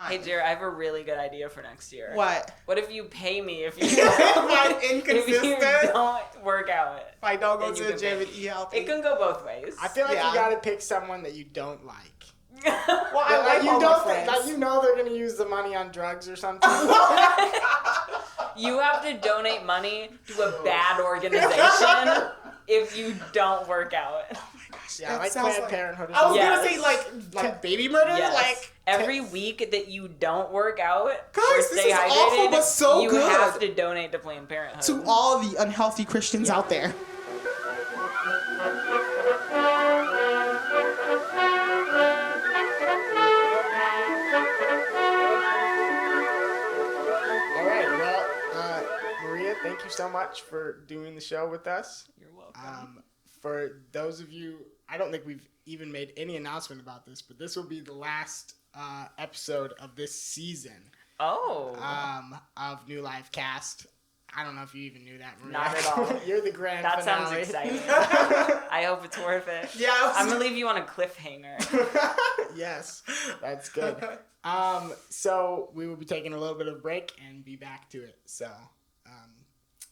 Hey, Jerra, I have a really good idea for next year. What? What if you pay me if you I'm inconsistent? if you don't work out? If I don't go to the gym and eat healthy. It can go both ways. I feel like you gotta pick someone that you don't like. Well, I like you all don't my think, friends. like you know they're gonna use the money on drugs or something. You have to donate money to a bad organization if you don't work out. Yeah, That like sounds Planned Parenthood. Or I was something. gonna say like baby murder. Yes. Like Every week that you don't work out or Guys, stay this is hydrated, awful, but so you good. have to donate to Planned Parenthood. to all the unhealthy Christians out there. All right. Well, Maria, thank you so much for doing the show with us. You're welcome. For those of you, I don't think we've even made any announcement about this, but this will be the last episode of this season. Oh. Of New Life Cast. I don't know if you even knew that, Maria. Not at all. You're the grand That finale. sounds exciting. I hope it's worth it. Yeah, I'm gonna leave you on a cliffhanger. Yes, that's good. So we will be taking a little bit of a break and be back to it. So,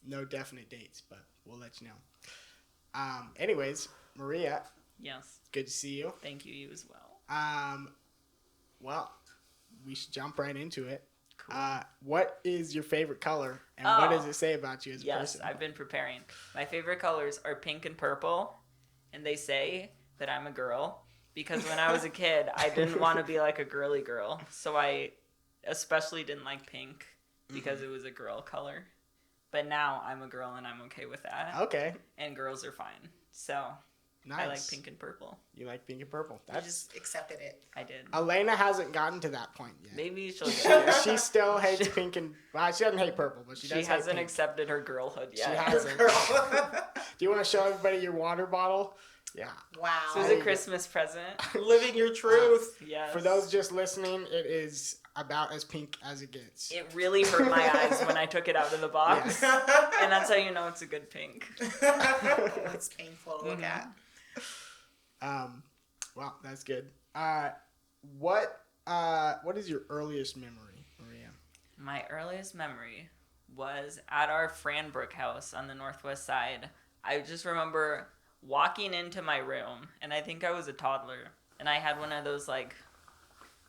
no definite dates, but we'll let you know. Anyways, Maria, Yes. good to see you. Thank you. You as well. Well, we should jump right into it. Cool. What is your favorite color, and what does it say about you as a Yes, person? I've been preparing. My favorite colors are pink and purple, and they say that I'm a girl because when I was a kid, I didn't want to be like a girly girl, so I especially didn't like pink because it was a girl color. But now I'm a girl and I'm okay with that. Okay, And girls are fine. So nice. I like pink and purple. You like pink and purple. I That's just accepted it. I did. Elena hasn't gotten to that point yet. Maybe she'll get there. She still hates pink and well, she doesn't hate purple, but she She does hasn't hate pink. accepted her girlhood yet. She hasn't. Girl. Do you want to show everybody your water bottle? Yeah. Wow. So it's a Christmas present. Living your truth. Yes. For those just listening, it is about as pink as it gets. It really hurt my eyes when I took it out of the box. And that's how you know it's a good pink. It's painful to look at. Well, that's good. What is your earliest memory, Maria? My earliest memory was at our Franbrook house on the northwest side. I just remember walking into my room, and I think I was a toddler, and I had one of those like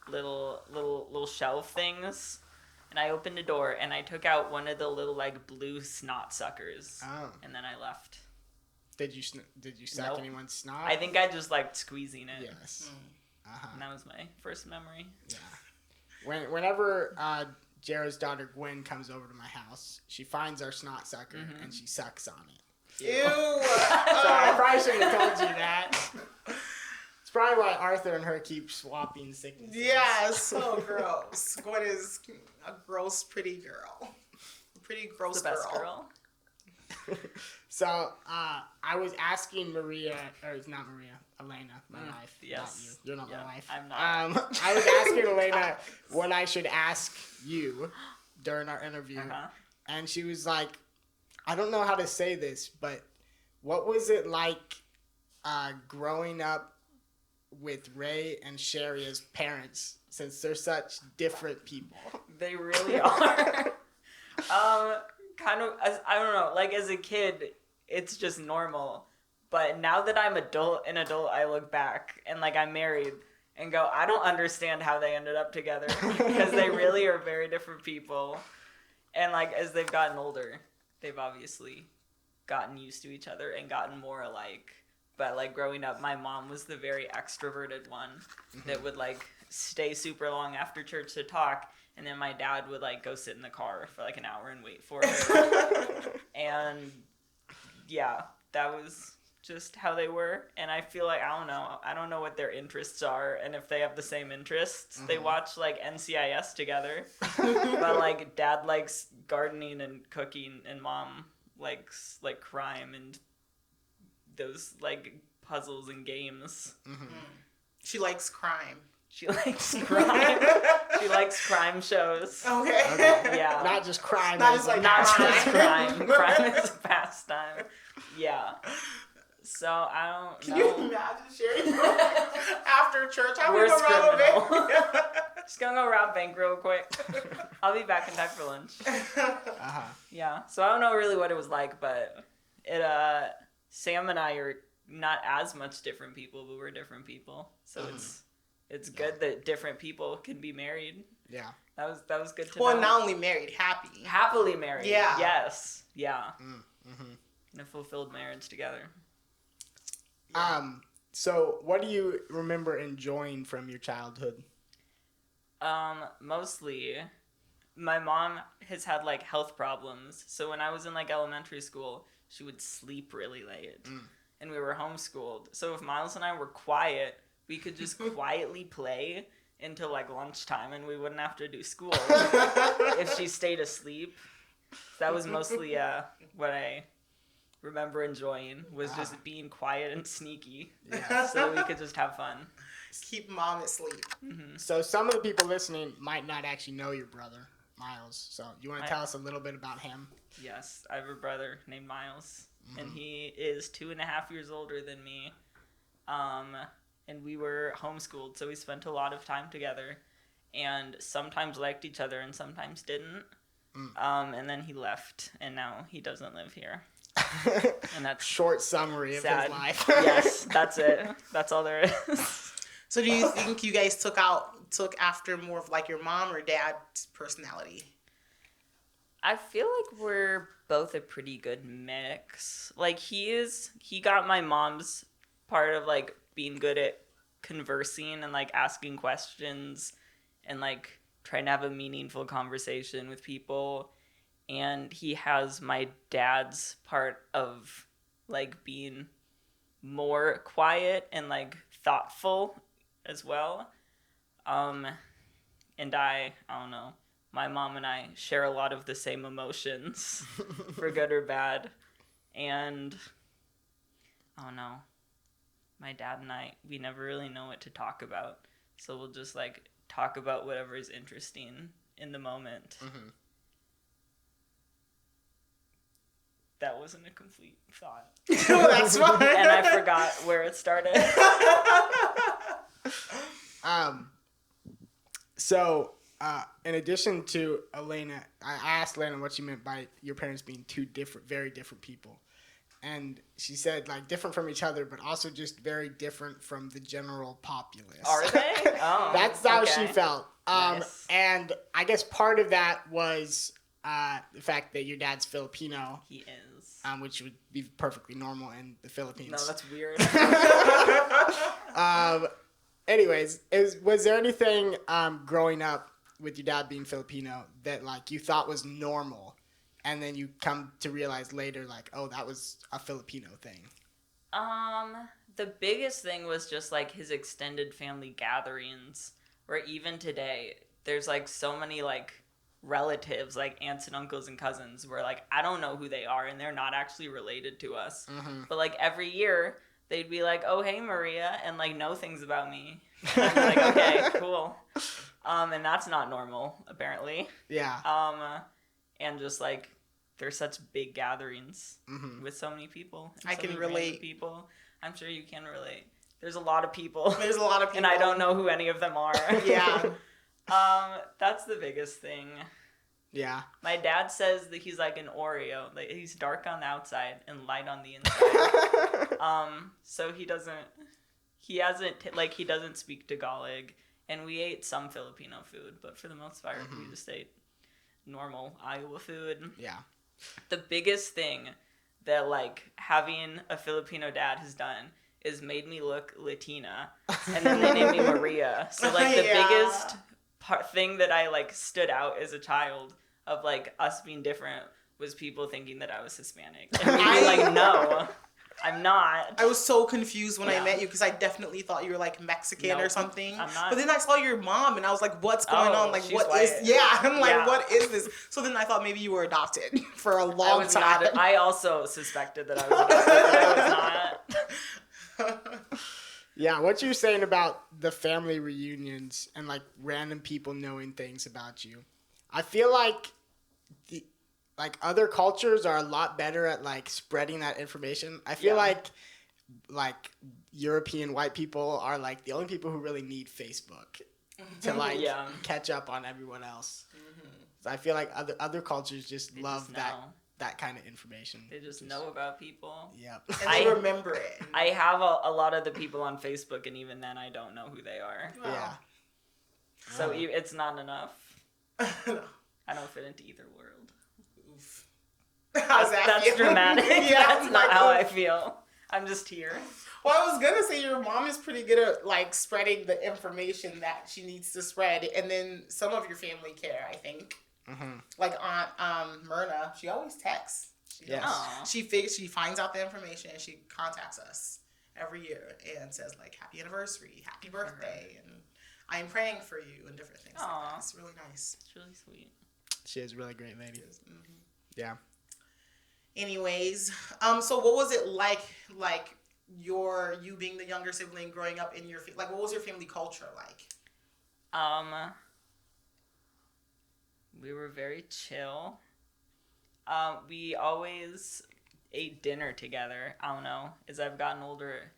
little shelf things, and I opened the door and I took out one of the little like blue snot suckers, Oh. and then I left. Did you suck Nope. anyone's snot? I think I just liked squeezing it. Yes. And that was my first memory. Yeah. Whenever Jerra's daughter Gwen comes over to my house, she finds our snot sucker and she sucks on it. Ew. So I probably shouldn't have told you that. It's probably why Arthur and her keep swapping sicknesses. Yeah, so gross. Gwen is a gross, pretty girl. Pretty gross The best girl. So I was asking Maria, or it's not Maria, Elena, my wife. Yes. Not you. You're not Yeah, my wife. I'm not. I was asking Elena what I should ask you during our interview. And she was like, I don't know how to say this, but what was it like growing up with Ray and Sherry as parents, since they're such different people? They really are. Kind of, I don't know, like as a kid, it's just normal. But now that I'm an adult, I look back and like I'm married and go, I don't understand how they ended up together because they really are very different people. And like as they've gotten older, they've obviously gotten used to each other and gotten more alike. But like growing up, my mom was the very extroverted one that would like stay super long after church to talk. And then my dad would like go sit in the car for like an hour and wait for her. And yeah, that was just how they were. And I feel like, I don't know what their interests are. And if they have the same interests, they watch like NCIS together. But like dad likes gardening and cooking and mom likes like crime and those like puzzles and games. She likes crime. She likes crime. She likes crime shows. Okay. Yeah. Not just crime. Not just like Not crime. just crime. Crime is a pastime. Yeah. So I don't Can know. you imagine sharing after church? How Worst we go relevant? Just gonna go rob bank real quick. I'll be back in time for lunch. Yeah. So I don't know really what it was like, but Sam and I are not as much different people, but we're different people. So it's good that different people can be married. Yeah. That was good to know. Well, not only married, happy. Happily married. Yeah. Yes. Yeah. In a fulfilled marriage together. So what do you remember enjoying from your childhood? Mostly, my mom has had like health problems. So when I was in like elementary school, she would sleep really late. And we were homeschooled. So if Miles and I were quiet, we could just quietly play until like lunchtime and we wouldn't have to do school if she stayed asleep. That was mostly what I remember enjoying, was just being quiet and sneaky. So we could just have fun. Keep mom asleep. So some of the people listening might not actually know your brother, Miles. So you want to tell us a little bit about him? Yes, I have a brother named Miles, and he is 2.5 years older than me. And we were homeschooled, so we spent a lot of time together, and sometimes liked each other and sometimes didn't. And then he left, and now he doesn't live here. And that's short summary of sad. his life. Yes, that's it. That's all there is. So do you think you guys took after more of like your mom or dad's personality? I feel like we're both a pretty good mix. Like he got my mom's part of like being good at conversing and like asking questions and like trying to have a meaningful conversation with people. And he has my dad's part of like being more quiet and like thoughtful as well. And I don't know, my mom and I share a lot of the same emotions for good or bad. And I don't know, my dad and I, we never really know what to talk about. So we'll just like talk about whatever is interesting in the moment. That wasn't a complete thought. That's fine. And I forgot where it started. So, in addition to Elena, I asked Elena what she meant by your parents being two very different people. And she said, like, different from each other, but also just very different from the general populace. Are they? Oh, That's how okay. she felt. Nice. And I guess part of that was the fact that your dad's Filipino. He is. Which would be perfectly normal in the Philippines. No, that's weird. Anyways, was there anything growing up with your dad being Filipino that like you thought was normal, and then you come to realize later like, oh, that was a Filipino thing? The biggest thing was just like his extended family gatherings, where even today there's like so many like relatives, like aunts and uncles and cousins, where like I don't know who they are and they're not actually related to us. But like every year they'd be like, oh hey Maria, and like know things about me. And I'd be like, okay, cool. And that's not normal apparently. Yeah. And just like there's such big gatherings with so many people. I can relate. People. I'm sure you can relate. There's a lot of people. There's a lot of people. And I don't know who any of them are. Yeah. That's the biggest thing. Yeah. My dad says that he's like an Oreo. Like he's dark on the outside and light on the inside. So he doesn't speak Tagalog, and we ate some Filipino food, but for the most part we just ate normal Iowa food. Yeah. The biggest thing that like having a Filipino dad has done is made me look Latina, and then they named me Maria. So like the biggest thing that I like stood out as a child of like us being different was people thinking that I was Hispanic, and me being like, no, I'm not. I was so confused when I met you because I definitely thought you were like Mexican or something. I'm not. But then I saw your mom and I was like, what's going on? Like, she's what white. is? Yeah, I'm like, Yeah. what is this? So then I thought maybe you were adopted for a long time. I also suspected that I was adopted, but I was not. Yeah, what you're saying about the family reunions and like random people knowing things about you, I feel like other cultures are a lot better at like spreading that information. I feel like European white people are like the only people who really need Facebook. to like Yeah. catch up on everyone else. So I feel like other cultures just They love just that know. that kind of information. They just know about people. Yep. And they remember it. I have a lot of the people on Facebook, and even then I don't know who they are. Wow. Yeah. So it's not enough. No. I don't fit into either world. Oof. How's that That's feel? dramatic. Yeah, That's I'm not like, how oof. I feel. I'm just here. Well, I was gonna say your mom is pretty good at like spreading the information that she needs to spread, and then some of your family care. I think, like Aunt Myrna, she always texts. Yes. Aw. She finds out the information and she contacts us every year and says like happy anniversary, happy birthday, and I am praying for you and different things like Aw. that. It's really nice. It's really sweet. She is a really great lady. Yeah. Anyways, so what was it like you being the younger sibling growing up in your like what was your family culture like? We were very chill. We always ate dinner together. I don't know. As I've gotten older,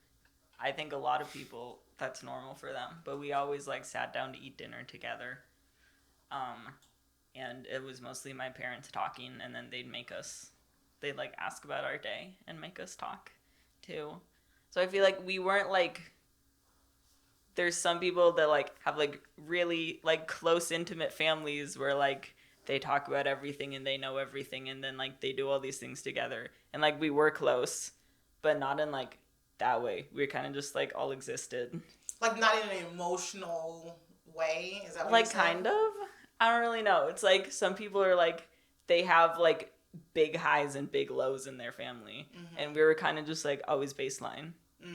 I think a lot of people, that's normal for them. But we always, like, sat down to eat dinner together. And it was mostly my parents talking, and then they'd, like, ask about our day and make us talk, too. So I feel like we weren't, like... There's some people that, like, have, like, really, like, close, intimate families where, like... They talk about everything and they know everything, and then like they do all these things together, and like we were close, but not in like that way. We kind of just like all existed. Like not in an emotional way. Is that what Like you're saying? kind of? I don't really know. It's like some people are like they have like big highs and big lows in their family, and we were kind of just like always baseline.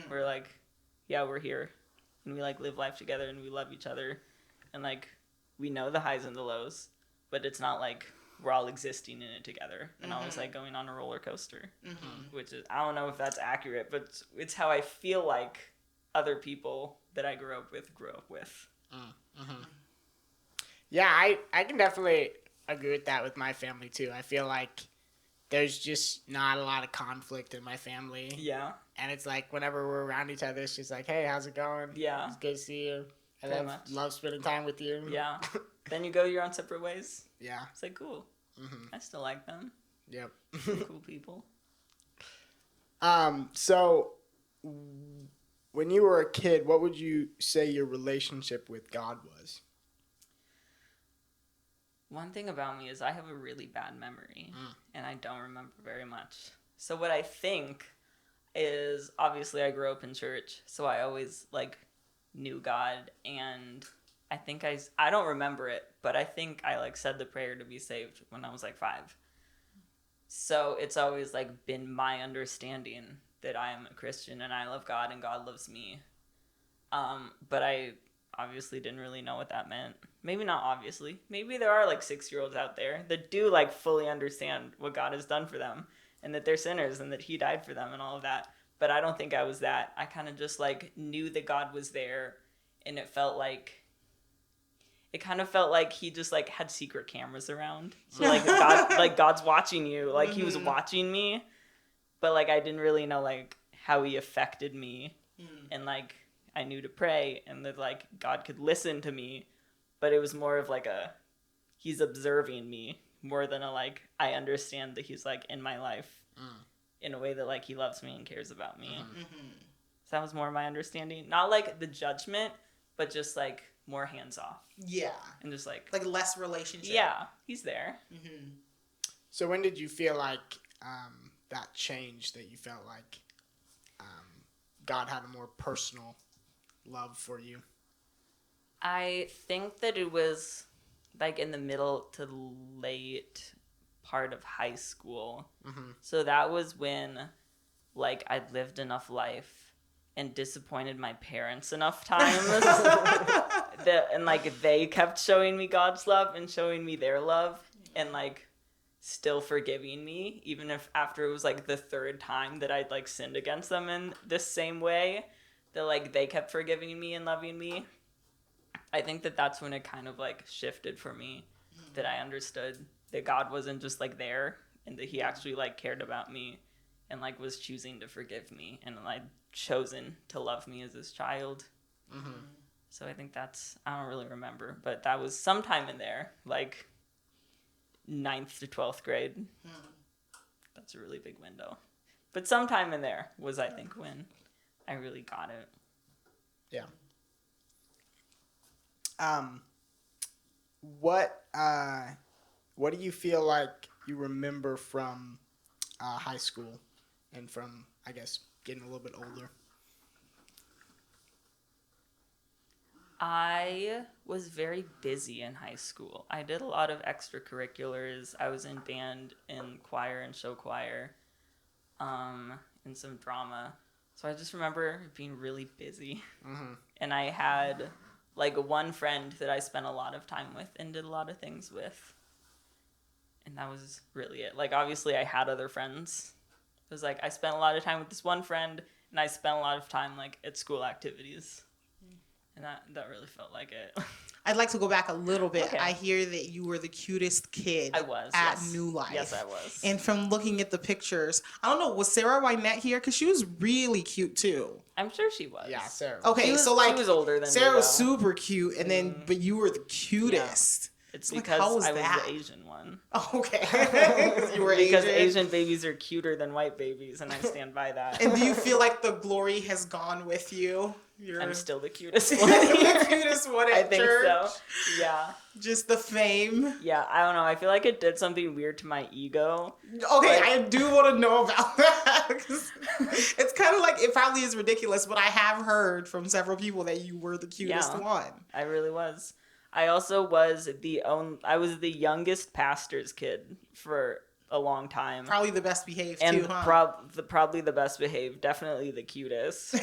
We're like, yeah, we're here, and we like live life together, and we love each other, and like we know the highs and the lows. But it's not like we're all existing in it together and always like going on a roller coaster, which is, I don't know if that's accurate, but it's how I feel like other people that I grew up with. Yeah, I can definitely agree with that with my family too. I feel like there's just not a lot of conflict in my family. Yeah. And it's like whenever we're around each other, it's just like, hey, how's it going? Yeah. It's good to see you. I Very much. love spending time with you. Yeah. Then you go your own separate ways. Yeah. It's like, cool. I still like them. Yep. Cool people. So when you were a kid, what would you say your relationship with God was? One thing about me is I have a really bad memory, and I don't remember very much. So what I think is, obviously I grew up in church, so I always, like, knew God, and I think I don't remember it, but I think I, like, said the prayer to be saved when I was, like, 5. So it's always, like, been my understanding that I am a Christian, and I love God, and God loves me. But I obviously didn't really know what that meant. Maybe not obviously. Maybe there are, like, 6-year-olds out there that do, like, fully understand what God has done for them, and that they're sinners, and that he died for them, and all of that. But I don't think I was that. I kind of just, like, knew that God was there, and it kind of felt like he just, like, had secret cameras around. So, like, God's watching you. Like, he was watching me, but, like, I didn't really know, like, how he affected me. And, like, I knew to pray, and that, like, God could listen to me, but it was more of, like, he's observing me more than like, I understand that he's, like, in my life. In a way that, like, he loves me and cares about me. So that was more my understanding. Not, like, the judgment, but just, like, more hands-off. Yeah. And just, like... Like, less relationship. Yeah, he's there. So when did you feel like that changed, that you felt like God had a more personal love for you? I think that it was, like, in the middle to late... part of high school. So that was when, like, I'd lived enough life and disappointed my parents enough times and, like, they kept showing me God's love and showing me their love and, like, still forgiving me, even if after it was, like, the 3rd time that I'd, like, sinned against them in this same way, that, like, they kept forgiving me and loving me. I think that that's when it kind of, like, shifted for me, that I understood that God wasn't just, like, there, and that he actually, like, cared about me and, like, was choosing to forgive me and, like, chosen to love me as his child. So I think that's, I don't really remember, but that was sometime in there, like 9th to 12th grade. That's a really big window. But sometime in there was, I think, when I really got it. Yeah. What do you feel like you remember from high school and from, I guess, getting a little bit older? I was very busy in high school. I did a lot of extracurriculars. I was in band, in choir and show choir, and some drama. So I just remember being really busy. Mm-hmm. And I had like one friend that I spent a lot of time with and did a lot of things with. And that was really it. Like, obviously I had other friends. It was like I spent a lot of time with this one friend, and I spent a lot of time like at school activities. And that really felt like it. I'd like to go back a little bit. Okay. I hear that you were the cutest kid I was, at yes. New Life. Yes, I was. And from looking at the pictures, I don't know, was Sarah Wynette here? Because she was really cute too. I'm sure she was. Yeah, Sarah. Okay, She so was older than Sarah me, was though. super cute, and then but you were the cutest. It's Like, because how was I was that? the Asian one. Oh, okay. You were Because Asian. Asian babies are cuter than white babies, and I stand by that. And do you feel like the glory has gone with you? I'm still the cutest one. the cutest one at I think church. so. Yeah. Just the fame. Yeah, I don't know. I feel like it did something weird to my ego. Okay, Like- I do want to know about that. 'Cause it's kind of like, it probably is ridiculous, but I have heard from several people that you were the cutest Yeah. one. I really was. I also was I was the youngest pastor's kid for a long time. Probably the best behaved And too, huh? probably the best behaved, definitely the cutest.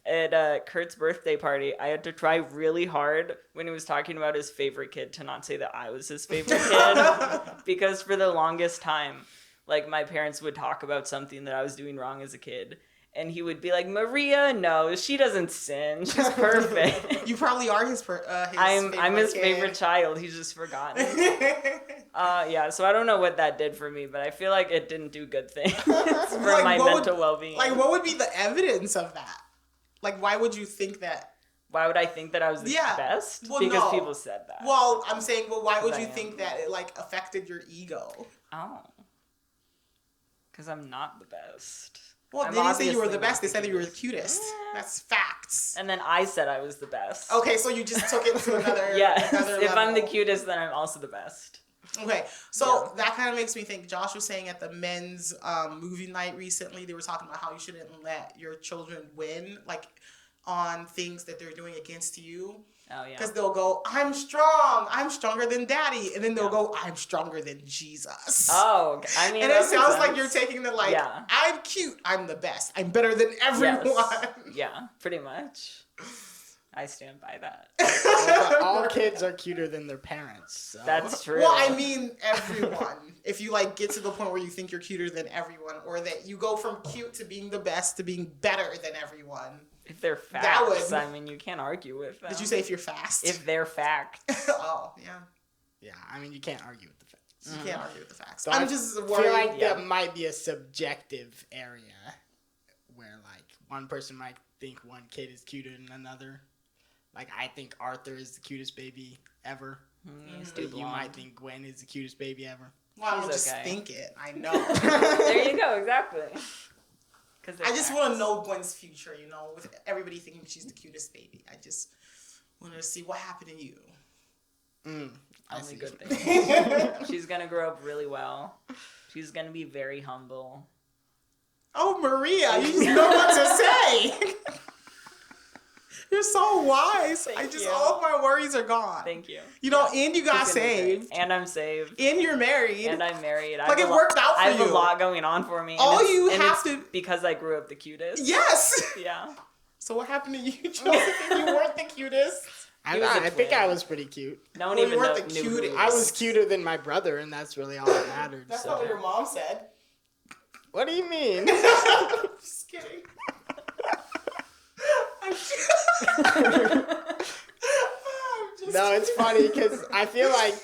At Kurt's birthday party, I had to try really hard when he was talking about his favorite kid to not say that I was his favorite kid. Because for the longest time, like, my parents would talk about something that I was doing wrong as a kid. And he would be like, Maria, no, she doesn't sin. She's perfect. You probably are his I'm his kid. favorite child. He's just forgotten. Yeah, so I don't know what that did for me, but I feel like it didn't do good things for Like, my what mental well-being. Like, what would be the evidence of that? Like, why would you think that? Why would I think that I was the best? Well, because no. people said that. Well, I'm saying, well, why would I you am. think that it, like, affected your ego? Oh. Because I'm not the best. Well, I'm they didn't say you were obviously the best. not They said that you were the cutest. cutest. That's facts. And then I said I was the best. Okay, so you just took it to another, Yes. another If I'm the level. cutest, then I'm also the best. Okay, so that kind of makes me think. Josh was saying at the men's movie night recently, they were talking about how you shouldn't let your children win, like, on things that they're doing against you. Oh, yeah. Because they'll go, I'm strong, I'm stronger than daddy. And then they'll go, I'm stronger than Jesus. Oh, okay. I mean, and it that makes sounds like sense. you're taking the, like, Yeah. I'm cute, I'm the best, I'm better than everyone. Yes. Yeah, pretty much. I stand by that. But all kids are cuter than their parents. So. That's true. Well, I mean, everyone. If you, like, get to the point where you think you're cuter than everyone, or that you go from cute to being the best to being better than everyone. If they're That facts, would- I mean, you can't argue with them. Did you say if you're fast? If they're facts. Oh, yeah. Yeah, I mean, you can't argue with the facts. You can't argue with the facts. So I'm I just feel worried. like Yeah. that might be a subjective area where, like, one person might think one kid is cuter than another. Like, I think Arthur is the cutest baby ever. He's But too you might blonde. think Gwen is the cutest baby ever. Well, I don't He's just okay. think it. I know. There you go, exactly. I just want to know Gwen's future, you know, with everybody thinking she's the cutest baby. I just want to see what happened to you. I Only see. good things. She's gonna grow up really well. She's gonna be very humble. Oh, Maria, you just know what to say. You're so wise. Thank you. All of my worries are gone. Thank you. You know, Yeah. and you got She's gonna be great. saved. And I'm saved. And you're married. And I'm married. Like, it worked out for I have you. a lot going on for me. and All it's- you and have it's to- because I grew up the cutest. Yes. Yeah. So what happened to you, Joseph, if you weren't the cutest? He was a I think twin. I was pretty cute. No one Well, you even weren't the knew who he cutest. I was. was cuter than my brother, and that's really all that mattered. That's so. not what your mom said. What do you mean? Just kidding. I'm just No, it's funny because I feel like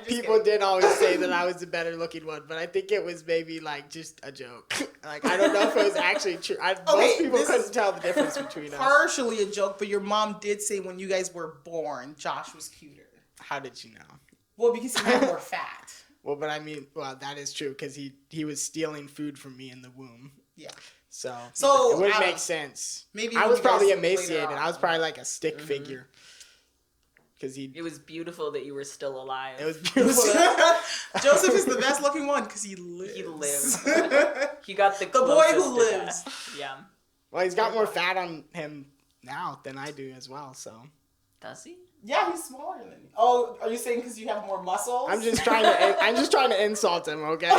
people did always say that I was the better looking one, but I think it was maybe like just a joke. Like I don't know if it was actually true. Most people couldn't tell the difference between us. Partially a joke, but your mom did say when you guys were born, Josh was cuter. How did she know? Well, because he had more fat. Well, but I mean, that is true because he was stealing food from me in the womb. Yeah. So it would make sense. Maybe I was probably emaciated. I was probably like a stick figure. It was beautiful that you were still alive. It was beautiful. Joseph is the best looking one because he lives. He lives. He got the boy who closest lives. to death. Yeah. Well, he's got more fat on him now than I do as well. So. Does he? Yeah, he's smaller than me. Oh, are you saying because you have more muscles? I'm just trying to insult him. Okay.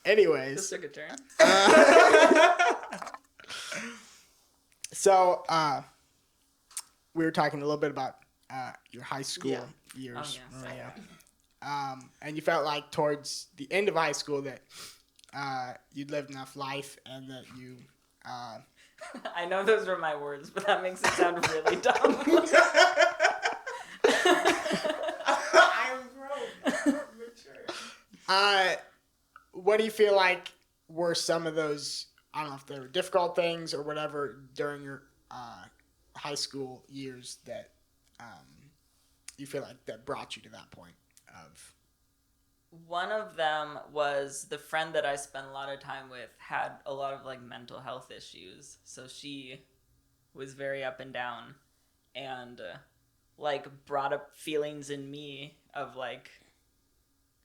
Anyways. This took a turn. So, we were talking a little bit about your high school years, Maria. And you felt like towards the end of high school that you'd lived enough life and that you... I know those were my words, but that makes it sound really dumb. I'm grown. Mature. What do you feel like were some of those, I don't know if they were difficult things or whatever during your high school years that you feel like that brought you to that point of? One of them was the friend that I spent a lot of time with had a lot of like mental health issues. So she was very up and down and like brought up feelings in me of like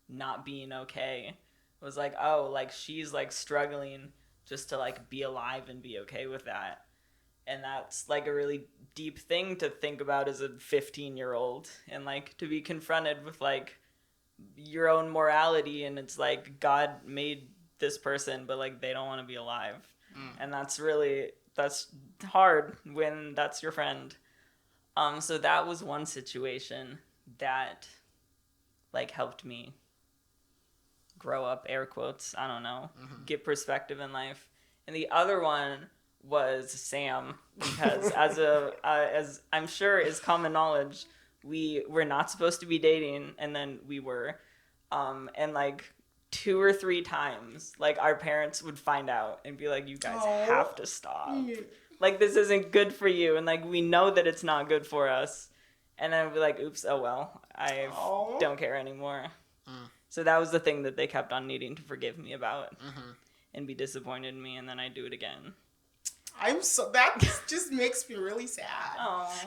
not being okay. It was like, oh, like she's like struggling just to like be alive and be okay with that. And that's like a really deep thing to think about as a 15-year-old and like to be confronted with like your own morality, and it's like God made this person but like they don't want to be alive. And that's hard when that's your friend. So that was one situation that like helped me grow up, air quotes, I don't know, get perspective in life. And the other one was Sam, because as I'm sure is common knowledge, we were not supposed to be dating, and then we were, and like 2 or 3 times, like our parents would find out and be like, you guys have to stop. Like, this isn't good for you. And like, we know that it's not good for us. And then we'd be like, oops, oh well, I don't care anymore. So that was the thing that they kept on needing to forgive me about and be disappointed in me. And then I do it again. That just makes me really sad.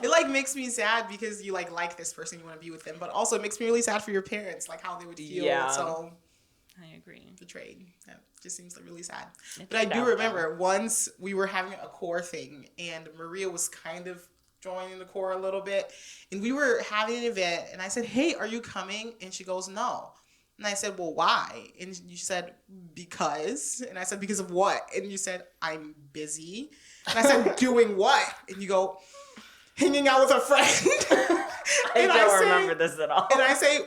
It like makes me sad because you like this person, you want to be with them, but also it makes me really sad for your parents, like how they would feel. Yeah, so I agree. Betrayed. That just seems like really sad. But I do remember once we were having a core thing, and Maria was kind of joining the core a little bit, and we were having an event, and I said, "Hey, are you coming?" And she goes, "No." And I said, well, why? And you said, because. And I said, because of what? And you said, I'm busy. And I said, doing what? And you go, hanging out with a friend. I don't remember this at all. And I say,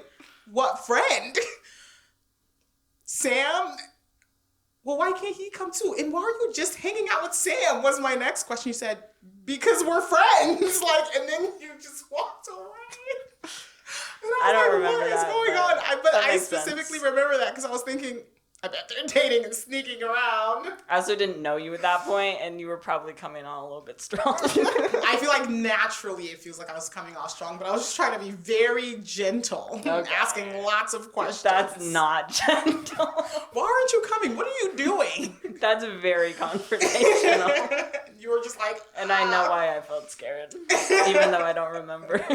what friend? Sam? Well, why can't he come too? And why are you just hanging out with Sam? Was my next question. You said, because we're friends. And then you just walked away. I don't remember what that. What is going on? But I specifically sense. rember that because I was thinking, I bet they're dating and sneaking around. I also didn't know you at that point, and you were probably coming on a little bit strong. I feel like naturally it feels like I was coming off strong, but I was just trying to be very gentle, asking lots of questions. That's not gentle. Why aren't you coming? What are you doing? That's very confrontational. You were just like, And I know why I felt scared, even though I don't remember.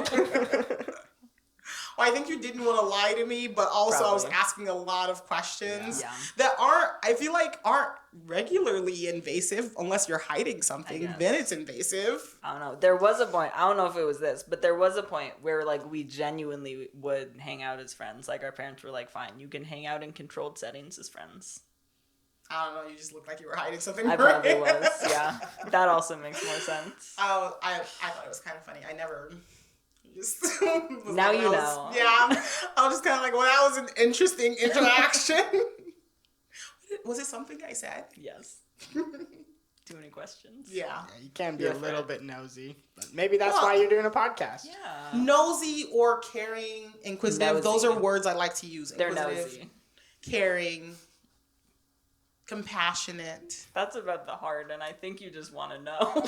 Well, I think you didn't want to lie to me, but also Probably. I was asking a lot of questions Yeah. that I feel like aren't regularly invasive unless you're hiding something. Then it's invasive. I don't know. There was a point, I don't know if it was this, but there was a point where like we genuinely would hang out as friends. Like our parents were like, fine, you can hang out in controlled settings as friends. I don't know, you just looked like you were hiding something. I probably was, yeah. That also makes more sense. I thought it was kind of funny. I never... Just now you know. Yeah, I was just kind of like, well, that was an interesting interaction. Was it something I said? Yes. Too many questions. Yeah. You can be a little bit nosy, but maybe that's why you're doing a podcast. Yeah. Nosy or caring, inquisitive. Nosy. Those are words I like to use. They're Inquisitive, nosy. caring, compassionate. That's about the heart, and I think you just want to know.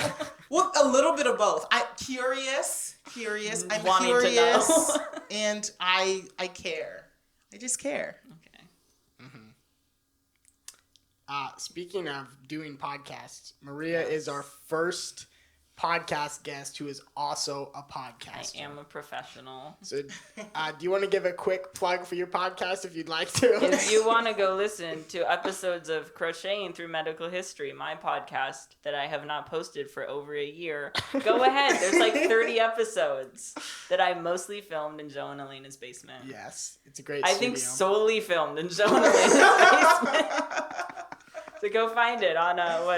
Well, a little bit of both. I'm curious. I'm Wanting to curious, know. and I care. I just care. Okay. Speaking of doing podcasts, Maria is our first podcast guest who is also a podcaster. I am a professional. So, do you want to give a quick plug for your podcast if you'd like to? If you want to go listen to episodes of Crocheting Through Medical History, my podcast that I have not posted for over a year, go ahead. There's like 30 episodes that I mostly filmed in Joe and Elena's basement. Yes, it's a great I studio. think solely filmed in Joe and Elena's basement. So go find it on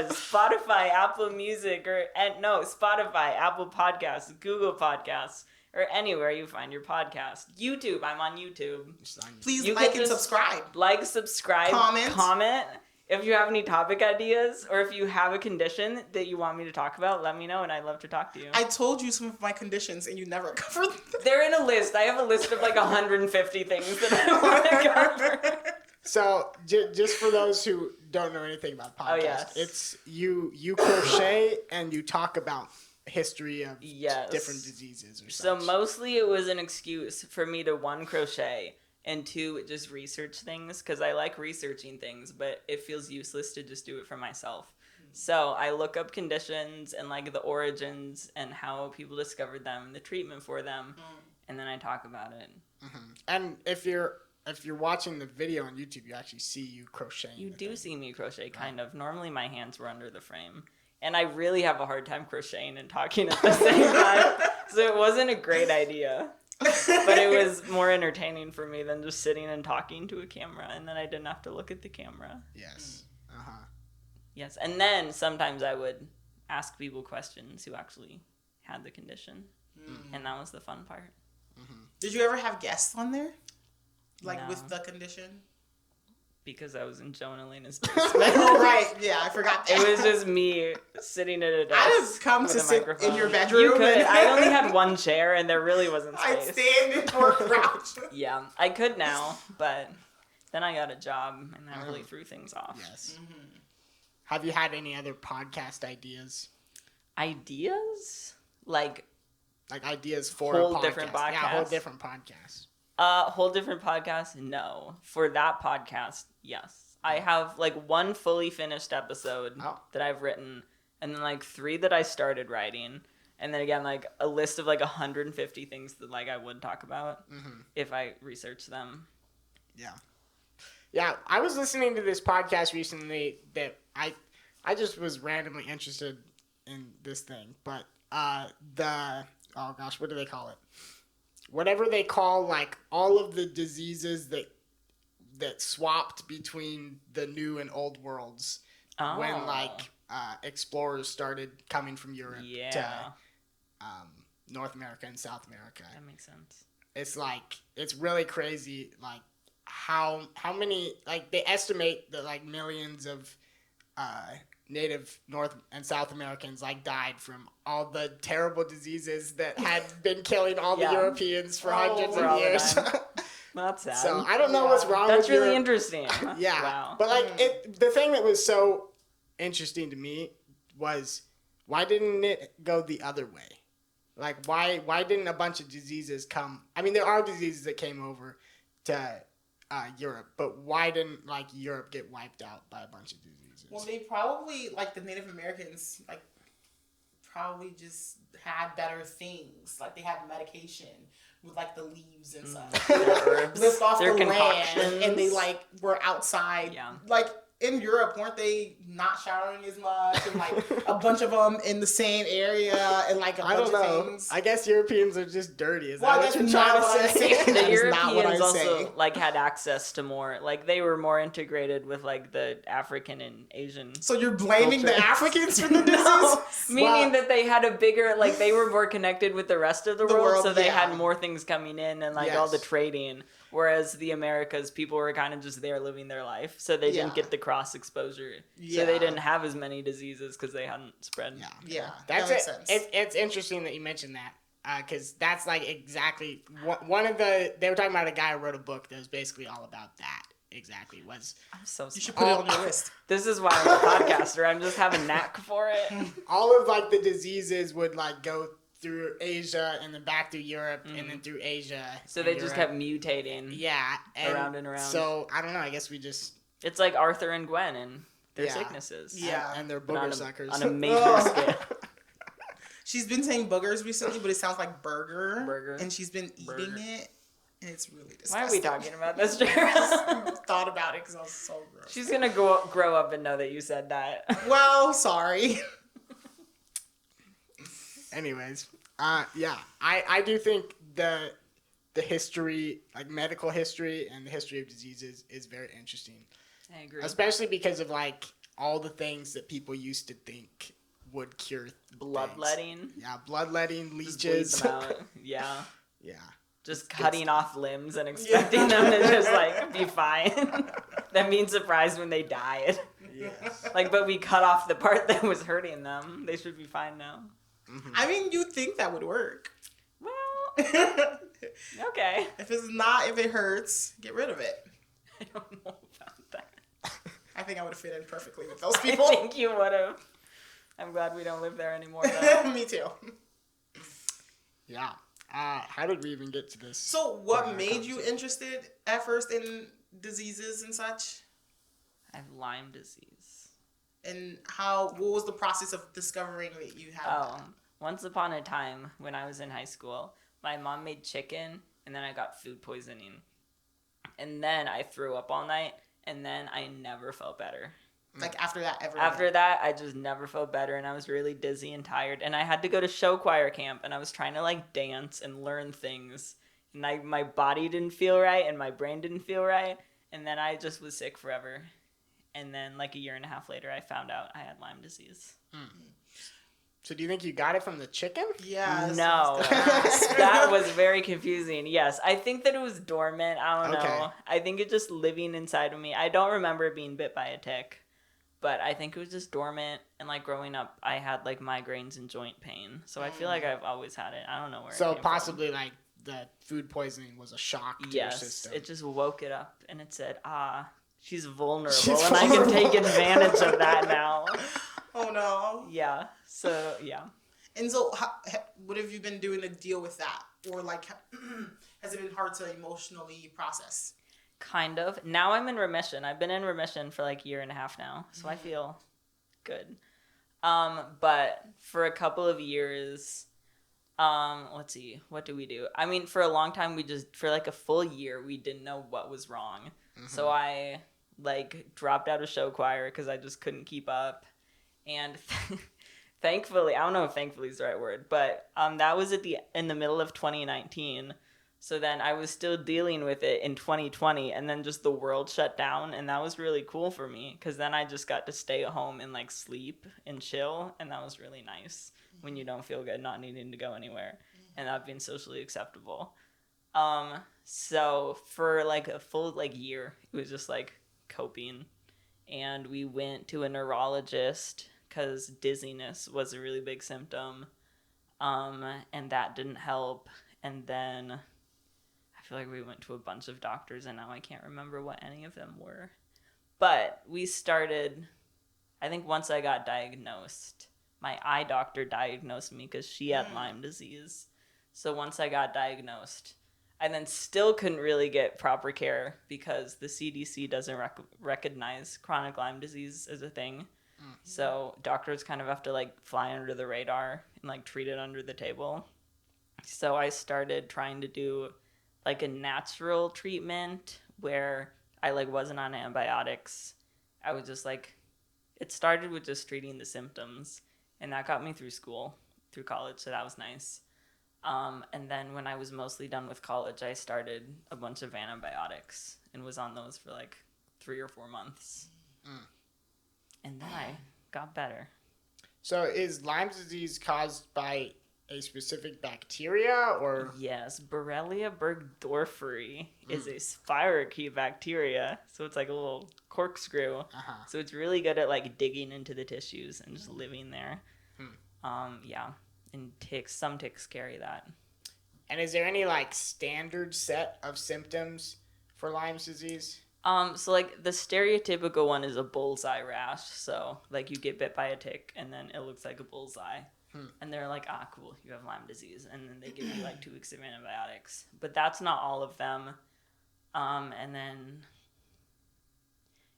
Spotify, Apple Music, Spotify, Apple Podcasts, Google Podcasts, or anywhere you find your podcast. YouTube, I'm on YouTube. Please You like can and just subscribe. Like, subscribe, comment. If you have any topic ideas, or if you have a condition that you want me to talk about, let me know, and I'd love to talk to you. I told you some of my conditions, and you never covered them. They're in a list. I have a list of like 150 things that I want to cover. So, just for those who don't know anything about podcasts, yes. it's you crochet and you talk about history of different diseases or So such. mostly it was an excuse for me to, 1, crochet, and 2, just research things, because I like researching things, but it feels useless to just do it for myself. So I look up conditions and like the origins and how people discovered them and the treatment for them, and then I talk about it. Mm-hmm. And if you're watching the video on YouTube, you actually see you crocheting. You do see me crochet, kind of. Normally my hands were under the frame. And I really have a hard time crocheting and talking at the same time. So it wasn't a great idea. But it was more entertaining for me than just sitting and talking to a camera. And then I didn't have to look at the camera. Yes. Yes. And then sometimes I would ask people questions who actually had the condition. And that was the fun part. Did you ever have guests on there? Like No. with the condition? Because I was in Joe and Elena's basement. Oh, right. Yeah, I forgot that. It was just me sitting at a desk. I just come with to a sit microphone. in your bedroom. You could. and- I only had one chair, and there really wasn't I'd space. stand in or crouch. Yeah, I could now, but then I got a job, and that really threw things off. Yes. Have you had any other podcast ideas? Ideas? Like ideas for Whole a podcast? different Yeah, whole podcasts? different podcast. whole different podcast? No. For that podcast, yes. I have like 1 fully finished episode that I've written, and then like 3 that I started writing, and then again like a list of like 150 things that like I would talk about if I research them. Yeah, I was listening to this podcast recently that I just was randomly interested in this thing, but what do they call it? Whatever they call like all of the diseases that swapped between the new and old worlds when like explorers started coming from Europe to North America and South America. That makes sense. It's really crazy like how many, like they estimate that like millions of native North and South Americans like died from all the terrible diseases that had been killing all the Europeans for hundreds of years. That's sad. So I don't know what's wrong That's with really Europe. interesting. Yeah. Wow. But like the thing that was so interesting to me was why didn't it go the other way? Like why didn't a bunch of diseases come? I mean, there are diseases that came over to Europe, but why didn't like Europe get wiped out by a bunch of diseases? Well, they probably, like the Native Americans, like probably just had better things. Like they had medication with like the leaves and stuff. Herbs. Lived off Their the land, concoctions. and they like were outside. Yeah. Like in Europe, weren't they not showering as much? And like a bunch of them in the same area, and like a bunch I don't know. of things. I guess Europeans are just dirty. Is Well, that what that's you're not trying what to I'm say? saying. The That is not what Europeans I'm also saying. like had access to more, like they were more integrated with like the African and Asian. So you're blaming the culture. Africans for the disease? No, meaning that they had a bigger, like they were more connected with the rest of the world, so they yeah. had more things coming in and like all the trading. Whereas the Americas, people were kind of just there living their life, so they didn't get the cross exposure. Yeah. So they didn't have as many diseases because they hadn't spread. Yeah. That's that makes it. sense. It's interesting that you mentioned that. Because that's like exactly one of the... They were talking about a guy who wrote a book that was basically all about that. Exactly. I'm so You smart. should put it on your list. This is why I'm a podcaster. I'm just have a knack for it. All of like the diseases would like go through Asia and then back through Europe and then through Asia. So they just kept mutating. Yeah. Around and around. So I don't know. I guess we just... It's like Arthur and Gwen and their sicknesses. Yeah. And their But booger suckers. on a major scale. She's been saying boogers recently, but it sounds like burger. Burger. And she's been eating it, and it's really disgusting. Why are we talking about this, Jerra? Thought about it because I was so gross. She's gonna grow up and know that you said that. Well, sorry. Anyways, yeah, I do think the history, like medical history and the history of diseases, is very interesting. I agree. Especially because of like all the things that people used to think would cure Bloodletting. things. Yeah, bloodletting, Just leeches. bleed them out. Yeah. Yeah. Just cutting off limbs and expecting them to just like be fine. Then being surprised when they died. Yes. Like, but we cut off the part that was hurting them. They should be fine now. Mm-hmm. I mean, you'd think that would work. Well, okay. If it hurts, get rid of it. I don't know about that. I think I would have fit in perfectly with those I people. think you would have. I'm glad we don't live there anymore, though. Me too. Yeah. How did we even get to this? So, what made you interested at first in diseases and such? I have Lyme disease. And what was the process of discovering that you had that? Once upon a time when I was in high school, my mom made chicken, and then I got food poisoning. And then I threw up all night, and then I never felt better. Like after that, After that, I just never felt better, and I was really dizzy and tired. And I had to go to show choir camp, and I was trying to like dance and learn things. And my body didn't feel right, and my brain didn't feel right. And then I just was sick forever. And then like a year and a half later, I found out I had Lyme disease. So do you think you got it from the chicken? Yeah. No, that was very confusing. Yes, I think that it was dormant. I don't know. I think it's just living inside of me. I don't remember being bit by a tick. But I think it was just dormant, and like growing up, I had like migraines and joint pain, so I feel like I've always had it. I don't know where. So it came possibly like the food poisoning was a shock to your system. Yes, it just woke it up, and it said, she's vulnerable, and I can take advantage of that now. Oh no. Yeah. So yeah. And so, what have you been doing to deal with that, or like, has it been hard to emotionally process? Kind of. Now I'm in remission. I've been in remission for like a year and a half now, so I feel good. But for a couple of years, let's see, what do we do? I mean, for a long time, for like a full year, we didn't know what was wrong. Mm-hmm. So I like dropped out of show choir because I just couldn't keep up. And thankfully, I don't know if thankfully is the right word, but that was in the middle of 2019. So then I was still dealing with it in 2020, and then just the world shut down, and that was really cool for me because then I just got to stay at home and like sleep and chill, and that was really nice when you don't feel good not needing to go anywhere and not being socially acceptable. So for like a full like year, it was just like coping, and we went to a neurologist because dizziness was a really big symptom, and that didn't help, and then I feel like we went to a bunch of doctors, and now I can't remember what any of them were. But we started, I think once I got diagnosed, my eye doctor diagnosed me because she had Lyme disease. So once I got diagnosed, I then still couldn't really get proper care because the CDC doesn't recognize chronic Lyme disease as a thing. Mm-hmm. So doctors kind of have to like fly under the radar and like treat it under the table. So I started trying to do like a natural treatment where I like wasn't on antibiotics. I was just like, it started with just treating the symptoms, and that got me through college, so that was nice. And then when I was mostly done with college, I started a bunch of antibiotics and was on those for like 3 or 4 months. And then I got better. So is Lyme disease caused by a specific bacteria or? Yes, Borrelia burgdorferi is a spirochete bacteria. So it's like a little corkscrew. So it's really good at like digging into the tissues and just living there. Yeah, and some ticks carry that. And is there any like standard set of symptoms for Lyme's disease? So like the stereotypical one is a bullseye rash. So like you get bit by a tick and then it looks like a bullseye. And they're like, cool, you have Lyme disease. And then they give you like 2 weeks of antibiotics. But that's not all of them. And then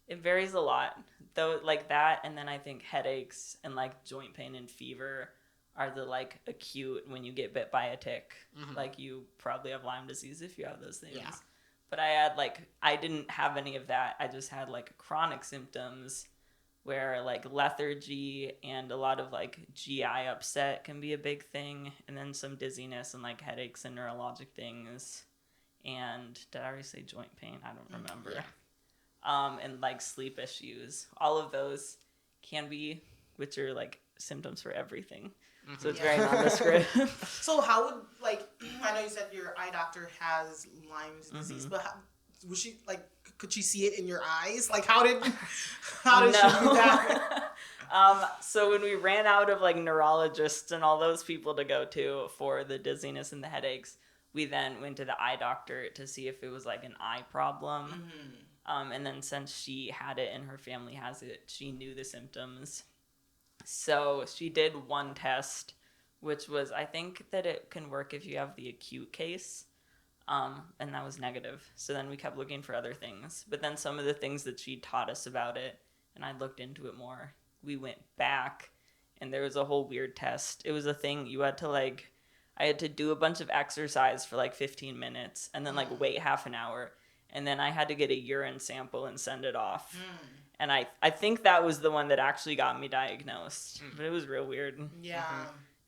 it varies a lot. Though like that, and then I think headaches and like joint pain and fever are the like acute when you get bit by a tick. Like you probably have Lyme disease if you have those things. Yeah. But I didn't have any of that. I just had like chronic symptoms where like lethargy and a lot of like GI upset can be a big thing. And then some dizziness and like headaches and neurologic things. And did I already say joint pain? I don't remember. Yeah. And like sleep issues. All of those can be, which are like symptoms for everything. So it's very nondescript. So how would, like, I know you said your eye doctor has Lyme's disease, but was she, like, could she see it in your eyes? Like, how did she do that? So when we ran out of, like, neurologists and all those people to go to for the dizziness and the headaches, we then went to the eye doctor to see if it was, like, an eye problem. And then since she had it and her family has it, she knew the symptoms. So she did one test, which was, I think that it can work if you have the acute case, and that was negative. So then we kept looking for other things. But then some of the things that she taught us about it, and I looked into it more, we went back, and there was a whole weird test. It was a thing you had to, like, I had to do a bunch of exercise for, like, 15 minutes, and then, like, wait half an hour, and then I had to get a urine sample and send it off. And I think that was the one that actually got me diagnosed. But it was real weird. Yeah.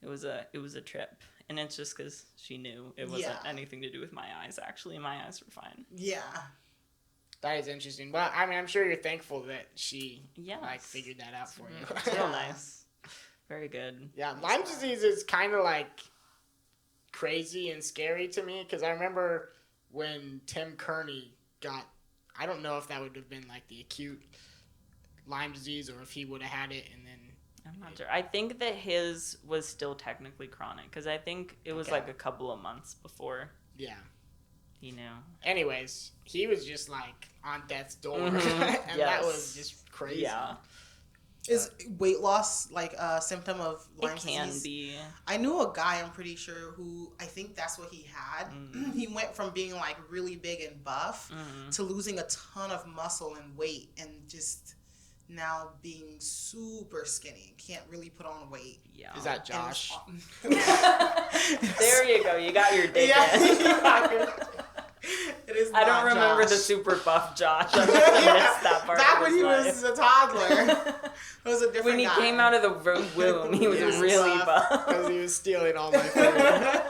It was a trip. And it's just because she knew it wasn't anything to do with my eyes. Actually, my eyes were fine. Yeah. That is interesting. Well, I mean, I'm sure you're thankful that she like figured that out for you. It's real nice. Very good. Yeah, Lyme disease is kind of like crazy and scary to me because I remember when Tim Kearney got, I don't know if that would have been like the acute Lyme disease or if he would have had it and then I'm not sure. I think that his was still technically chronic because I think it was like a couple of months before. Yeah. You know. Anyways, he was just like on death's door and that was just crazy. Yeah. Is weight loss like a symptom of Lyme disease? It can be. I knew a guy, I'm pretty sure, who I think that's what he had. He went from being like really big and buff to losing a ton of muscle and weight and just now being super skinny. Can't really put on weight. Yeah. Is that Josh? There you go. You got your dick in. It is I don't remember the super buff Josh. I missed that part. Back when he was a toddler. It was a different When he guy. came out of the womb, he was really buff. Because he was stealing all my food.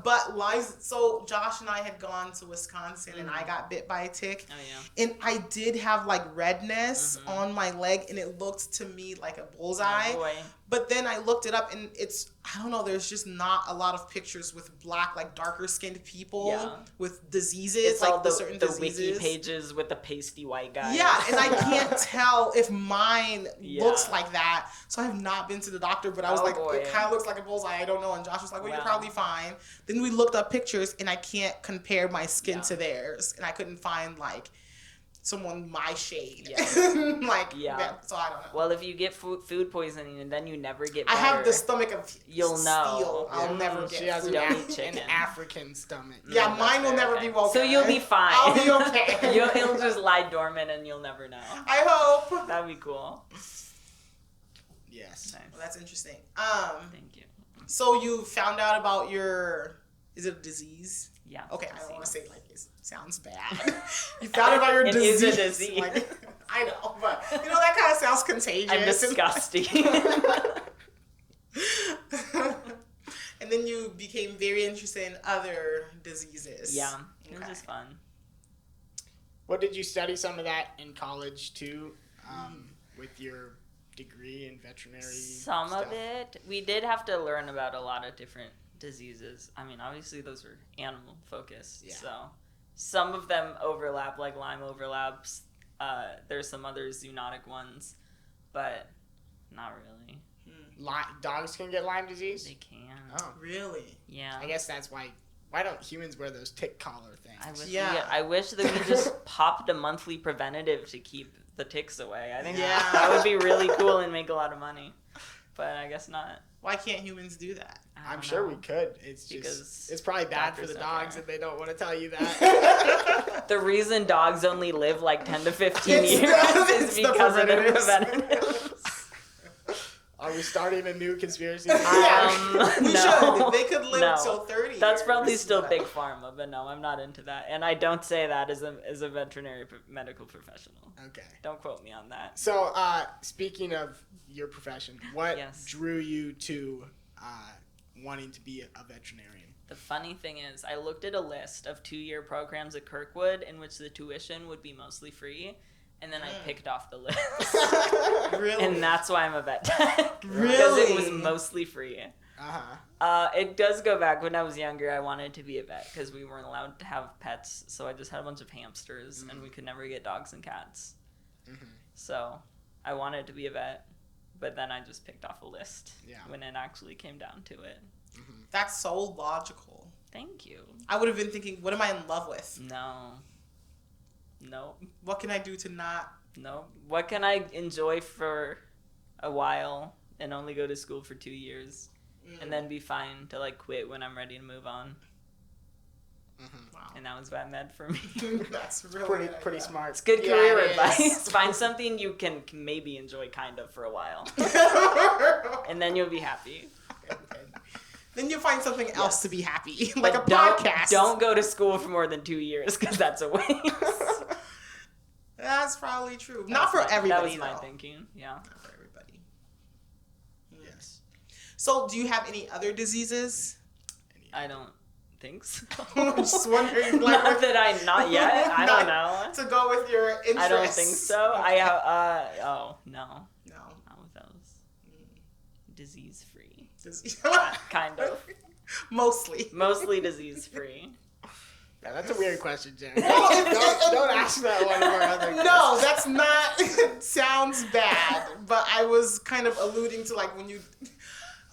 But Lyme's, so Josh and I had gone to Wisconsin and I got bit by a tick. Oh, yeah. And I did have like redness on my leg and it looked to me like a bullseye. Oh, boy. But then I looked it up and it's, I don't know, there's just not a lot of pictures with black, like darker skinned people with diseases, It's like all the certain the diseases. wiki pages with the pasty white guys. Yeah, and I can't tell if mine looks like that. So I have not been to the doctor, but I was it kind of looks like a bullseye. I don't know. And Josh was like, well, you're probably fine. Then we looked up pictures, and I can't compare my skin to theirs. And I couldn't find, like, someone my shade. Yeah. So I don't know. Well, if you get food poisoning and then you never get better, I have the stomach of you'll steel. know. I'll never get She has food. an African stomach. Yeah, mine will never be well. So you'll be fine. I'll be okay. It'll just lie dormant and you'll never know. I hope. That'd be cool. Yes. Nice. Well, that's interesting. Thank you. So you found out about your, is it a disease? Yeah. Okay, I don't want to say it like it sounds bad. You found out about your disease. It is a disease. Like, I know, but you know that kind of sounds contagious. I'm disgusting. And then you became very interested in other diseases. Yeah, it was just fun. What did you study some of that in college too? With your degree in veterinary Some stuff? of it. We did have to learn about a lot of different diseases. I mean, obviously those are animal focused. Yeah. So some of them overlap, like Lyme overlaps. There's some other zoonotic ones, but not really. Dogs can get Lyme disease? They can. Oh. Really? Yeah. I guess that's why don't humans wear those tick collar things? I wish that we just popped a monthly preventative to keep the ticks away. I think that would be really cool and make a lot of money. But I guess not. Why can't humans do that? I'm sure we could. It's just it's probably bad for the dogs if they don't want to tell you that. The reason dogs only live like 10 to 15 years is because of the preventatives. Are we starting a new conspiracy? We should. They could live till 30 That's years. probably still big pharma, but no, I'm not into that. And I don't say that as a veterinary medical professional. Okay. Don't quote me on that. So, speaking of your profession, what drew you to wanting to be a veterinarian? The funny thing is, I looked at a list of 2-year programs at Kirkwood in which the tuition would be mostly free. And then I picked off the list. Really? And that's why I'm a vet tech. Really? Because it was mostly free. Uh-huh. It does go back. When I was younger, I wanted to be a vet because we weren't allowed to have pets. So I just had a bunch of hamsters, and we could never get dogs and cats. Mm-hmm. So I wanted to be a vet, but then I just picked off a list when it actually came down to it. Mm-hmm. That's so logical. Thank you. I would have been thinking, what am I in love with? No. What can I do to not? No. What can I enjoy for a while and only go to school for 2 years and then be fine to like quit when I'm ready to move on? Mm-hmm. Wow. And that was vet med for me. That's really pretty smart. It's good career advice. Find something you can maybe enjoy kind of for a while. And then you'll be happy. Then you'll find something else to be happy. Like a podcast. Don't go to school for more than 2 years because that's a waste. That's probably true. Not for everybody, That was my thinking, yeah. Not for everybody. Yes. So, do you have any other diseases? I don't think so. I'm just wondering. Not yet. I don't know. To go with your interests. I don't think so. Okay. I have, no. No. Not with those. Disease-free. Kind of. Mostly disease-free. Yeah, that's a weird question, Jerra. Don't ask that one of our other questions. No, that's not. Sounds bad. But I was kind of alluding to like when you.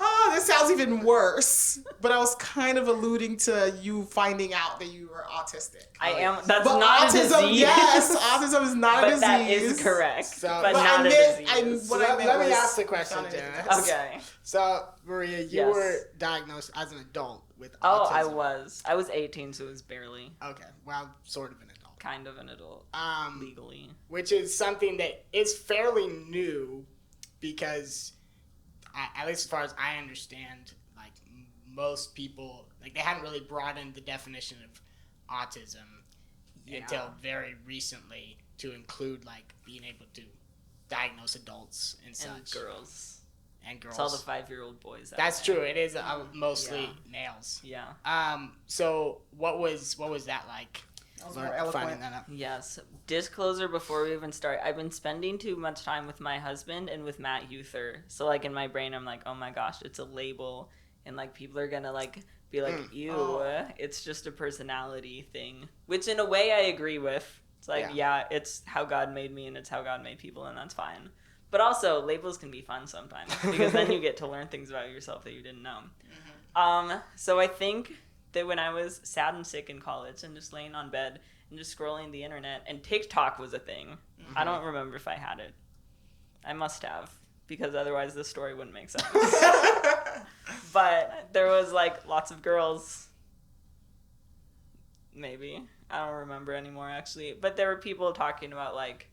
Oh, this sounds even worse. But I was kind of alluding to you finding out that you were autistic. I am. That's but not autism, a disease. Yes, autism is not a disease. But that is correct. So, but not a disease. Let me ask the question, Jerra. Okay. So, Maria, you were diagnosed as an adult with autism. Oh, I was. I was 18, so it was barely. Okay. Well, sort of an adult. Kind of an adult. Legally. Which is something that is fairly new because, at least as far as I understand, like most people, like they hadn't really broadened the definition of autism until very recently to include like being able to diagnose adults and such. And girls. It's all the 5-year-old boys. That's true. It is mostly males. Yeah. So what was that like? Finding that out. Yes. Disclosure before we even start. I've been spending too much time with my husband and with Matt Huther. So like in my brain, I'm like, oh my gosh, it's a label, and like people are gonna like be like, ew, it's just a personality thing. Which in a way I agree with. It's like, it's how God made me and it's how God made people, and that's fine. But also, labels can be fun sometimes because then you get to learn things about yourself that you didn't know. So I think that when I was sad and sick in college and just laying on bed and just scrolling the internet, and TikTok was a thing. I don't remember if I had it. I must have, because otherwise the story wouldn't make sense. But there was like lots of girls. Maybe. I don't remember anymore actually. But there were people talking about like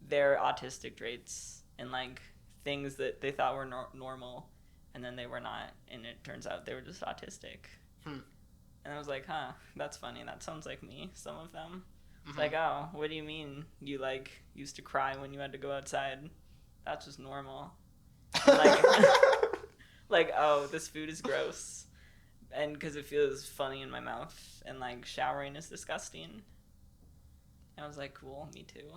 their autistic traits and like things that they thought were normal, and then they were not, and it turns out they were just autistic. And I was like, huh, that's funny. That sounds like me, some of them. It's like, oh, what do you mean you like used to cry when you had to go outside? That's just normal. Like, like, oh, this food is gross. And because it feels funny in my mouth. And like showering is disgusting. And I was like, cool, me too.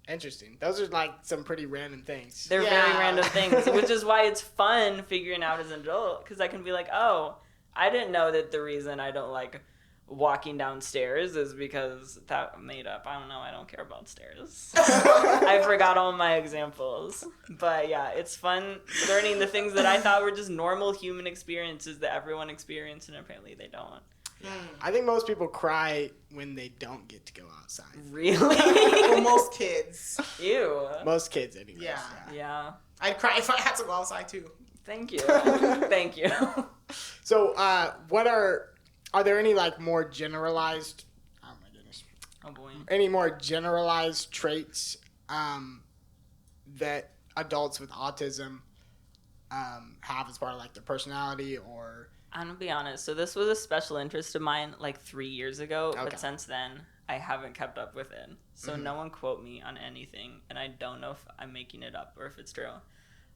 Interesting. Those are like some pretty random things. They're very random things, which is why it's fun figuring out as an adult, because I can be like, oh, I didn't know that the reason I don't like walking downstairs is because that made up. I don't know. I don't care about stairs. I forgot all my examples. But yeah, it's fun learning the things that I thought were just normal human experiences that everyone experienced, and apparently they don't. I think most people cry when they don't get to go outside. Really? For most kids. Ew. Most kids, anyways. Yeah. I'd cry if I had to go outside too. Thank you. Thank you. So, what are there any like more generalized? Oh my goodness. Oh boy. Any more generalized traits that adults with autism have as part of like their personality or? I'm gonna be honest. So this was a special interest of mine like 3 years ago, Okay. but since then I haven't kept up with it. So no one quote me on anything, and I don't know if I'm making it up or if it's true.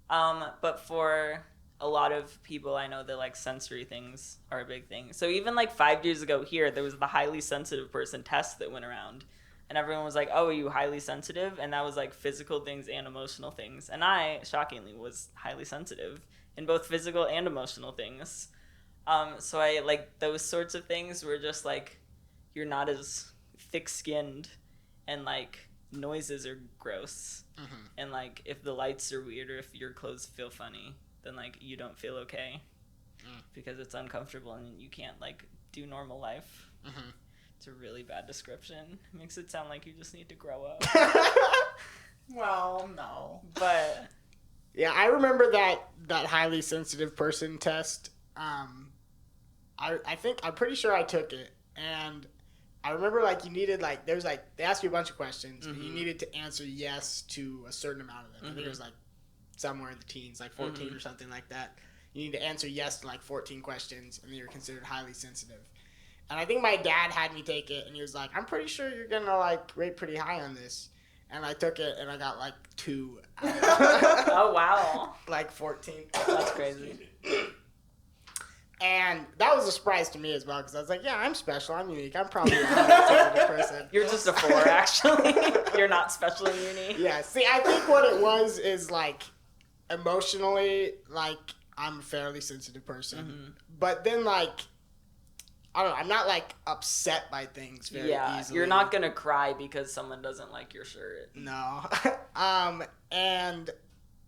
But for a lot of people I know that like sensory things are a big thing. So even like 5 years ago here, there was the highly sensitive person test that went around. And everyone was like, oh, are you highly sensitive? And that was like physical things and emotional things. And I, shockingly, was highly sensitive in both physical and emotional things. So I like those sorts of things were just like, you're not as thick-skinned and like noises are gross. Mm-hmm. And like if the lights are weird or if your clothes feel funny, then like you don't feel okay because it's uncomfortable and you can't like do normal life. Mm-hmm. It's a really bad description. It makes it sound like you just need to grow up. Well, no. But yeah, I remember that highly sensitive person test. I'm pretty sure I took it, and I remember like you needed like there's like they asked you a bunch of questions, and you needed to answer yes to a certain amount of them. I think it was like somewhere in the teens, like 14 or something like that. You need to answer yes to like 14 questions, and then you're considered highly sensitive. And I think my dad had me take it, and he was like, "I'm pretty sure you're gonna like rate pretty high on this." And I took it, and I got like 2. oh wow, like 14. that's crazy. And that was a surprise to me as well, because I was like, yeah, I'm special, I'm unique, I'm probably a highly sensitive person. You're just a 4, actually. You're not special in uni. Yeah, see, I think what it was is, like, emotionally, like, I'm a fairly sensitive person. But then, like, I don't know, I'm not, like, upset by things very easily. You're not gonna cry because someone doesn't like your shirt. No. And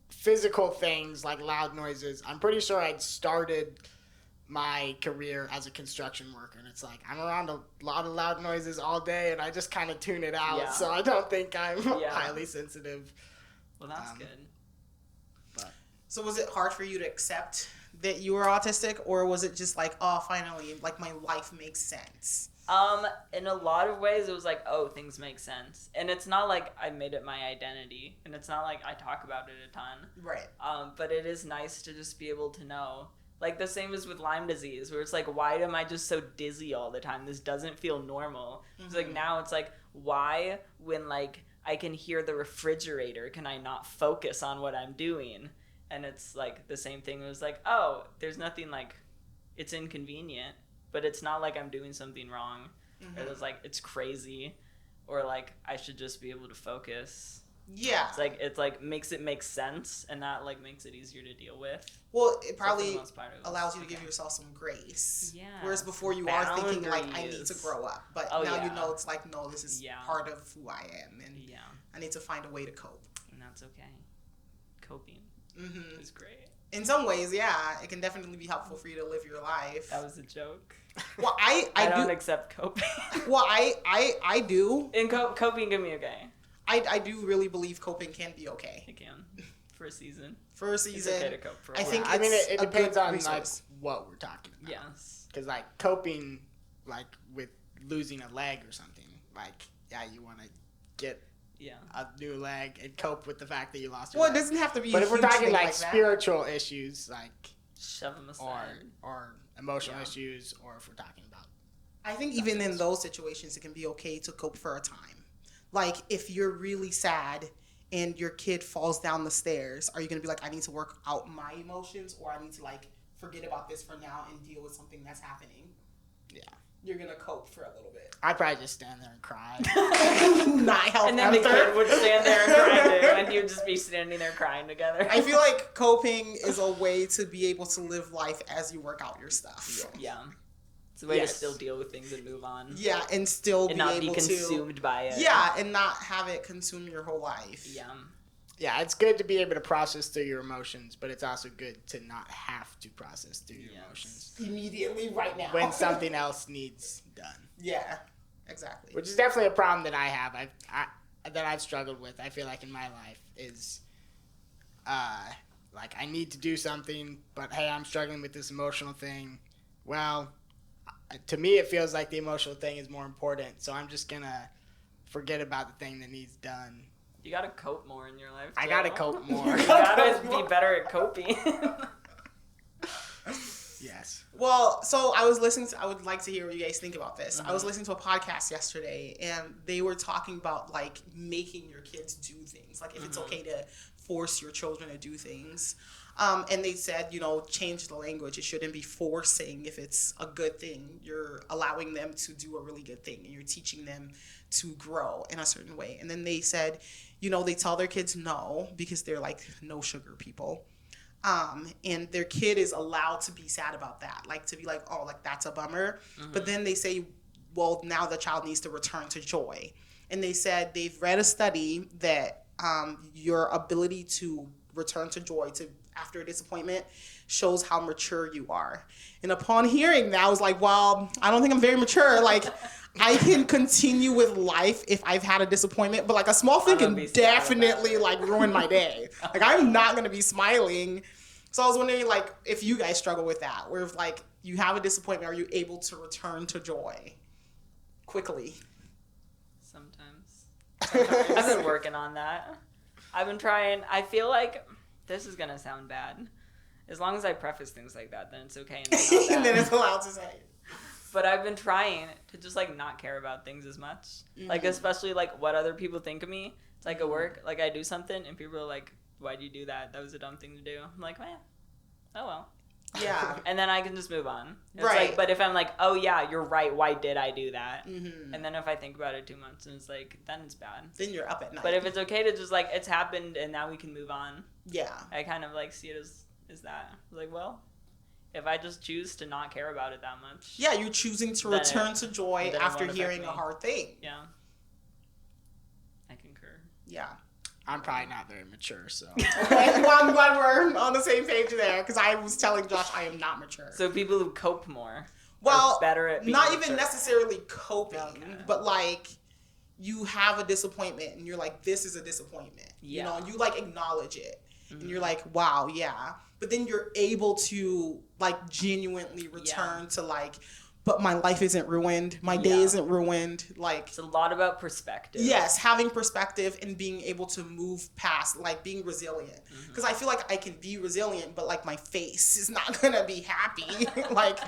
physical things, like loud noises, I'm pretty sure I'd started my career as a construction worker, and it's like I'm around a lot of loud noises all day, and I just kind of tune it out. So I don't think I'm highly sensitive. Well, that's good. But So was it hard for you to accept that you were autistic, or was it just like, oh, finally, like my life makes sense? In a lot of ways, it was like, oh, things make sense, and it's not like I made it my identity, and it's not like I talk about it a ton. Right. But it is nice to just be able to know. Like, the same as with Lyme disease, where it's like, why am I just so dizzy all the time? This doesn't feel normal. It's like, now it's like, why, when, like, I can hear the refrigerator, can I not focus on what I'm doing? And it's, like, the same thing. It was like, oh, there's nothing, like, it's inconvenient, but it's not like I'm doing something wrong. Or it's like, it's crazy. Or, like, I should just be able to focus. Yeah. It's like makes it make sense, and that like makes it easier to deal with. Well, it probably So for the most part, it was allows you to okay. give yourself some grace. Yeah. Whereas before you are thinking like, I need to Boundaries. grow up, but Oh, now yeah. you know it's like, no, this is Yeah. part of who I am, and Yeah, I need to find a way to cope. and that's okay. Coping is great. In some ways, yeah, it can definitely be helpful for you to live your life. That was a joke. Well, I don't do. accept coping. Well, I do. And coping can be okay. I do really believe coping can be okay It can for a season. for a It's season. okay to cope for a I while. think I mean, it's it a depends good on resource. like what we're talking about. Yes. Because like coping, like with losing a leg or something, like you want to get a new leg and cope with the fact that you lost your Well, it leg. doesn't have to be. But a if we're huge talking thing like that. spiritual issues, like Shove them aside. or emotional issues, or if we're talking about I think even in those situations, it can be okay to cope for a time. Like if you're really sad and your kid falls down the stairs, are you gonna be like, I need to work out my emotions, or I need to like forget about this for now and deal with something that's happening? yeah. you're gonna cope for a little bit. I'd probably just stand there and cry. Not help And then the kid would stand there and cry too, and you'd just be standing there crying together. I feel like coping is a way to be able to live life as you work out your stuff. Yeah. It's a way to still deal with things and move on. Yeah, and still and not be consumed by it. Yeah, and not have it consume your whole life. Yeah. Yeah, it's good to be able to process through your emotions, but it's also good to not have to process through your emotions. Immediately, right now. When something else needs done. Yeah, exactly. Which is definitely a problem that I have. That I've struggled with. I feel like in my life is, like I need to do something, but hey, I'm struggling with this emotional thing. Well, to me, it feels like the emotional thing is more important, so I'm just gonna forget about the thing that needs done. You gotta cope more in your life. I gotta cope more. You gotta be better at coping. Yes. Well, so I would like to hear what you guys think about this. I was listening to a podcast yesterday, and they were talking about, like, making your kids do things. Like, if it's okay to force your children to do things. And they said, change the language. It shouldn't be forcing if it's a good thing. You're allowing them to do a really good thing, and you're teaching them to grow in a certain way. And then they said, they tell their kids no because they're, like, no sugar people. And their kid is allowed to be sad about that, like to be like, oh, like that's a bummer. But then they say, well, now the child needs to return to joy. And they said they've read a study that your ability to return to joy after a disappointment shows how mature you are. And upon hearing that, I was like, well, I don't think I'm very mature. Like, I can continue with life if I've had a disappointment, but like a small thing can definitely like ruin my day. Like, I'm not going to be smiling. So I was wondering, like, if you guys struggle with that, where if like you have a disappointment, are you able to return to joy quickly? Sometimes. I've been working on that. I've been trying. I feel like this is going to sound bad. As long as I preface things like that, then it's okay. And then it's allowed to say. But I've been trying to just, like, not care about things as much. Like, especially, like, what other people think of me. It's like at work, like, I do something, and people are like, why'd you do that? That was a dumb thing to do. I'm like, man, oh well. Yeah. And then I can just move on. It's right. Like, but if I'm like, oh yeah, you're right, why did I do that? And then if I think about it too much, and it's like, then it's bad. Then you're up at night. But if it's okay to just, like, it's happened, and now we can move on. Yeah. I kind of, like, see it as that. Like, well, if I just choose to not care about it that much. Yeah, you're choosing to return to joy after hearing a hard thing. Yeah. I concur. Yeah. I'm probably not very mature, so. Okay, well, I'm glad we're on the same page there, because I was telling Josh I am not mature. So people who cope more are better at being not mature. even necessarily coping, but like you have a disappointment and you're like, this is a disappointment. Yeah. You like acknowledge it. And you're like, wow, yeah. But then you're able to like genuinely return to like, but my life isn't ruined. My day isn't ruined. Like, it's a lot about perspective. Yes, having perspective and being able to move past, like being resilient. Because I feel like I can be resilient, but like my face is not gonna be happy. Like,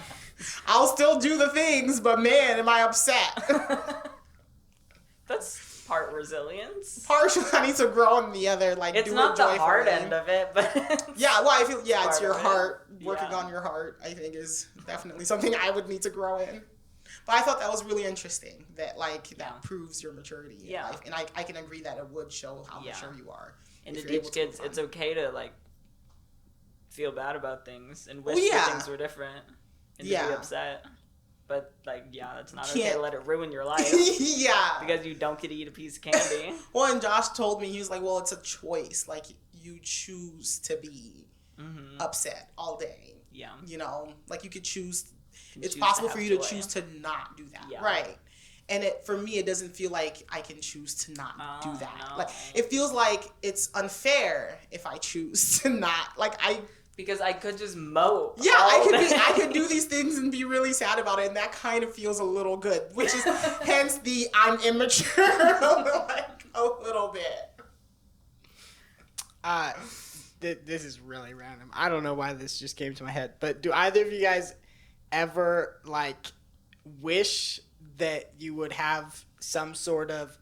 I'll still do the things, but man, am I upset. That's part resilience. Partially, I need to grow in the other. Like, it's do not it the joyfully. hard end of it, but yeah. Well, I feel it's your heart. Yeah. Working on your heart, I think, is definitely something I would need to grow in. But I thought that was really interesting. That that proves your maturity in life, and I can agree that it would show how mature you are. And to teach kids, it's okay to like feel bad about things and wish that things were different and to be upset. But, like, it's not okay to let it ruin your life. Because you don't get to eat a piece of candy. Well, and Josh told me, he was like, well, it's a choice. Like, you choose to be upset all day. Yeah. Like, you could choose. It's possible for you to choose to not do that. Yeah. Right. And for me, it doesn't feel like I can choose to not do that. No. Like, it feels like it's unfair if I choose to not. Like, because I could just mope. Yeah, I could do these things and be really sad about it, and that kind of feels a little good, which is hence the I'm immature like a little bit. This is really random. I don't know why this just came to my head, but do either of you guys ever like wish that you would have some sort of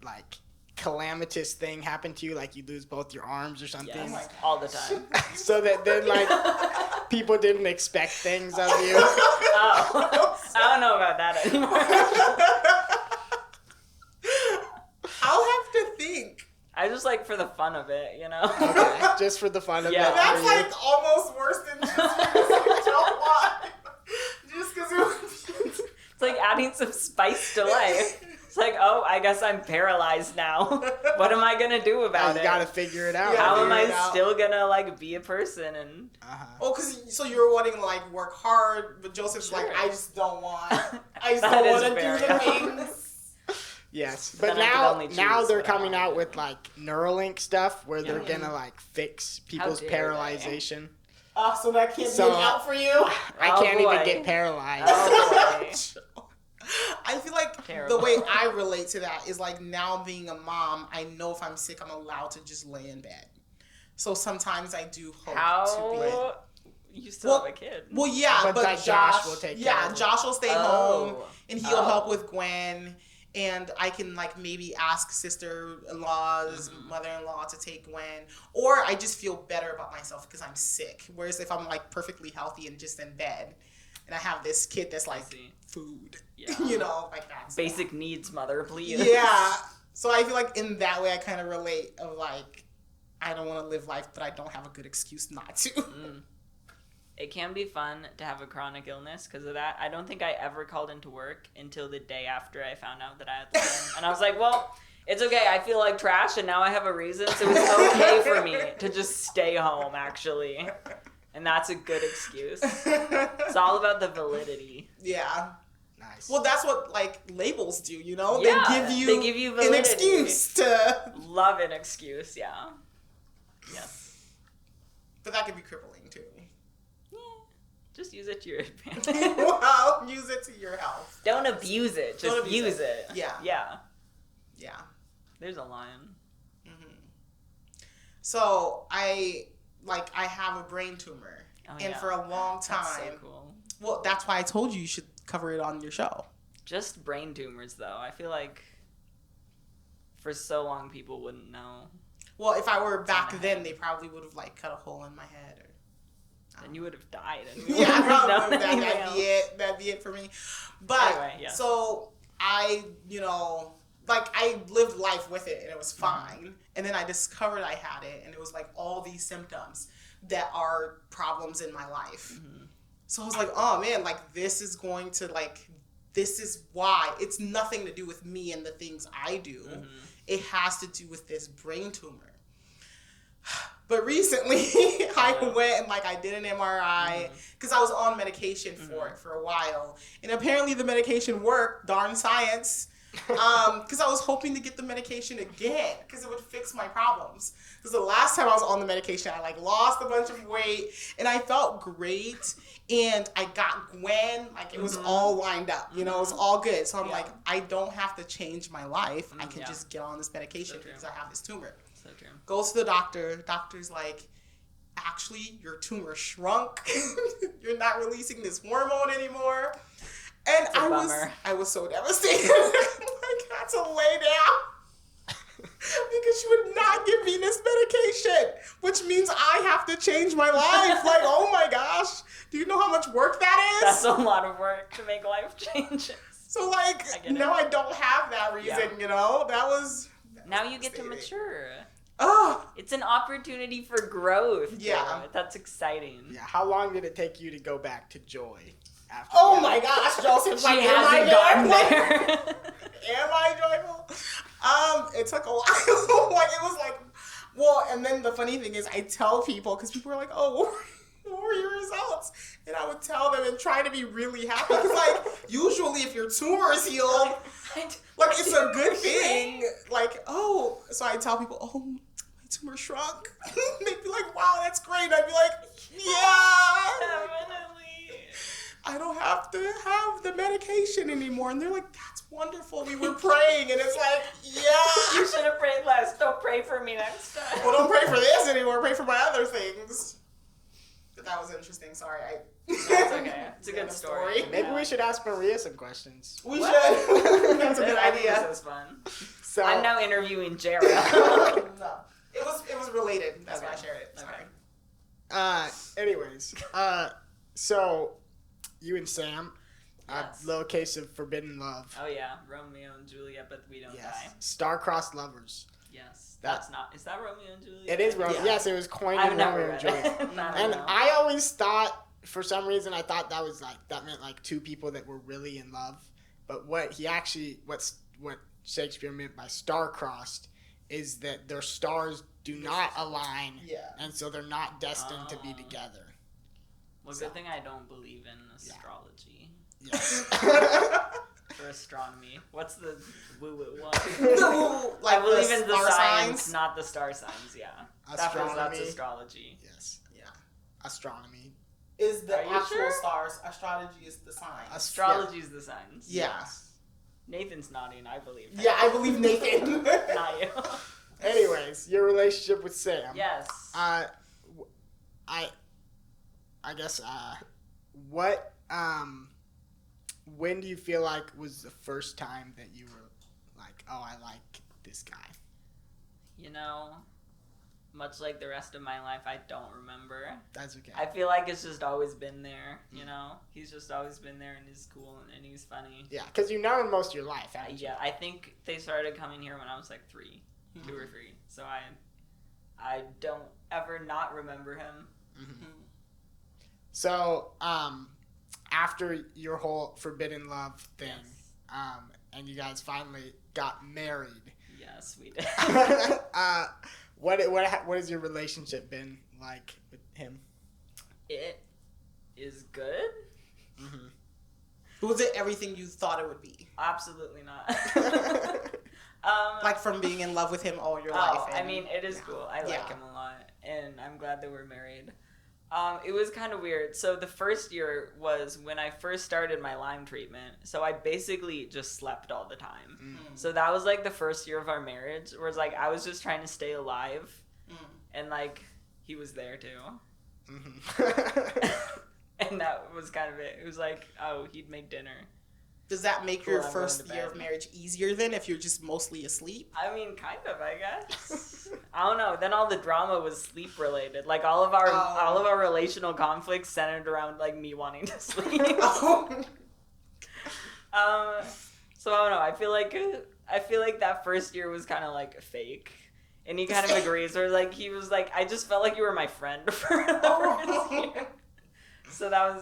like calamitous thing happen to you, like you lose both your arms or something? All the time. So that then like people didn't expect things of you. Oh, I don't know about that anymore. I'll have to think. I just like for the fun of it, you know? Okay, just for the fun of it. That's like almost worse than just because you don't want. Just because it's like adding some spice to life. It's like, oh, I guess I'm paralyzed now. What am I gonna do about it? You gotta figure it out. How am I still gonna like be a person and? Oh, because so you're wanting to like work hard, but Joseph's like, I just don't want. I just don't want to do the things. Yes, But but now they're coming out with like Neuralink stuff where they're gonna like fix people's paralyzation. Oh, so that can't be out for you? I can't even get paralyzed. Oh, boy. I feel like Terrible. the way I relate to that is like now being a mom, I know if I'm sick, I'm allowed to just lay in bed. So sometimes I do hope to be. You still have a kid. Well, yeah, but Josh will take care of it. Josh will stay home and he'll help with Gwen. And I can like maybe ask sister-in-laws, mother-in-law to take Gwen. Or I just feel better about myself because I'm sick. Whereas if I'm like perfectly healthy and just in bed and I have this kid that's like food, you know, like that. So. Basic needs, mother, please. Yeah. So I feel like in that way I kind of relate of like, I don't want to live life, but I don't have a good excuse not to. It can be fun to have a chronic illness because of that. I don't think I ever called into work until the day after I found out that I had Lyme. And I was like, well, it's okay. I feel like trash and now I have a reason. So it's okay for me to just stay home, actually. And that's a good excuse. It's all about the validity. Yeah. Nice. Well, that's what like labels do, you know? Yeah, they give you validity. an excuse to... Love an excuse, yeah. Yes. But that could be crippling too. Just use it to your advantage. Well, use it to your health. Don't abuse it. Just use it. Yeah. Yeah. Yeah. There's a line. So I have a brain tumor, and for a long time. That's so cool. Well, that's why I told you should cover it on your show. Just brain tumors, though. I feel like for so long people wouldn't know. Well, if I were back then, they probably would have like cut a hole in my head. Then you would have died. And Yeah, probably that'd be it. That'd be it for me. But anyway, so I, I lived life with it and it was fine. And then I discovered I had it and it was like all these symptoms that are problems in my life. So I was like, oh man, like this is going to this is why. It's nothing to do with me and the things I do. It has to do with this brain tumor. But recently, I went and I did an MRI because I was on medication for it for a while. And apparently the medication worked, darn science. Because I was hoping to get the medication again because it would fix my problems. Because the last time I was on the medication, I lost a bunch of weight and I felt great. And I got Gwen, it was all lined up, it was all good. So I'm I don't have to change my life. I can just get on this medication because I have this tumor. So true. Goes to the doctor. Doctor's like, actually, your tumor shrunk. You're not releasing this hormone anymore. And I was so devastated. I got to lay down because she would not give me this medication, which means I have to change my life. Oh my gosh, do you know how much work that is? That's a lot of work to make life changes. So now I don't have that reason, That was. Now you get to mature. Oh. It's an opportunity for growth. Yeah. That's exciting. Yeah. How long did it take you to go back to joy? After My gosh, Joseph! She hasn't gotten there. Am I joyful? It took a while. It was and then the funny thing is, I tell people because people are like, "Oh, what were your results?" And I would tell them and try to be really happy because, usually if your tumor is healed, it's a good thing. So I tell people, "Oh, my tumor shrunk." They'd be like, "Wow, that's great." I'd be like, "Yeah." Definitely. I don't have to have the medication anymore. And they're like, that's wonderful. We were praying. And it's yeah. You should have prayed less. Don't pray for me next time. Well, don't pray for this anymore. Pray for my other things. But that was interesting. Sorry. That's okay. It's a good story. Maybe we should ask Maria some questions. We should. That's a good I think idea. this is fun. So, I'm now interviewing Jerra. No. It was related. That's why I shared it. Sorry. Anyways. So... you and Sam. Yes. A little case of forbidden love. Oh yeah, Romeo and Juliet, but we don't die. Star-crossed lovers. Yes, that's not. Is that Romeo and Juliet? It is Romeo. Yeah. Yes, it was coined I've in never Romeo read and Juliet. it. And I always thought, for some reason, I thought that was that meant two people that were really in love. But what Shakespeare meant by star-crossed is that their stars do not align, and so they're not destined to be together. Well, good thing I don't believe in astrology. Yes. Or astronomy. What's the woo-woo one? Like I believe in the star signs, signs? not the star signs, yeah. Astronomy. That's astrology. Yes. Yeah. Astronomy. Is the Are you actual sure? stars. Astrology is the signs. Astrology is the signs. Yeah. Nathan's nodding, I believe. Yeah, I believe Nathan. Not you. Anyways, your relationship with Sam. Yes. I guess what when do you feel like was the first time that you were like, oh, I like this guy? You know, much like the rest of my life, I don't remember. That's okay. I feel like it's just always been there, you know? He's just always been there, and he's cool, and he's funny. Yeah, because you've known him most of your life, haven't you? Yeah, I think they started coming here when I was like 3, 2 or 3. So I don't ever not remember him. Mm-hmm. So, after your whole forbidden love thing, Yes. And you guys finally got married, Yes, we did. what has your relationship been like with him? It is good. Mm-hmm. Was it everything you thought it would be? Absolutely not. Like from being in love with him all your life? I mean, it is cool. I like him a lot, and I'm glad that we're married. It was kind of weird. So the first year was when I first started my Lyme treatment. So I basically just slept all the time. Mm. So that was like the first year of our marriage, where it's like I was just trying to stay alive, and like he was there too. Mm-hmm. And that was kind of it. It was like, oh, he'd make dinner. Does that make Cool, your I'm first going to year bed. of marriage easier then if you're just mostly asleep? I mean, kind of, I guess. I don't know. Then all the drama was sleep related. Like all of our relational conflicts centered around like me wanting to sleep. So I don't know. I feel like that first year was kind of like fake. And he kind of agrees, or like he was like, I just felt like you were my friend for the first year. So that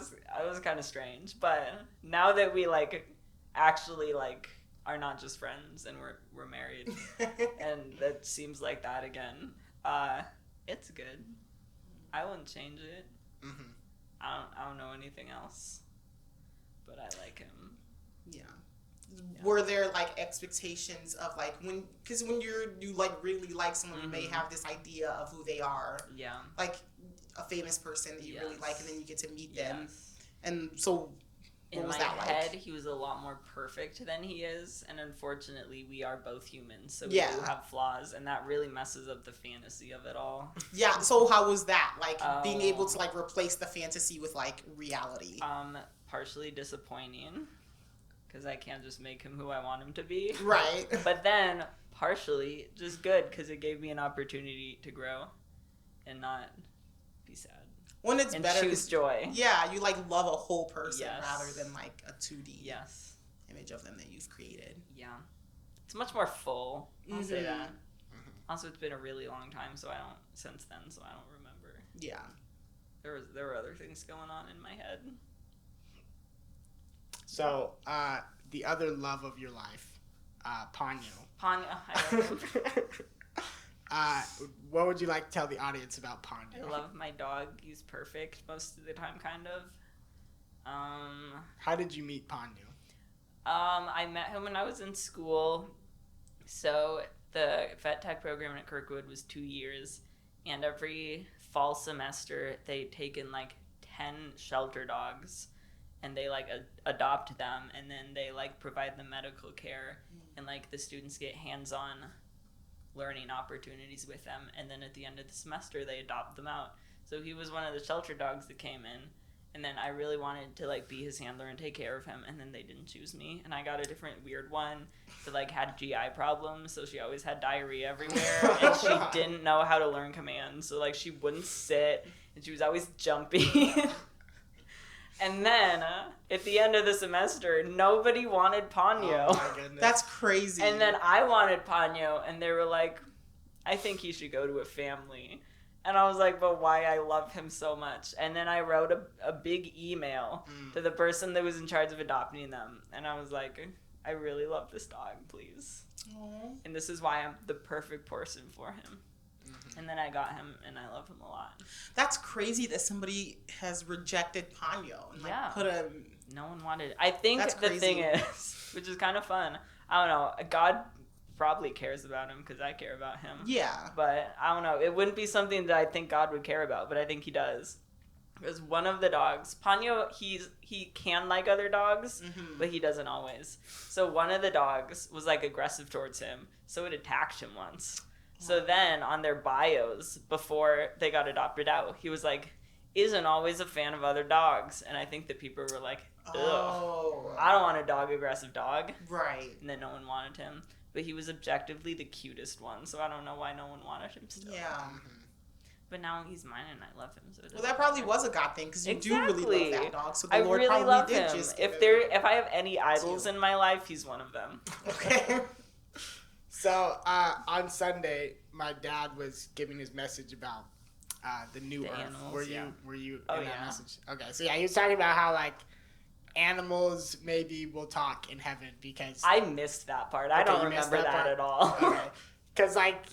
was kind of strange. But now that we like actually like are not just friends and we're married, and that seems like that again, it's good. I wouldn't change it. Mm-hmm. I don't know anything else, but I like him. Yeah. Were there like expectations of like when you like really like someone, you may have this idea of who they are, like a famous person that you really like, and then you get to meet them, and so in my head he was a lot more perfect than he is, and unfortunately we are both humans, so we do have flaws, and that really messes up the fantasy of it all. Yeah, so how was that, like being able to like replace the fantasy with like reality? Partially disappointing, because I can't just make him who I want him to be. Right. But then partially just good, because it gave me an opportunity to grow and not be sad. When it's and better, choose joy. Yeah, you like love a whole person rather than like a 2D image of them that you've created. Yeah, it's much more full. I'll say that. Also, it's been a really long time, so I don't remember. Yeah, there were other things going on in my head. So, the other love of your life, Ponyo. I love him. What would you like to tell the audience about Ponyo? I love my dog. He's perfect most of the time, kind of. How did you meet Ponyo? I met him when I was in school. So the vet tech program at Kirkwood was 2 years, and every fall semester they'd taken like 10 shelter dogs, and they like adopt them, and then they like provide them medical care, and like the students get hands-on learning opportunities with them, and then at the end of the semester they adopt them out. So he was one of the shelter dogs that came in, and then I really wanted to like be his handler and take care of him, and then they didn't choose me, and I got a different weird one that like had GI problems, so she always had diarrhea everywhere, and she didn't know how to learn commands, so like she wouldn't sit, and she was always jumping. And then, at the end of the semester, nobody wanted Ponyo. Oh my goodness. That's crazy. And then I wanted Ponyo, and they were like, I think he should go to a family. And I was like, but why? I love him so much. And then I wrote a big email to the person that was in charge of adopting them. And I was like, I really love this dog, please. Aww. And this is why I'm the perfect person for him. Mm-hmm. And then I got him, and I love him a lot. That's crazy that somebody has rejected Ponyo and put him. No one wanted it. I think the thing is, which is kind of fun, I don't know, God probably cares about him because I care about him. Yeah. But I don't know. It wouldn't be something that I think God would care about, but I think he does. Because one of the dogs, Ponyo, he can like other dogs, but he doesn't always. So one of the dogs was like aggressive towards him, so it attacked him once. So then on their bios before they got adopted out, he was like, isn't always a fan of other dogs. And I think that people were like, ugh, I don't want a aggressive dog. Right. And then no one wanted him. But he was objectively the cutest one, so I don't know why no one wanted him still. Yeah. But now he's mine and I love him. So that probably was a God thing because you do really love that dog. So the Lord really probably love did him. just If I have any idols in my life, he's one of them. Okay. So on Sunday, my dad was giving his message about the new Earth. Animals, were you in that message? Okay, so he was talking about how like animals maybe will talk in heaven because I missed that part. I don't remember that at all. Okay, because like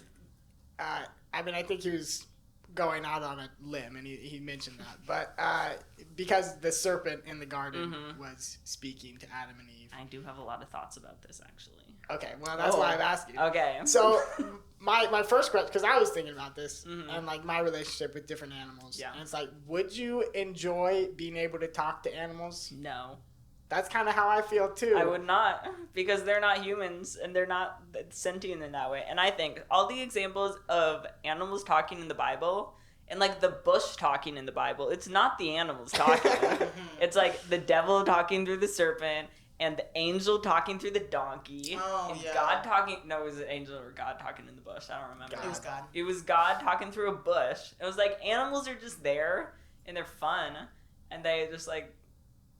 I think he was going out on a limb and he mentioned that, but because the serpent in the garden was speaking to Adam and Eve. I do have a lot of thoughts about this actually. Okay, well that's why I'm asking. Okay. So my first question, because I was thinking about this and like my relationship with different animals. Yeah. And it's like, would you enjoy being able to talk to animals? No. That's kind of how I feel too. I would not, because they're not humans and they're not sentient in that way. And I think all the examples of animals talking in the Bible and like the bush talking in the Bible, it's not the animals talking. It's like the devil talking through the serpent and the angel talking through the donkey. And God talking. No, it was an angel or God talking in the bush. I don't remember. It was God. It was God talking through a bush. It was like animals are just there and they're fun and they just like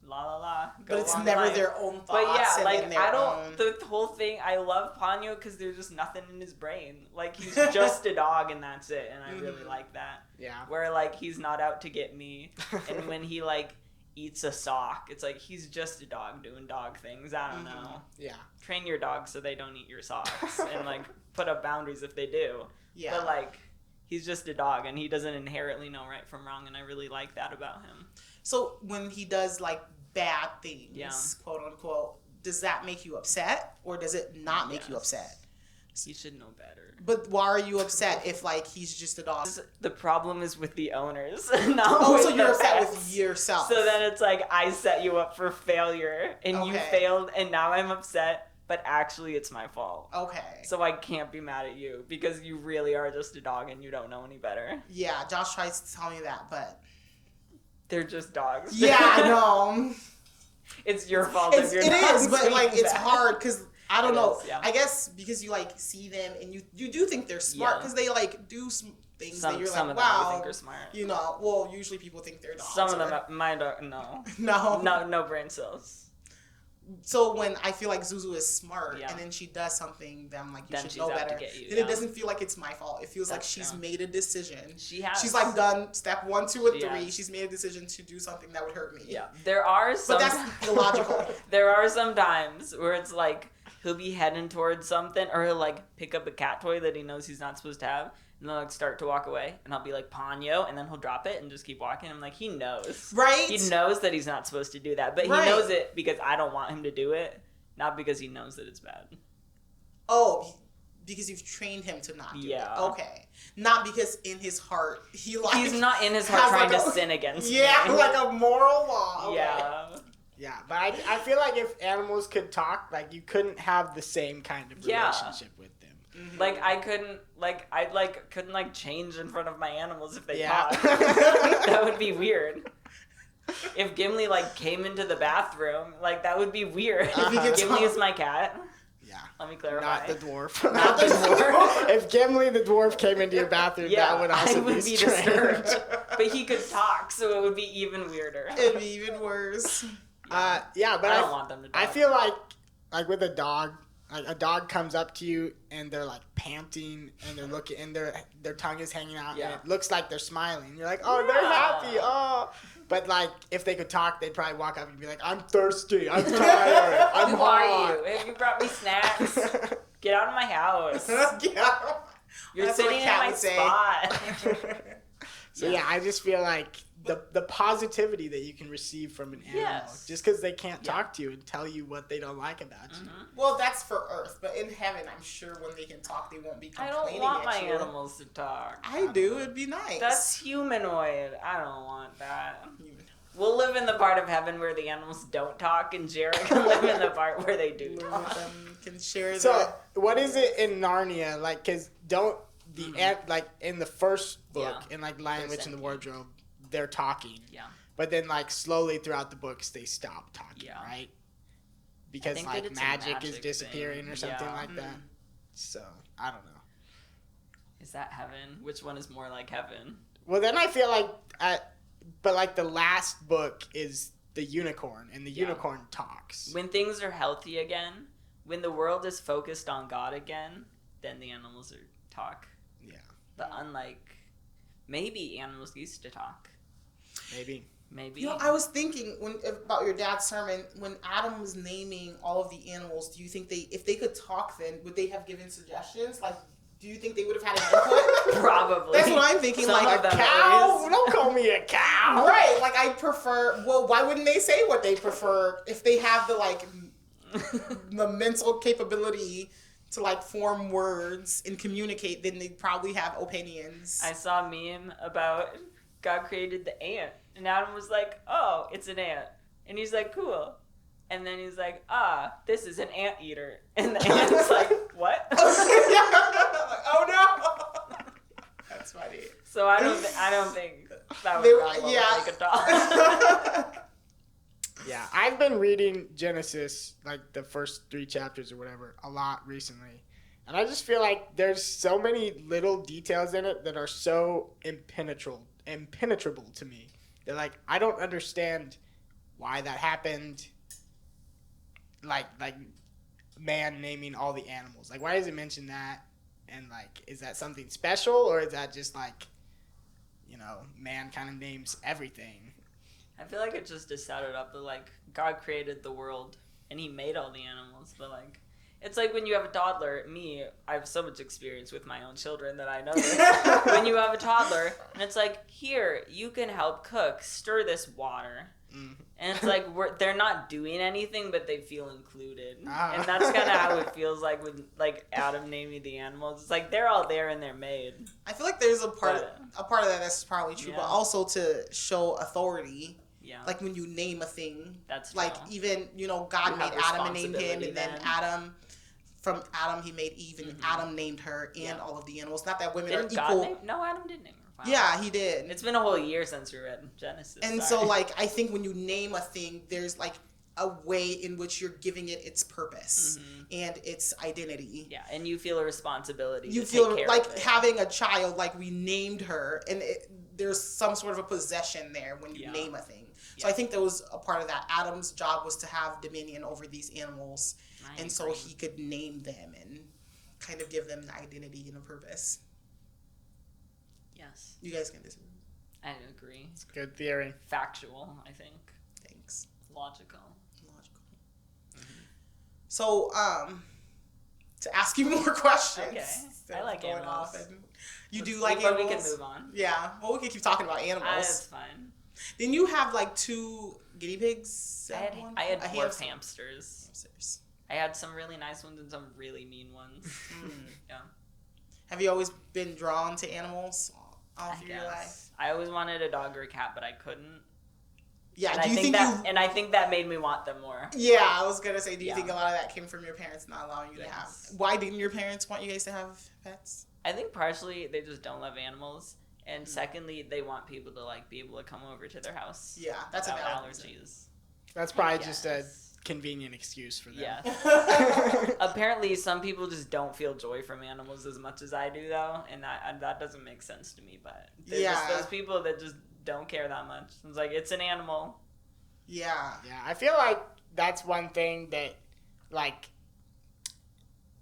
la la la. But it's never their own thoughts. But yeah, like I don't. Own... The whole thing. I love Ponyo because there's just nothing in his brain. Like he's just a dog and that's it. And I really like that. Yeah. Where like he's not out to get me. And when he like eats a sock, it's like he's just a dog doing dog things. I don't know. Yeah. Train your dog so they don't eat your socks and like put up boundaries if they do. Yeah. But like he's just a dog and he doesn't inherently know right from wrong and I really like that about him. So when he does like bad things, quote unquote, does that make you upset or does it not make you upset? He should know better. But why are you upset if like he's just a dog? The problem is with the owners. So you're upset with yourself. So then it's like I set you up for failure and you failed and now I'm upset, but actually it's my fault. Okay. So I can't be mad at you because you really are just a dog and you don't know any better. Yeah, Josh tries to tell me that, but they're just dogs. Yeah, I know. It's your fault if you're not. It is, but like it's hard because I don't know. Yeah. I guess because you like see them and you do think they're smart because they like do some things that you're like, wow, you think are smart. You know, well, usually people think they're dogs. Some of them, my dog, no, no brain cells. So when I feel like Zuzu is smart and then she does something that I'm like, you should know better, then it doesn't feel like it's my fault. It feels like she's made a decision. She has. She's like done step 1, 2, and 3. She's made a decision to do something that would hurt me. Yeah, there are some. But that's illogical. There are some times where it's like he'll be heading towards something, or he'll like pick up a cat toy that he knows he's not supposed to have, and they'll like start to walk away, and I'll be like Ponyo, and then he'll drop it and just keep walking. I'm like, he knows, right? He knows that he's not supposed to do that, but he knows it because I don't want him to do it, not because he knows that it's bad. Oh, because you've trained him to not do it. Okay, not because in his heart he's not in his heart trying to sin against me. Yeah, like a moral law. Okay. Yeah. Yeah, but I feel like if animals could talk, like you couldn't have the same kind of relationship with them. Mm-hmm. Like I couldn't change in front of my animals if they talked. That would be weird. If Gimli like came into the bathroom, like that would be weird. Gimli is my cat. Yeah. Let me clarify. Not the dwarf. Not the dwarf. If Gimli the dwarf came into your bathroom, that would also be strange. disturbed. But he could talk, so it would be even weirder. It'd be even worse. But I don't want them to talk. I feel like with a dog, like a dog comes up to you and they're like panting and they're looking and their tongue is hanging out and it looks like they're smiling. You're like, oh, they're happy. Oh, but like if they could talk, they'd probably walk up and be like, I'm thirsty. I'm tired. I'm Who hot. are you? Have you brought me snacks? Get out of my house. You're That's sitting what in Kat my would say. spot. So yeah, I just feel like the positivity that you can receive from an animal, just because they can't talk to you and tell you what they don't like about you. Well, that's for Earth, but in heaven, I'm sure when they can talk, they won't be I complaining don't want at my you. animals to talk. I do. It'd be nice. That's humanoid. I don't want that. We'll live in the part of heaven where the animals don't talk, and Jerra can live in the part where they do talk. Can share So what is it in Narnia? Like, cause don't like in the first book in like Lion, Witch, and the Wardrobe, they're talking. Yeah. But then like slowly throughout the books, they stop talking, right? Because like magic is disappearing or something like that. So I don't know. Is that heaven? Which one is more like heaven? Well, then I feel like, but like the last book is the unicorn, and the unicorn talks. When things are healthy again, when the world is focused on God again, then the animals talk. Yeah. But unlike, maybe animals used to talk. Maybe. You know, I was thinking about your dad's sermon when Adam was naming all of the animals. Do you think if they could talk, then would they have given suggestions? Like, do you think they would have had an input? Probably. That's what I'm thinking. Some like of a them cow? Don't call me a cow. Right. Like I prefer. Well, why wouldn't they say what they prefer if they have the mental capability to like form words and communicate? Then they probably have opinions. I saw a meme about God created the ant. And Adam was like, oh, it's an ant. And he's like, cool. And then he's like, this is an anteater. And the ant's like, what? Oh no. That's funny. So I don't think that was like a dog. Yeah, I've been reading Genesis, like the first 3 chapters or whatever, a lot recently. And I just feel like there's so many little details in it that are so impenetrable to me. They're like, I don't understand why that happened. Like man naming all the animals. Like, why does it mention that? And like, is that something special, or is that just like, you know, man kind of names everything? I feel like it's just to set it up that like God created the world and he made all the animals, but like it's like when you have a toddler, I have so much experience with my own children that I know this. When you have a toddler and it's like, here, you can help cook, stir this water. And it's like they're not doing anything, but they feel included. And that's kind of how it feels like with like Adam naming the animals. It's like they're all there and they're made. I feel like there's a part of that that's probably true, but also to show authority. Yeah. Like when you name a thing. That's true. Like even, you know, God made Adam and named him, and then from Adam he made Eve, and Adam named her and all of the animals. Not that women are equal. No, Adam did name her. Wow. Yeah, he did. It's been a whole year since we read Genesis. And so, like, I think when you name a thing, there's, like, a way in which you're giving it its purpose and its identity. Yeah, and you feel a responsibility You to feel take care like of it. having a child, like, we named her, and there's some sort of a possession there when you name a thing. So I think that was a part of that. Adam's job was to have dominion over these animals, and so he could name them and kind of give them an identity and a purpose. Yes. You guys can disagree. I agree. It's a good theory. Factual, I think. Thanks. Logical. So, to ask you more questions. Okay. I like animals. You do like animals? But we can move on. Yeah. Well, we can keep talking about animals. That's fine. Then you have like 2 guinea pigs? I had dwarf hamsters. I had some really nice ones and some really mean ones. Yeah. Have you always been drawn to animals all through your life? I always wanted a dog or a cat, but I couldn't. Yeah, and I think that made me want them more. Yeah, I was gonna say, do you think a lot of that came from your parents not allowing you to have? Why didn't your parents want you guys to have pets? I think partially they just don't love animals, and secondly they want people to like be able to come over to their house. Yeah, that's without a valid allergies. That's probably just a convenient excuse for them. Yeah. Apparently, some people just don't feel joy from animals as much as I do, though, and that doesn't make sense to me. But there's just those people that just don't care that much. It's like, it's an animal. Yeah. Yeah, I feel like that's one thing that, like,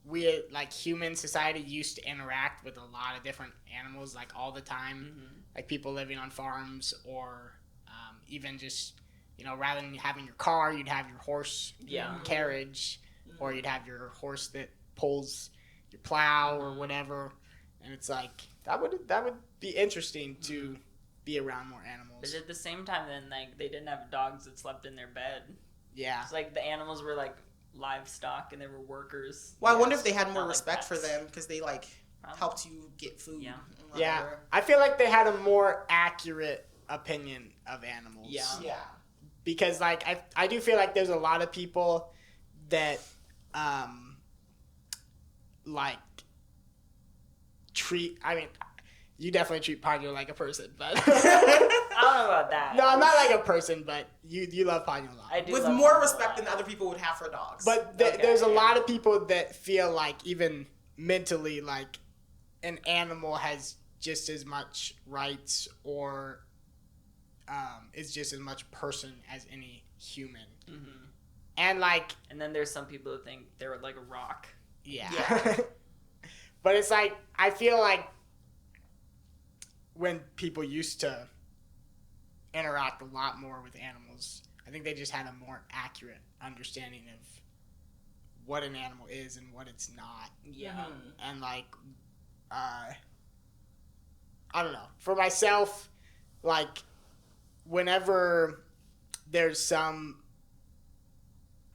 we, like, human society used to interact with a lot of different animals, like, all the time. Mm-hmm. Like, people living on farms or even just, you know, rather than having your car, you'd have your horse carriage, or you'd have your horse that pulls your plow or whatever. And it's like, that would be interesting to be around more animals. But at the same time, then, like, they didn't have dogs that slept in their bed. Yeah. It's like the animals were, like, livestock and they were workers. Well, I wonder if they had more respect for them because they, like, helped you get food. Yeah. I feel like they had a more accurate opinion of animals. Yeah. Because, like, I do feel like there's a lot of people that, like, you definitely treat Ponyo like a person, but... I don't know about that. No, I'm not like a person, but you love Ponyo a lot. I do. With more respect than other people would have for dogs. But there's a lot of people that feel like, even mentally, like, an animal has just as much rights or is just as much person as any human. Mm-hmm. And, like... And then there's some people that think they're like a rock. Yeah. But it's like, I feel like when people used to interact a lot more with animals, I think they just had a more accurate understanding of what an animal is and what it's not. Yeah. And, like, I don't know. For myself, like, whenever there's some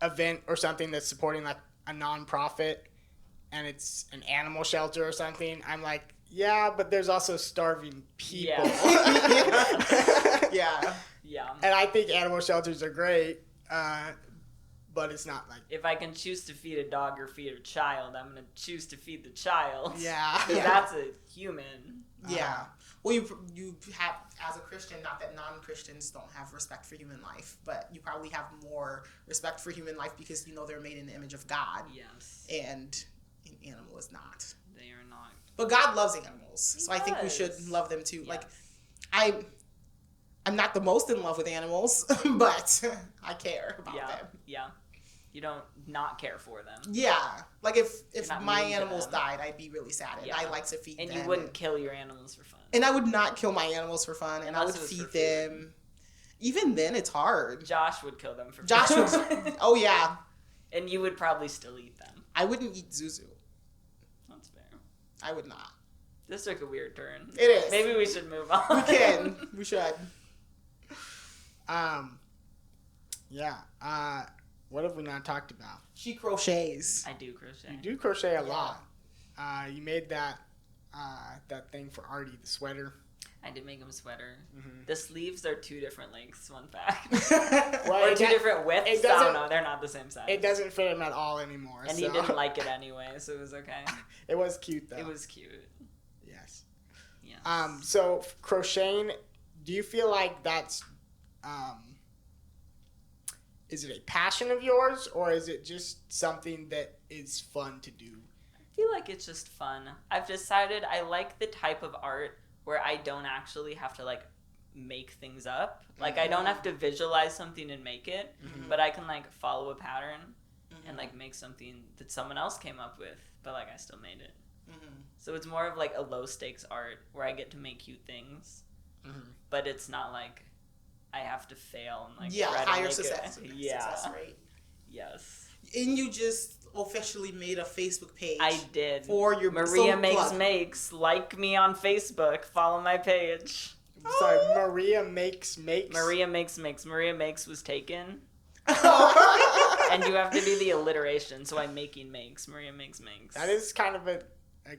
event or something that's supporting, like, a nonprofit and it's an animal shelter or something, I'm like, yeah, but there's also starving people. Yeah. Yeah. And I think animal shelters are great, but it's not like... If I can choose to feed a dog or feed a child, I'm going to choose to feed the child. Yeah. Because that's a human. Yeah. Well, you have, as a Christian, not that non-Christians don't have respect for human life, but you probably have more respect for human life because you know they're made in the image of God. Yes. And an animal is not. They are not. But God loves animals, so I think we should love them too. Yes. Like, I'm not the most in love with animals, but I care about them. Yeah. You don't not care for them. Yeah. Like, if my mean to animals them. died, I'd be really sad. And I like to feed them. And you wouldn't kill your animals for fun. And I would not kill my animals for fun, and I would feed them. Even then, it's hard. Josh would kill them for fun. Josh would. Oh, yeah. And you would probably still eat them. I wouldn't eat Zuzu. That's fair. I would not. This took a weird turn. It is. Maybe we should move on. We can. We should. Yeah. What have we not talked about? She crochets. I do crochet. You do crochet a lot. You made that thing for Artie, the sweater. I did make him a sweater. Mm-hmm. The sleeves are 2 different lengths, fun fact. Well, or 2 different widths. I don't know. They're not the same size. It doesn't fit him at all anymore. And he didn't like it anyway, so it was okay. It was cute, though. It was cute. Yes. Yes. So crocheting, do you feel like that's... is it a passion of yours, or is it just something that is fun to do? I feel like it's just fun. I've decided I like the type of art where I don't actually have to, like, make things up. Like, I don't have to visualize something and make it, but I can, like, follow a pattern and, like, make something that someone else came up with, but, like, I still made it. So it's more of, like, a low-stakes art where I get to make cute things, but it's not, like, I have to fail and, like, try to higher make success rate. Yes. And you just officially made a Facebook page. I did. For your Maria Makes. Like me on Facebook. Follow my page. Sorry, Maria Makes. Maria Makes. Maria Makes was taken. And you have to do the alliteration, so I'm making makes. Maria Makes. That is kind of a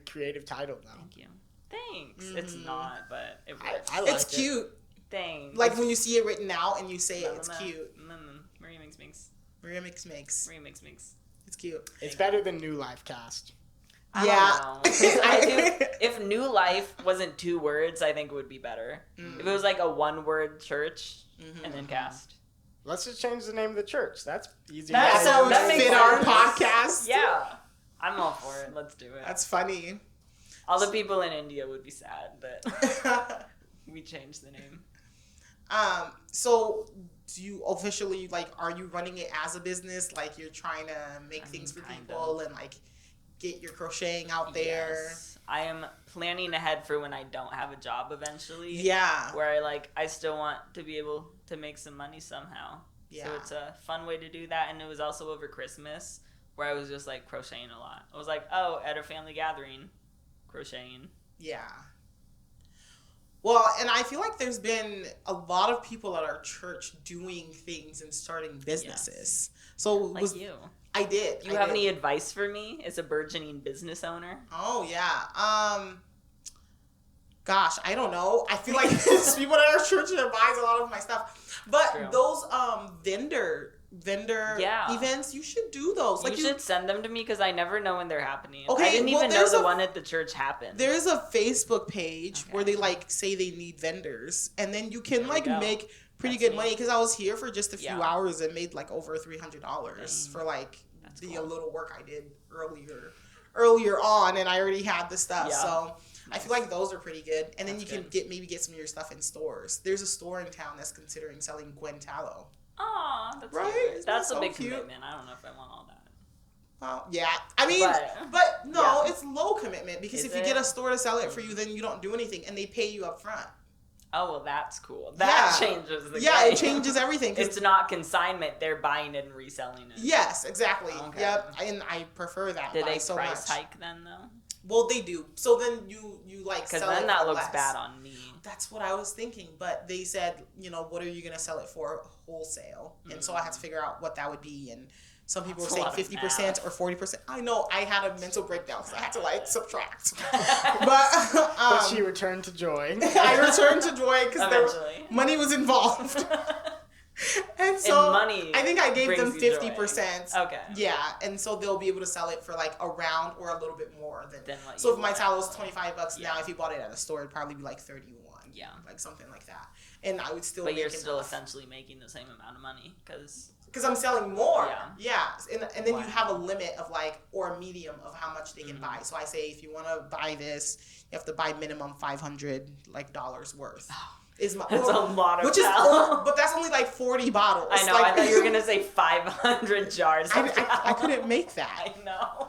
creative title, though. Thank you. Thanks. It's not, but it works. I like it's cute. Thanks. Like when you see it written out and you say it, it's cute. Maria Makes. Maria Makes. Maria Makes. It's cute. It's better than New Life Cast. I don't know. If New Life wasn't 2 words, I think it would be better. If it was like a 1-word church and then cast. Let's just change the name of the church. That's easy. That sounds makes fit our sense. podcast. Yeah. I'm all for it. Let's do it. That's funny. All the people in India would be sad that we changed the name. So do you officially, like, are you running it as a business? Like, you're trying to make things for people and, like, get your crocheting out there? Yes. I am planning ahead for when I don't have a job eventually. Yeah. Where I still want to be able to make some money somehow. Yeah. So it's a fun way to do that. And it was also over Christmas where I was just, like, crocheting a lot. I was like, oh, at a family gathering, crocheting. Yeah. Well, and I feel like there's been a lot of people at our church doing things and starting businesses. Yes. So like you. I did. Do you have any advice for me as a burgeoning business owner? Oh, yeah. Gosh, I don't know. I feel like there's people at our church that buys a lot of my stuff. But True. Those vendor events, you should do those. You should send them to me because I never know when they're happening. Okay, I didn't even know the one at the church happened. There's a Facebook page where they like say they need vendors, and then you can make pretty good money. Because I was here for just a few hours and made like over $300 for like a little work I did earlier on, and I already had the stuff. Yeah. So I feel like those are pretty good. And then you can get some of your stuff in stores. There's a store in town that's considering selling Gwen tallow. Aw, that's right. Cute. That's a big commitment. I don't know if I want all that. Well, yeah. I mean, but no, it's low commitment because if you get a store to sell it for you, then you don't do anything, and they pay you up front. Oh, well, that's cool. That changes the game. Yeah, it changes everything. It's not consignment. They're buying it and reselling it. Yes, exactly. Okay. Yep, and I prefer that. Did they price hike then, though? Well, they do. So then you like sell it for less. Because then that looks bad on me. That's what I was thinking. But they said, what are you going to sell it for wholesale? Mm-hmm. And so I had to figure out what that would be. And some people were saying 50% or 40%. I know. I had a mental breakdown, so I had to subtract. But she returned to joy. I returned to joy because money was involved. And so I think I gave them 50%. Okay. Yeah, and so they'll be able to sell it for like around or a little bit more than what. So if my towel is $25 now, if you bought it at a store, it'd probably be like 31. Yeah, like something like that. And I would still. But you're still essentially making the same amount of money because I'm selling more. Yeah. And then you have a limit of or a medium of how much they can buy. So I say if you want to buy this, you have to buy minimum $500 worth. That's a lot of tallow. But that's only 40 bottles. I know. I thought you were gonna say 500 jars. I couldn't make that. I know.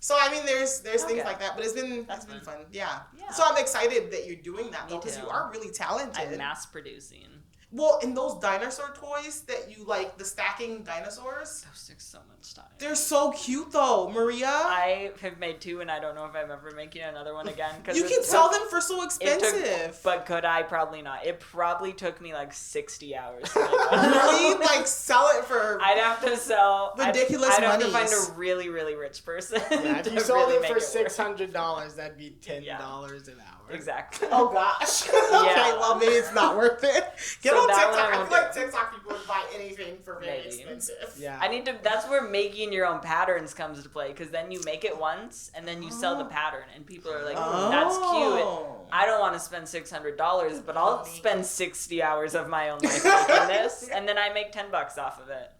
So I mean, there's things like that, but it's been fun. Yeah. So I'm excited that you're doing that though, because you are really talented. I'm mass producing. Well, in those dinosaur toys that you the stacking dinosaurs. Those take so much time. They're so cute though, Maria. I have made 2 and I don't know if I'm ever making another one again. You can sell them for so expensive. But could I? Probably not. It probably took me 60 hours. Really? Sell it for I'd have to sell ridiculous I'd have to monies. find a really, really rich person. Yeah, if you sold it for $600, that'd be $10 an hour. Exactly. Oh gosh. Okay, well maybe it's not worth it. Get on TikTok. I feel like TikTok people would buy anything for very expensive. Yeah. That's where making your own patterns comes to play, because then you make it once and then you sell the pattern and people are like, that's cute. I don't want to spend $600, but I'll spend 60 hours of my own life making this, and then I make $10 off of it.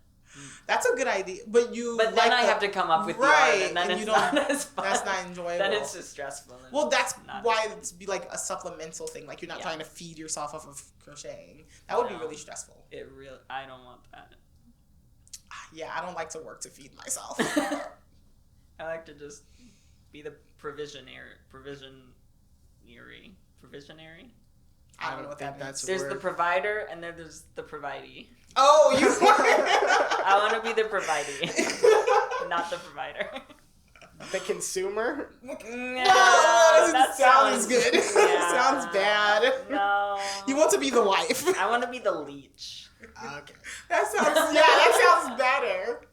That's a good idea, but then I have to come up with the art, and then it's not as fun. That's not enjoyable. Then it's just stressful. Well, that's why it's be a supplemental thing. You're not trying to feed yourself off of crocheting. That would be really stressful. I don't want that. Yeah, I don't like to work to feed myself. I like to just be the provisionary. I don't know what that means. There's the provider, and then there's the providee. Oh, you. I want to be the providee, not the provider. The consumer? No, that sounds good. Yeah. Sounds bad. No. You want to be the wife. I want to be the leech. Okay. That sounds better.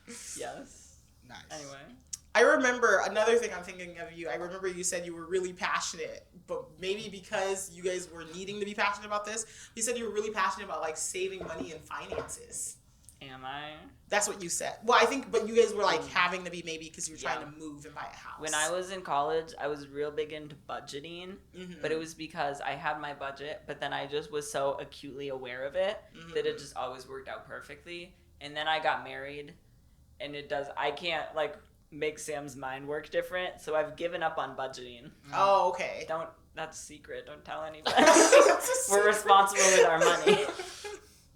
Yes. Nice. Anyway. I remember another thing I'm thinking of you. I remember you said you were really passionate, but maybe because you guys were needing to be passionate about this, you said you were really passionate about saving money and finances. Am I? That's what you said. Well, I think, but you guys were like having to be maybe because you're trying to move and buy a house. When I was in college, I was real big into budgeting, but it was because I had my budget, but then I just was so acutely aware of it that it just always worked out perfectly. And then I got married, and I can't like make Sam's mind work different, so I've given up on budgeting. Oh, okay. That's a secret. Don't tell anybody. We're responsible with our money.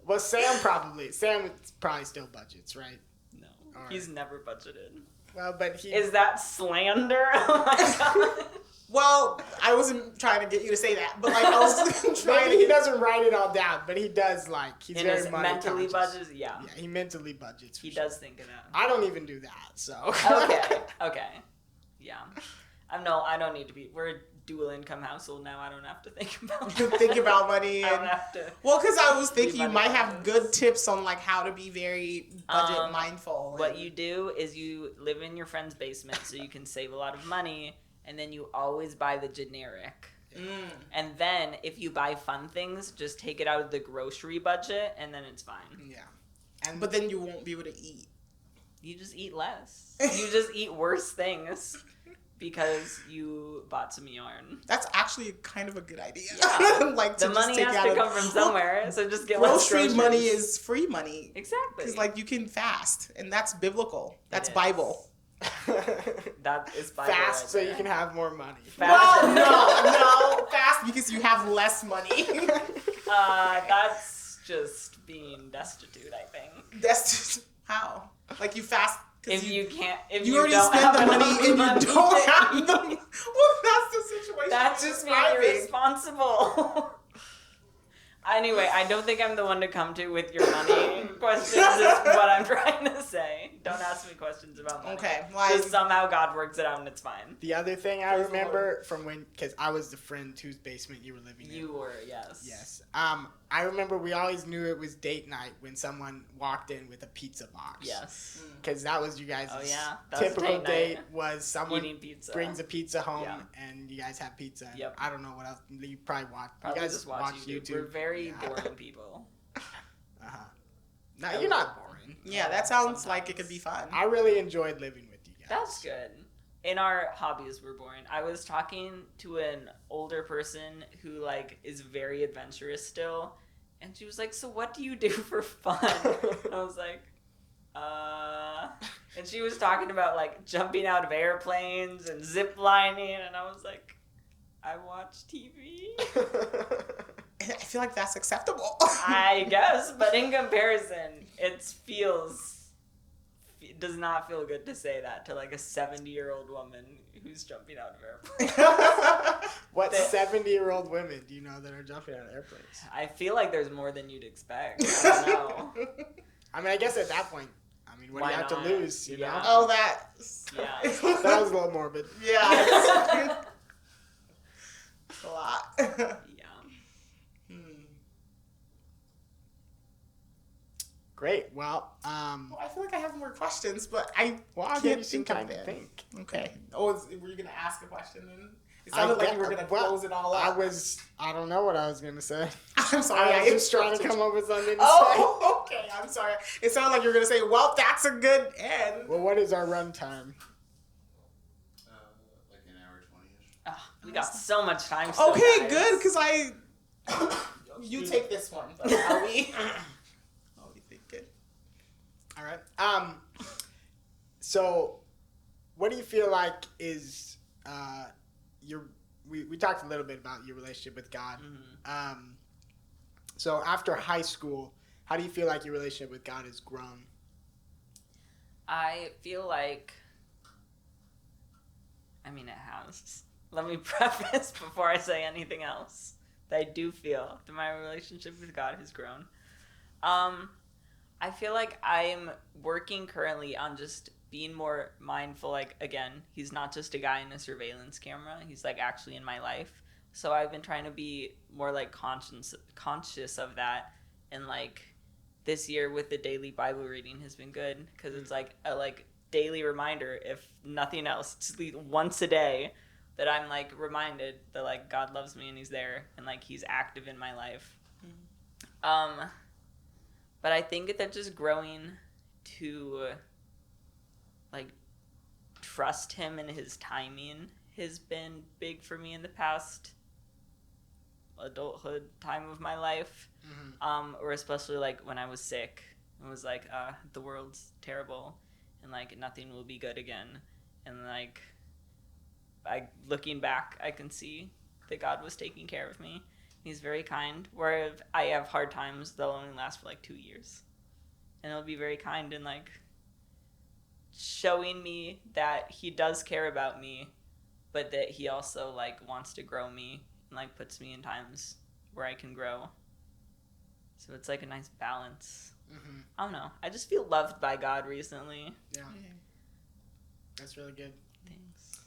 Well, Sam probably still budgets, right? No, he's never budgeted. Well, but Is that slander? Oh my god. Well, I wasn't trying to get you to say that, but like I was trying He doesn't write it all down, but he does he's very money mentally conscious. budgets. Yeah, he mentally budgets. He does think of that. I don't even do that, so. Okay, yeah. I don't need to be. We're a dual income household now. I don't have to think about think about money. I don't have to. Well, because I was thinking you might have good tips on like how to be very budget mindful. What you do is you live in your friend's basement so you can save a lot of money, and then you always buy the generic. And then if you buy fun things, just take it out of the grocery budget, and then it's fine. Yeah. But then you won't be able to eat. You just eat less. You just eat worse things. Because you bought some yarn. That's actually kind of a good idea. Yeah. Like the money has to come from somewhere, so just get less grocery groceries. money is free money. Exactly. Because like you can fast, and that's biblical. That's Bible. That is Bible. Fast right so there. you can have more money. Well, no, fast because you have less money. That's just being destitute, I think. That's just how. Like you fast. If you already don't spent have the money enough and you don't have eat. them. Well, that's the situation. That's just being irresponsible. Anyway, I don't think I'm the one to come to with your money questions is what I'm trying to say. Don't ask me questions about money. Okay. Because somehow God works it out and it's fine. The other thing I remember from because I was the friend whose basement you were living in. You were, yes. Yes. I remember we always knew it was date night when someone walked in with a pizza box. Yes. Because that was you guys' typical date was someone brings a pizza home and you guys have pizza. And I don't know what else. You probably watch. You guys just watch YouTube. We're very boring people. No, you're not boring. Yeah, that sounds like it could be fun. I really enjoyed living with you guys. That's good. In our hobbies, we're boring. I was talking to an older person who like is very adventurous still, and she was like, "So what do you do for fun?" And I was like, and she was talking about like jumping out of airplanes and zip lining, and I was like, "I watch TV." I feel like that's acceptable. I guess, but in comparison, does not feel good to say that to like a 70-year-old woman who's jumping out of airplanes. What 70-year-old women do you know that are jumping out of airplanes? I feel like there's more than you'd expect. I don't know. I mean, I guess at that point, what do you have to lose, you know? Oh, that. Yeah. That was a little morbid. Yeah. It's a lot. Yeah. Great. Well, I feel like I have more questions, but I'll give you some time to think. Okay. Were you gonna ask a question then? It sounded like you were gonna close it all up. I don't know what I was gonna say. I'm sorry. I was just trying to come up with something to say. Oh, okay. I'm sorry. It sounded like you were gonna say, "Well, that's a good end." Well, what is our run time? Like an hour 20-ish. Oh, we got so much time. Okay, guys. good, because you take this one. But are we? Good. All right. So, what do you feel like is we talked a little bit about your relationship with God. Mm-hmm. So after high school, how do you feel like your relationship with God has grown? I feel like, it has. Let me preface before I say anything else that I do feel that my relationship with God has grown. I feel like I'm working currently on just being more mindful. Like, again, he's not just a guy in a surveillance camera. He's like actually in my life. So I've been trying to be more like conscious of that. And like this year with the daily Bible reading has been good because it's like a daily reminder, if nothing else, just once a day, that I'm like reminded that like God loves me and he's there and like he's active in my life. But I think that just growing to, like, trust him and his timing has been big for me in the past adulthood time of my life. Or especially, like, when I was sick. It was like, the world's terrible, and, like, nothing will be good again. And, like, looking back, I can see that God was taking care of me. He's very kind. Where if I have hard times, they'll only last for, like, 2 years. And he'll be very kind and, like, showing me that he does care about me, but that he also, like, wants to grow me and, like, puts me in times where I can grow. So it's, like, a nice balance. I don't know. I just feel loved by God recently. Yeah. That's really good. Thanks.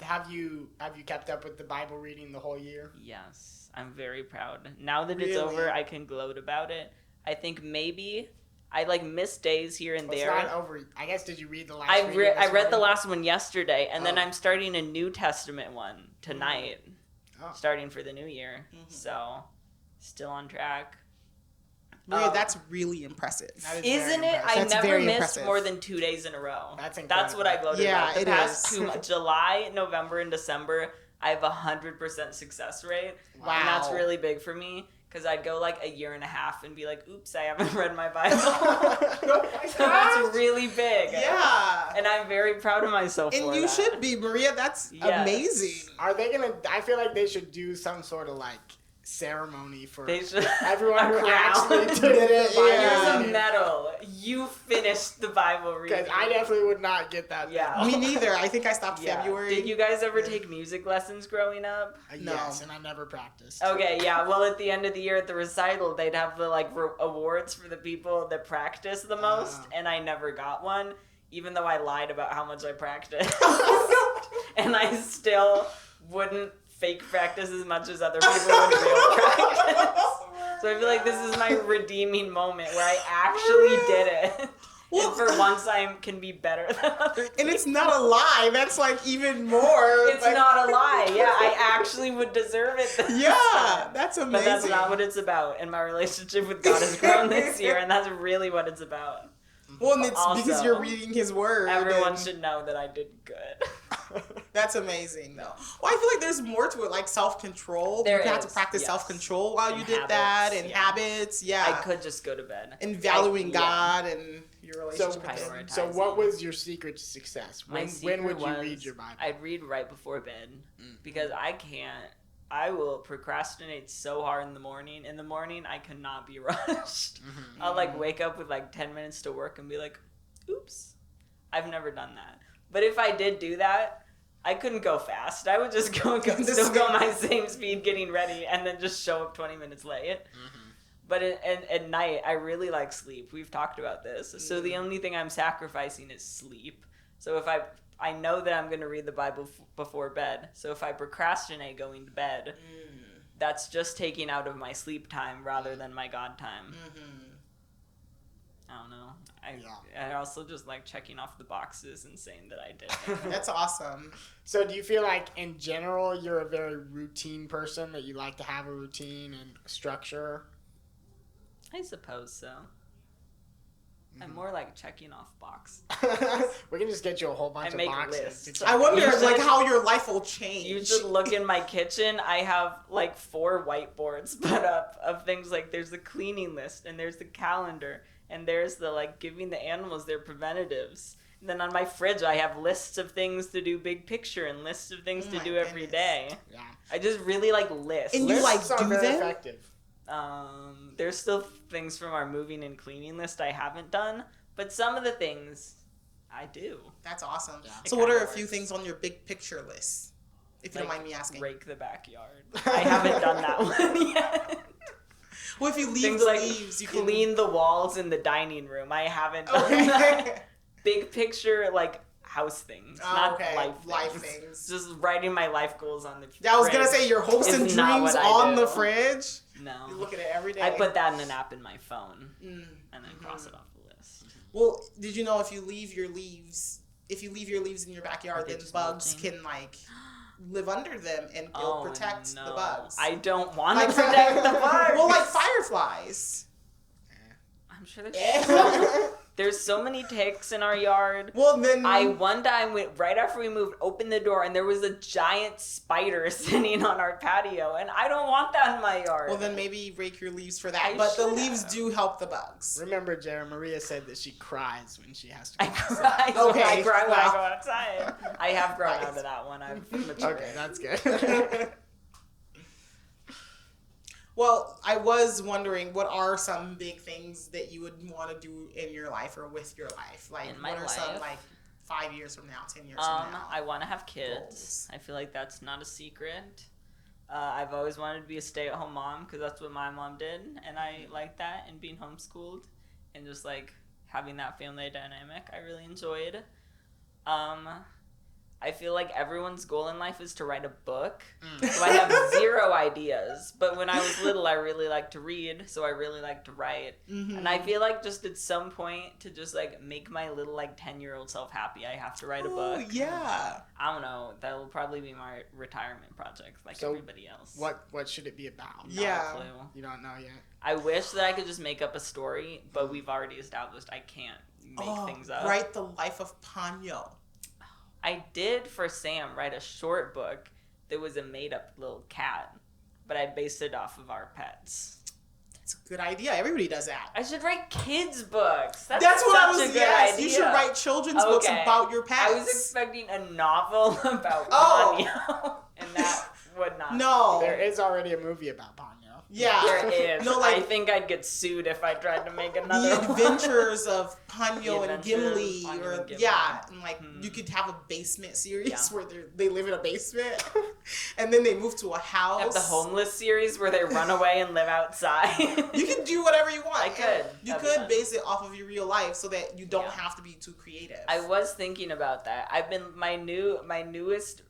Have you kept up with the Bible reading the whole year? Yes. I'm very proud. Now that it's over, I can gloat about it. I think maybe I, like, miss days here and there. It's not over. I guess, did you read the last I read the morning? last one yesterday, and then I'm starting a New Testament one tonight, starting for the new year. So, still on track. Maria, that's really impressive. Isn't it? I That's never very missed impressive. more than 2 days in a row. That's incredible. That's what I gloated about. The it past is. 2 months, July, November, and December, I have 100% success rate. Wow. And that's really big for me, because I'd go, like, a year and a half and be like, oops, I haven't read my Bible. So that's really big. Yeah. And I'm very proud of myself for And you that. should be, Maria. That's amazing. Are they gonna? I feel like they should do some sort of, like, ceremony for They should. everyone who A crown. actually did it. Here's a medal. You finished the Bible reading. Because I definitely would not get that. Yeah. Me neither. I think I stopped Yeah. February. Did you guys ever take music lessons growing up? No. Yes, and I never practiced. Okay, yeah. Well, at the end of the year at the recital, they'd have the, like, awards for the people that practice the most, and I never got one, even though I lied about how much I practiced. And I still wouldn't fake practice as much as other people would real practice. So I feel like this is my redeeming moment where I actually did it. Well, and for once I can be better than other people. And it's not a lie. That's like even more. It's not a lie. Yeah, I actually would deserve it. Yeah, that's amazing. But that's not what it's about. And my relationship with God has grown this year, and that's really what it's about. Well, and it's Also, because you're reading His Word. Everyone and should know that I did good. That's amazing, though. Well, I feel like there's more to it, like self-control. There you have to is, practice yes. self-control while you And did that, habits, and yeah. habits. Yeah, I could just go to bed. and valuing Yeah. God and your relationship with Him. prioritize. So what was your secret to success? My When secret would you was read your Bible? I'd read right before bed because I will procrastinate so hard in the morning. In the morning, I cannot be rushed. I'll, like, wake up with, like, 10 minutes to work and be like, oops. I've never done that. But if I did do that, I couldn't go fast. I would just still go my same speed getting ready and then just show up 20 minutes late. But at night, I really like sleep. We've talked about this. So the only thing I'm sacrificing is sleep. So if I know that I'm going to read the Bible before bed. So if I procrastinate going to bed, that's just taking out of my sleep time rather than my God time. I don't know. I also just like checking off the boxes and saying that I did it. That's awesome. So do you feel like in general you're a very routine person, that you like to have a routine and structure? I suppose so. I'm more like checking off boxes. We can just get you a whole bunch I of make boxes. lists. I wonder, You should- like, how your life will change. You should look in my kitchen. I have like 4 whiteboards put up of things like there's the cleaning list and there's the calendar and there's the like giving the animals their preventatives. And then on my fridge I have lists of things to do big picture and lists of things to my do every goodness. day. Yeah. I just really like lists. And you, Lists like, are do very them? effective. There's still things from our moving and cleaning list I haven't done, but some of the things I do. That's awesome. Yeah. So It what are a kinda few works. things on your big picture list? If you don't Like, mind me asking. rake the backyard. I haven't done that one yet. Well, if you leave Things the like leaves, you clean the walls in the dining room. I haven't done that. Big picture, like house things, not life things. Just writing my life goals on the fridge. Yeah, I was gonna say your hopes is and not dreams what I on do. the fridge. No. You look at it every day. I put that in an app in my phone and then cross it off the list. Well, did you know if you leave your leaves in your backyard, They then just bugs molting? can like live under them and it'll protect the bugs. I don't want Like to protect the bugs. Well, like fireflies. I'm sure there's so many ticks in our yard. Well, then One time right after we moved, opened the door and there was a giant spider sitting on our patio, and I don't want that in my yard. Well, then maybe rake your leaves for that. I But the should leaves have. do help the bugs. Remember, Jerra, Maria said that she cries when she has to I go outside. cry. Okay, I cry when I well. go outside. I have grown Nice. out of that one. I've matured. Okay, that's good. Well, I was wondering, what are some big things that you would want to do in your life or with your life? Like, In my what are some, life? like, 5 years from now, 10 years from now? I want to have kids. Goals. I feel like that's not a secret. I've always wanted to be a stay-at-home mom because that's what my mom did, and I like that, and being homeschooled and just like having that family dynamic I really enjoyed. I feel like everyone's goal in life is to write a book. So I have zero ideas. But when I was little, I really liked to read, so I really liked to write. Mm-hmm. And I feel like just at some point to just like make my little like 10-year-old self happy, I have to write a book. Yeah. I don't know. That will probably be my retirement project, like So, everybody else. What should it be about? Not Yeah. a clue. You don't know yet. I wish that I could just make up a story, but we've already established I can't make things up. Write the life of Ponyo. I did for Sam write a short book that was a made-up little cat, but I based it off of our pets. That's a good idea. Everybody does that. I should write kids' books. That's That's what I such was. a good Yes, idea. you should write children's books Okay. about your pets. I was expecting a novel about Oh. Ponyo, and that would not. No. There is already a movie about Ponyo. Yeah. There is. No, like I think I'd get sued if I tried to make the another one. adventures of Ponyo The and Adventures of Gimli, Ponyo or and Gimli. yeah, and like you could have a basement series Yeah. where they live in a basement, and then they move to a house. Have the homeless series where they run away and live outside. You can do whatever you want. I could. You That'd be could fun. base it off of your real life so that you don't Yeah. have to be too creative. I was thinking about that. I've been my newest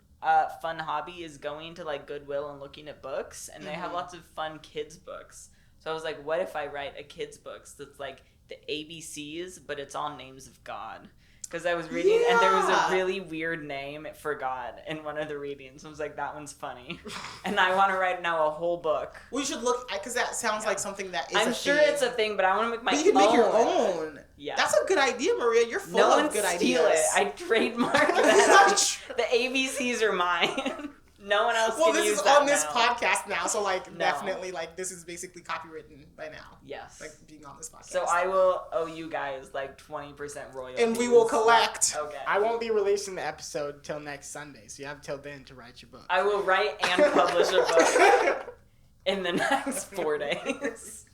fun hobby is going to like Goodwill and looking at books, and they have lots of fun kids books. So I was like, what if I write a kids books that's like the ABCs, but it's all names of God? Because I was reading, and there was Yeah. a really weird name for God in one of the readings. I was like, that one's funny. And I want to write now a whole book. We should look, because that sounds like something that is I'm a sure thing. it's a thing, but I want to make my But own. you can make your own. Yeah. That's a good idea, Maria. You're full No of one good steal ideas. it. I trademark that. The ABCs are mine. No one else Well, can this use is that on this now. podcast now, so like No. definitely like this is basically copywritten by now. Yes. Like being on this podcast. So I will owe you guys like 20% royalties. and we will collect. Okay. I won't be releasing the episode till next Sunday, so you have till then to write your book. I will write and publish a book in the next 4 days.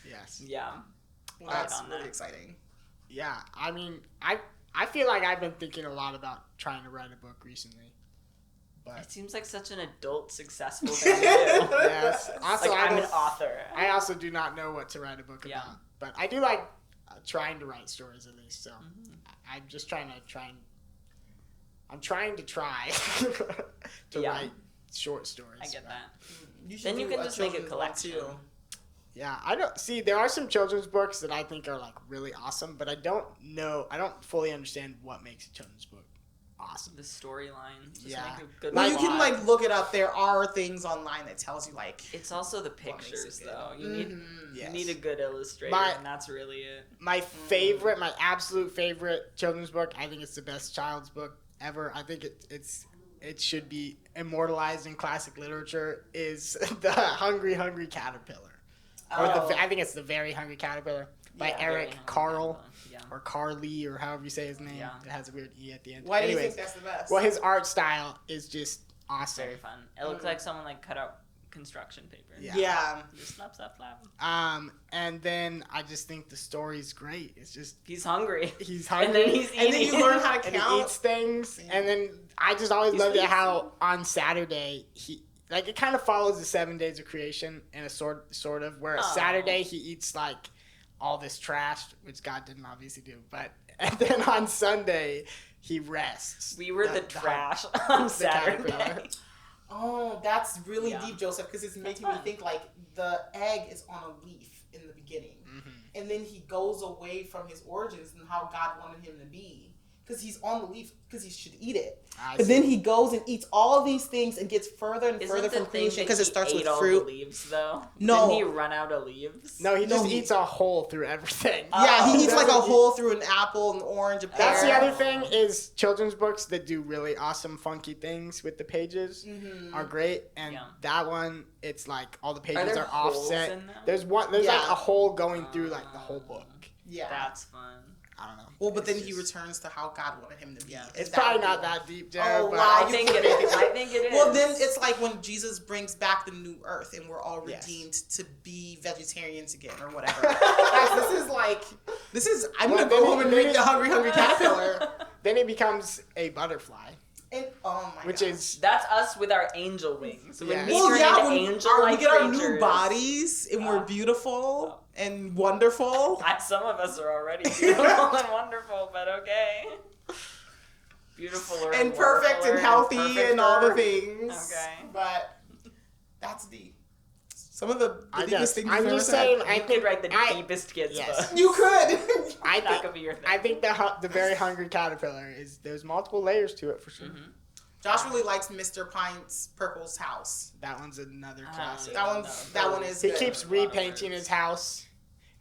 Yes. Yeah. Well, Right that's on really that. exciting. Yeah, I mean, I feel like I've been thinking a lot about trying to write a book recently. It But seems like such an adult successful thing to do. yes, also Like I I'm an don't- author. I also do not know what to write a book Yeah. about, but I do like trying to write stories at least. So Mm-hmm. I'm just trying to I'm trying to try to Yeah. write short stories. I get but- that. You should Then you do can just make a children's one, collection. too. Yeah, I don't see. There are some children's books that I think are like really awesome, but I don't fully understand what makes a children's book awesome. The storyline. Just Yeah. make a good Well, you can plot. like look it up. There are things online that tells you like. It's also the what makes it pictures, good. though. You need Mhm. Yes. you need a good illustrator, My- and that's really it. My favorite, my absolute favorite children's book. I think it's the best child's book ever. I think it should be immortalized in classic literature. Is the Hungry Hungry Caterpillar, Oh. I think it's the Very Hungry Caterpillar by Yeah, Eric very Carle hungry. Yeah. or Carly or however you say his name. Yeah. It has a weird e at the end. Why do you Anyways, think that's the best? well, his art style is just awesome. Very fun. It looks like someone like cut out construction paper. Yeah. Yeah. Just snap, snap, snap. And then I just think the story's great. It's just He's hungry. he's And hungry. then he's eating. And then you learn how to and he count. eats things, and then I just always He's loved it lazy. how on Saturday it kind of follows the 7 days of creation in a sort of where Oh. Saturday he eats like all this trash, which God didn't obviously do, and then on Sunday he rests. We were the The- trash on caterpillar. Saturday. Oh, that's really Yeah. deep, Joseph, because it's making me fun. think like the egg is on a leaf in the beginning, Mm-hmm. and then he goes away from his origins and how God wanted him to be. because he's on the leaf because he should eat it. I But see. then he goes and eats all of these things and gets further and further from creation because it starts with fruit. All the leaves, though. No. Didn't he run out of leaves? No, he just eats a hole through everything. Yeah, he eats like a doesn't eat- hole through an apple, an orange, a pear. That's the other thing is children's books that do really awesome, funky things with the pages are great. And that one, it's like all the pages there are holes offset. in them? There's like a hole going through like the whole book. Yeah. That's fun. I don't know. Well, but then It's he just- returns to how God wanted him to be. It's probably not that deep, Jerra. Oh, but wow. I think it is. I think it is. Well, then it's like when Jesus brings back the new earth and we're all Yes. redeemed to be vegetarians again or whatever. Guys, I'm going to go home and make the hungry caterpillar. Then he becomes a butterfly, And, oh my which God. is That's us with our angel wings. When Yeah. we Well, turn yeah, into when angel-like we get our new creatures. bodies and we're beautiful and wonderful. Some of us are already beautiful and wonderful, but okay. Beautiful And perfect and healthy and all the things. Okay. But that's deep. Some of the I deepest guess. things I'm you've just ever saying. said. I You think could write the deepest kids yes. book. You could. I That think could be your thing. I think the very hungry caterpillar is there's multiple layers to it for sure. Mm-hmm. Josh really likes Mr. Pines Purple's house. That one's another Oh, classic. yeah. That one is He good. keeps repainting his house,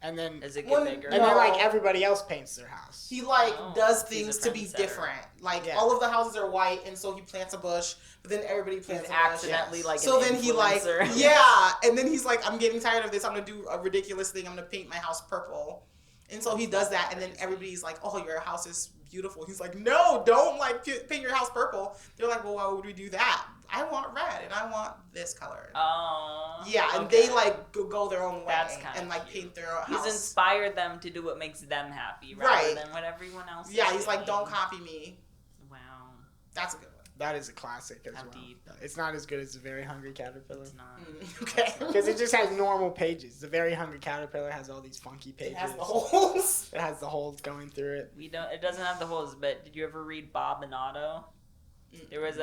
and then As it get Well, bigger. and then like everybody else paints their house. He like Oh, does he's a things to be trendsetter. different. Like Yeah. all of the houses are white, and so he plants a bush. But then everybody He's plants a bush. accidentally Yes. like So an then he like influencer. yeah, and then he's like, I'm getting tired of this. I'm gonna do a ridiculous thing. I'm gonna paint my house purple. And so he does that, and then everybody's like, "Oh, your house is beautiful." He's like, "No, don't like paint your house purple." They're like, "Well, why would we do that? I want red, and I want this color." Oh. Yeah, and okay. they like go their own way That's kinda and like cute. paint their own He's house. inspired them to do what makes them happy rather Right. than what everyone else Yeah, is he's like, doing. "Don't copy me." Wow. That's a good one. That is a classic as How well. deep. It's not as good as the Very Hungry Caterpillar It's not. Okay. because it just has normal pages. The Very Hungry Caterpillar has all these funky pages. It has the holes. It has the holes going through it. We don't. It doesn't have the holes. But did you ever read Bob and Otto? There was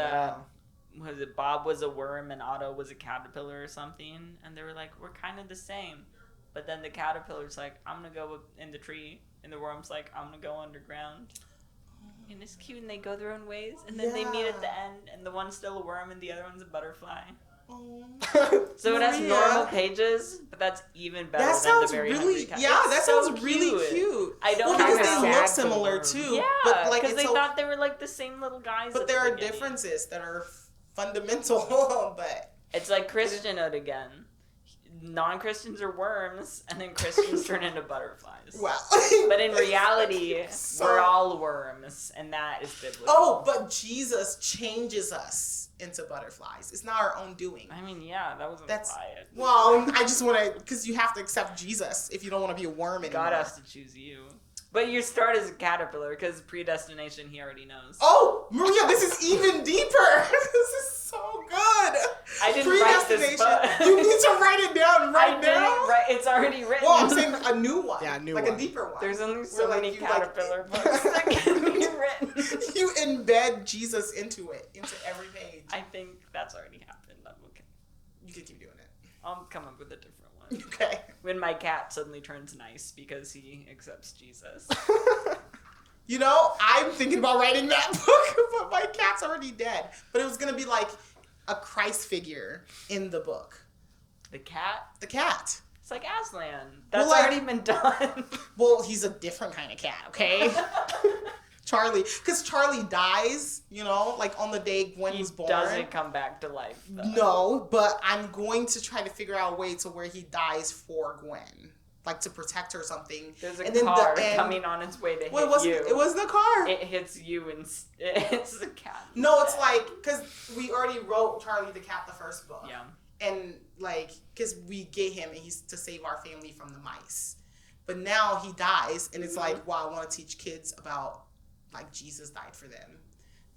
was it Bob was a worm and Otto was a caterpillar or something, and they were like, we're kind of the same. But then the caterpillar's like, I'm gonna go in the tree, and the worm's like, I'm gonna go underground. And it's cute, and they go their own ways, and then they meet at the end, and the one's still a worm, and the other one's a butterfly. So it has Maria. normal pages, but that's even better That than sounds the Very really, Hungry yeah, Cat. that It's so sounds really cute. I don't Well, because Kinda they sad look for the similar worm. too. Yeah, but like because it's they so, thought they were like the same little guys. but at there the are beginning. differences that are fundamental. But It's like Christianhood again. Non-Christians are worms, and then Christians turn into butterflies. wow. But in reality, So- we're all worms, and that is biblical. Oh, but Jesus changes us into butterflies. It's not our own doing. I mean, yeah, that was That's implied. well, I just want to because you have to accept Jesus if you don't want to be a worm anymore. God has to choose you. But you start as a caterpillar because predestination, he already knows. Oh, Maria, this is even deeper. This is so good. I didn't write this Predestination. book. You need to write it down right I now. didn't write. It's already written. Well, I'm saying a new one. Yeah, a new like one. a deeper one. There's only so Where, like, many you, like, caterpillar books that can be written. You embed Jesus into it, into every page. I think that's already happened. I'm okay. You could keep doing it. I'll come up with a different one. Okay. When my cat suddenly turns nice because he accepts Jesus. You know, I'm thinking about writing that book, but my cat's already dead. But it was gonna be like a Christ figure in the book. The cat? The cat. It's like Aslan. That's like- already been done. Well, he's a different kind of cat, okay? Charlie, because Charlie dies, you know, like on the day Gwen He was born. doesn't come back to life, though. No, but I'm going to try to figure out a way to where he dies for Gwen, like to protect her or something. There's a And then the car end- coming on its way to Well, hit you. it wasn't a car. It hits you and it hits the cat. No, it's instead. like because we already wrote Charlie the Cat the first book. Yeah. And like, because we get him and he's to save our family from the mice. But now he dies, and it's like, wow, I want to teach kids about like Jesus died for them.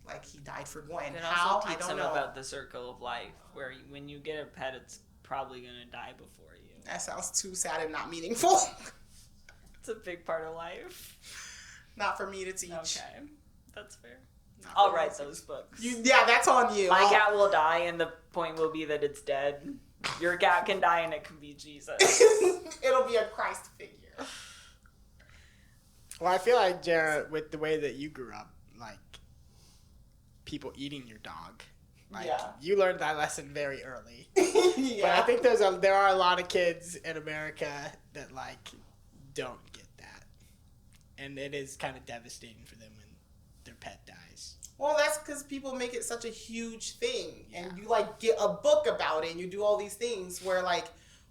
Like he died for Gwen. It How? also I teach don't them know. about the circle of life, where when you get a pet, it's probably gonna die before you. That sounds too sad and not meaningful. It's a big part of life. Not for me to teach. Okay, that's fair. Not I'll for me write to teach. those books. Yeah, that's on you. My I'll- cat will die, and the point will be that it's dead. Your cat can die, and it can be Jesus. It'll be a Christ figure. Well, I feel like Jerra, with the way that you grew up, like people eating your dog. Like, Yeah. you learned that lesson very early. Yeah. But I think there are a lot of kids in America that like don't get that, and it is kind of devastating for them when their pet dies. Well, that's because people make it such a huge thing, and you like get a book about it, and you do all these things where like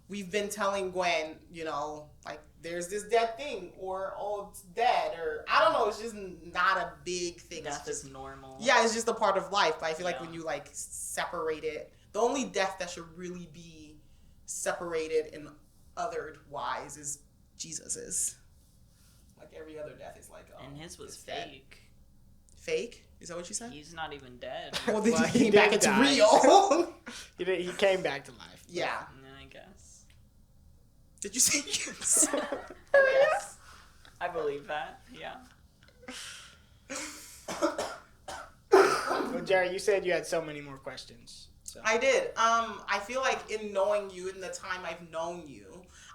we've been telling Gwen, you know, like there's this dead thing, or oh it's dead, or I don't know, it's just not a big thing. Death it's is normal. Yeah, it's just a part of life. But I feel like Yeah. when you like separate it, the only death that should really be separated and othered wise is Jesus's. Like every other death is like, oh, And his was it's dead. fake. Fake? Is that what you said? He's not even dead. Well, then Well, he he came back. did It's die. real. He came back to life. Yeah. I guess. Did you say yes? Yes. I believe that. Yeah. Well, Jerry, you said you had so many more questions. So. I did. I feel like in knowing you, in the time I've known you,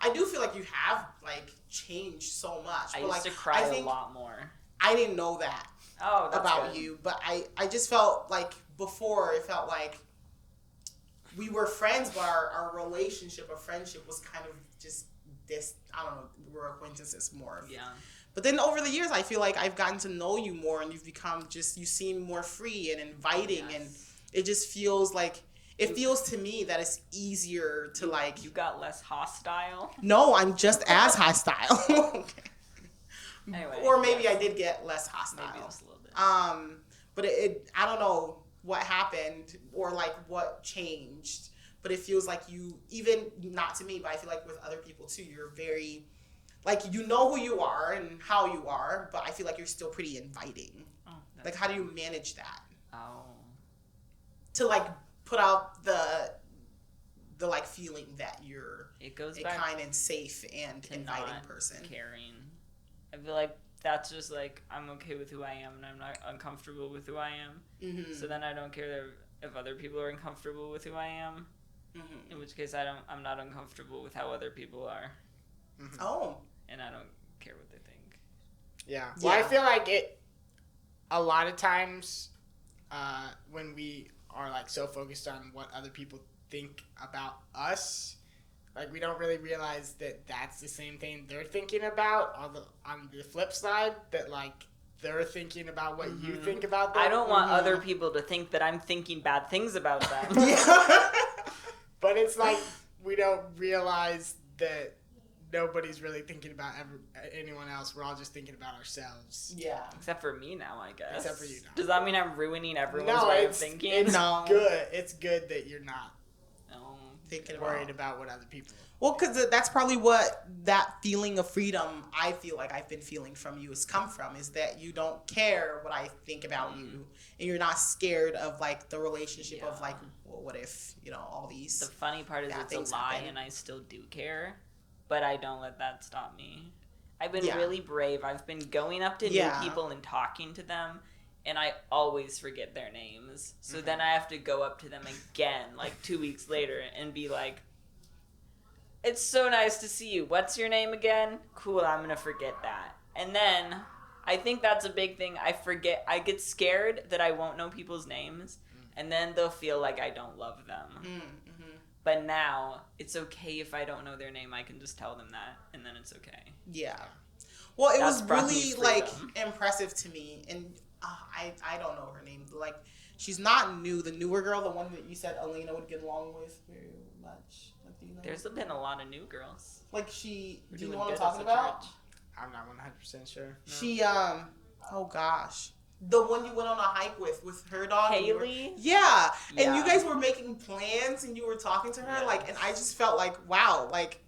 I do feel like you have like changed so much. I But, used like, to cry I a think lot more. I didn't know that Oh, that's about good. you, but I just felt like before it felt like we were friends, but our relationship or friendship was kind of just this. I don't know. We were acquaintances more. Yeah. But then over the years, I feel like I've gotten to know you more, and you've become just, you seem more free and inviting, and it just feels like, it feels to me that it's easier to like. You got less hostile. No, I'm just as hostile. Okay. Anyway, Or maybe yes. I did get less hostile. Maybe just a little bit. But it I don't know what happened or like what changed, but it feels like you, even not to me, but I feel like with other people too, you're very, like, you know who you are and how you are, but I feel like you're still pretty inviting. Oh, Like, how do you manage that? Oh. To like put out the like feeling that you're It goes a back kind and safe and to inviting not person. caring. I feel like that's just like, I'm okay with who I am and I'm not uncomfortable with who I am. Mm-hmm. So then I don't care if other people are uncomfortable with who I am. Mm-hmm. In which case I'm not uncomfortable with how other people are. Mm-hmm. Oh. And I don't care what they think. Yeah. Well, I Yeah. feel like a lot of times when we are like so focused on what other people think about us, like we don't really realize that that's the same thing they're thinking about. On the flip side, that like they're thinking about what you think about them. I don't want other people to think that I'm thinking bad things about them. Yeah. But it's like we don't realize that nobody's really thinking about anyone else. We're all just thinking about ourselves. Yeah. Except for me now, I guess. Except for you now. Does that mean I'm ruining everyone's No, way of it's thinking? No. good. It's good that you're not No. Thinking worried about what other people. Well, because that's probably what that feeling of freedom I feel like I've been feeling from you has come from, is that you don't care what I think about you, and you're not scared of like the relationship of like, well, what if, you know, all these. The funny part is bad it's a things lie happen. and I still do care, but I don't let that stop me. I've been Yeah. really brave. I've been going up to Yeah. new people and talking to them, and I always forget their names. So then I have to go up to them again, like 2 weeks later, and be like, "It's so nice to see you. What's your name again? Cool, I'm gonna forget that." And then I think that's a big thing. I get scared that I won't know people's names, and then they'll feel like I don't love them. Mm-hmm. But now it's okay if I don't know their name. I can just tell them that, and then it's okay. Yeah. Well, it That's was brought me really like freedom. impressive to me, and I don't know her name. But, like, she's not new. The newer girl, the one that you said Elena would get along with very much. Like, do you know? There's been a lot of new girls. Like she. We're Do you doing know what I'm good talking as a about? church. I'm not 100% sure. She oh gosh, the one you went on a hike with her dog. and you were- Haley? Yeah, and Yeah. you guys were making plans, and you were talking to her, like, and I just felt like, wow, like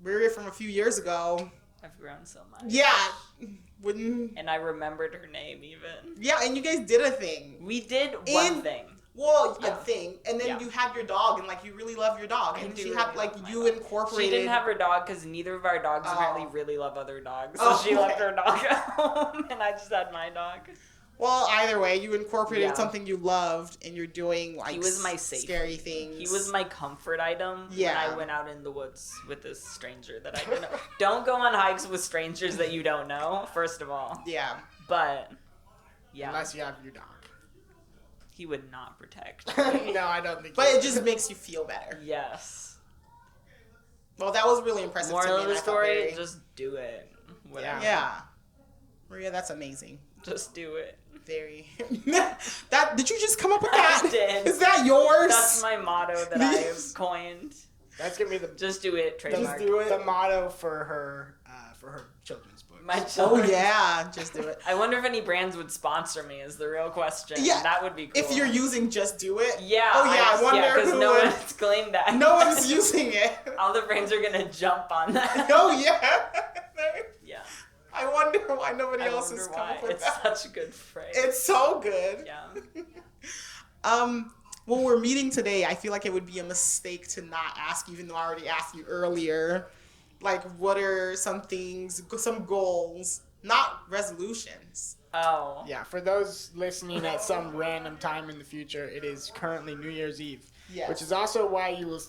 we were from a few years ago. I've grown so much. Yeah, wouldn't. And I remembered her name even. Yeah, and you guys did a thing. We did one In- thing. Well, Yeah. a thing, and then Yeah. you had your dog, and like you really love your dog, I and do she really had like love my you dog. incorporated. She didn't have her dog because neither of our dogs Oh. apparently really love other dogs. So Oh, she left okay. her dog at home, and I just had my dog. Well, either way, you incorporated Yeah. something you loved, and you're doing like He was my safe. scary things. He was my comfort item Yeah. when I went out in the woods with this stranger that I didn't know. Don't go on hikes with strangers that you don't know, first of all. Yeah. But Yeah. Unless you have your dog. He would not protect. No, I don't think. But it just makes you feel better. Yes. Well, that was really impressive to Moral me. of the and I felt story, very- just do it. Whatever. Yeah. Maria, that's amazing. Just do it. Very. That did you just come up with that? I did. Is that yours? That's my motto that I've coined. That's gonna be the Just do it, trademark. do it. the motto for her children's book. My Oh children. yeah, just do it. I wonder if any brands would sponsor me is the real question. Yeah. That would be cool. If you're using just do it. Yeah. Oh yeah, I wonder because who no would. one's claimed that. No one's using it. All the brands are gonna jump on that. Oh yeah. Yeah. I wonder why nobody I else wonder has why. come up with It's that. such a good phrase. It's so good. Yeah. When we're meeting today, I feel like it would be a mistake to not ask, even though I already asked you earlier. Like, what are some things, some goals, not resolutions? Oh. Yeah, for those listening at some random time in the future, it is currently New Year's Eve. Yes. Which is also why you will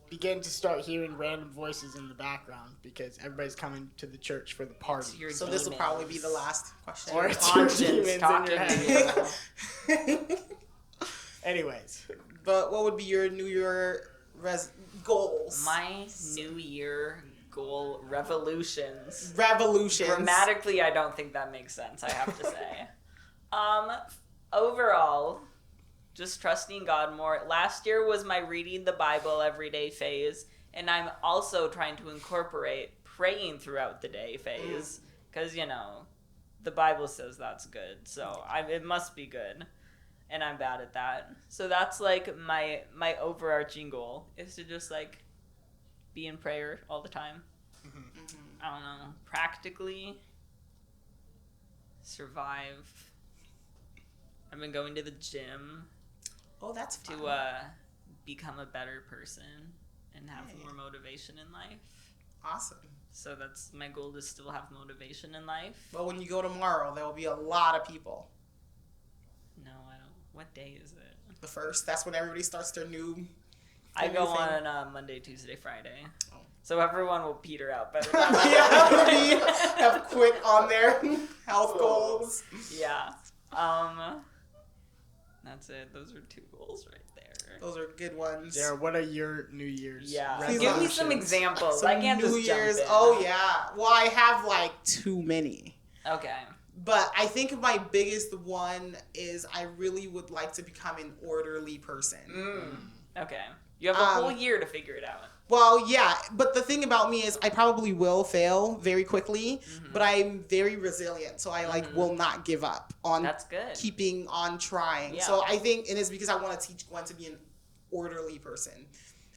begin to start hearing random voices in the background because everybody's coming to the church for the party. Your So this will demons. probably be the last question. Or it's your Conscience demons in talking your to head. you. Anyways, But what would be your New Year goals? My New Year goal, revolutions. Revolutions. Grammatically, I don't think that makes sense, I have to say. Overall, just trusting God more. Last year was my reading the Bible every day phase, and I'm also trying to incorporate praying throughout the day phase, because, the Bible says that's good, so it must be good, and I'm bad at that. So that's, like, my overarching goal, is to just, like, be in prayer all the time. I don't know, practically survive. I've been going to the gym Oh, that's fun. to become a better person and have more motivation in life. Awesome. So that's my goal, to still have motivation in life. But when you go tomorrow, there will be a lot of people. No, I don't. What day is it? The first, that's when everybody starts their new. I new go thing. on Monday, Tuesday, Friday. Oh. So everyone will peter out better. Yeah, we have quit on their health goals. Yeah. That's it. Those are 2 goals right there. Those are good ones. Sarah, what are your New Year's Yeah. resolutions? Give me some examples. Some I can't New just jump Year's. in. Oh yeah. Well, I have like too many. Okay. But I think my biggest one is I really would like to become an orderly person. Okay. You have a whole year to figure it out. Well, yeah, but the thing about me is I probably will fail very quickly, but I'm very resilient, so I will not give up on That's good. keeping on trying. Yeah. So I think, and it's because I want to teach Gwen to be an orderly person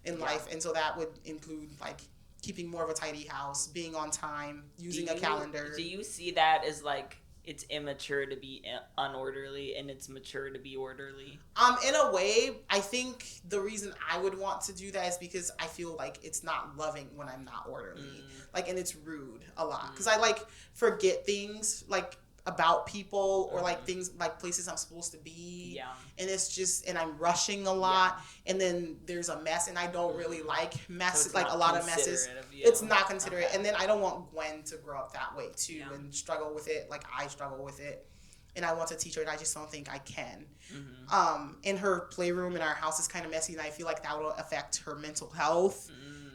in life, and so that would include like keeping more of a tidy house, being on time, using a calendar. Do you see that as like it's immature to be unorderly and it's mature to be orderly? In a way, I think the reason I would want to do that is because I feel like it's not loving when I'm not orderly. Like, and it's rude a lot. Because I, like, forget things, like, about people or, like, things, like, places I'm supposed to be. Yeah. And it's just, and I'm rushing a lot. And then there's a mess, and I don't really like mess, So like, a lot of messes. considerate of you. It's not considerate. Okay. And then I don't want Gwen to grow up that way, too, Yeah. and struggle with it like I struggle with it. And I want to teach her, and I just don't think I can. In her playroom in our house is kind of messy, and I feel like that will affect her mental health.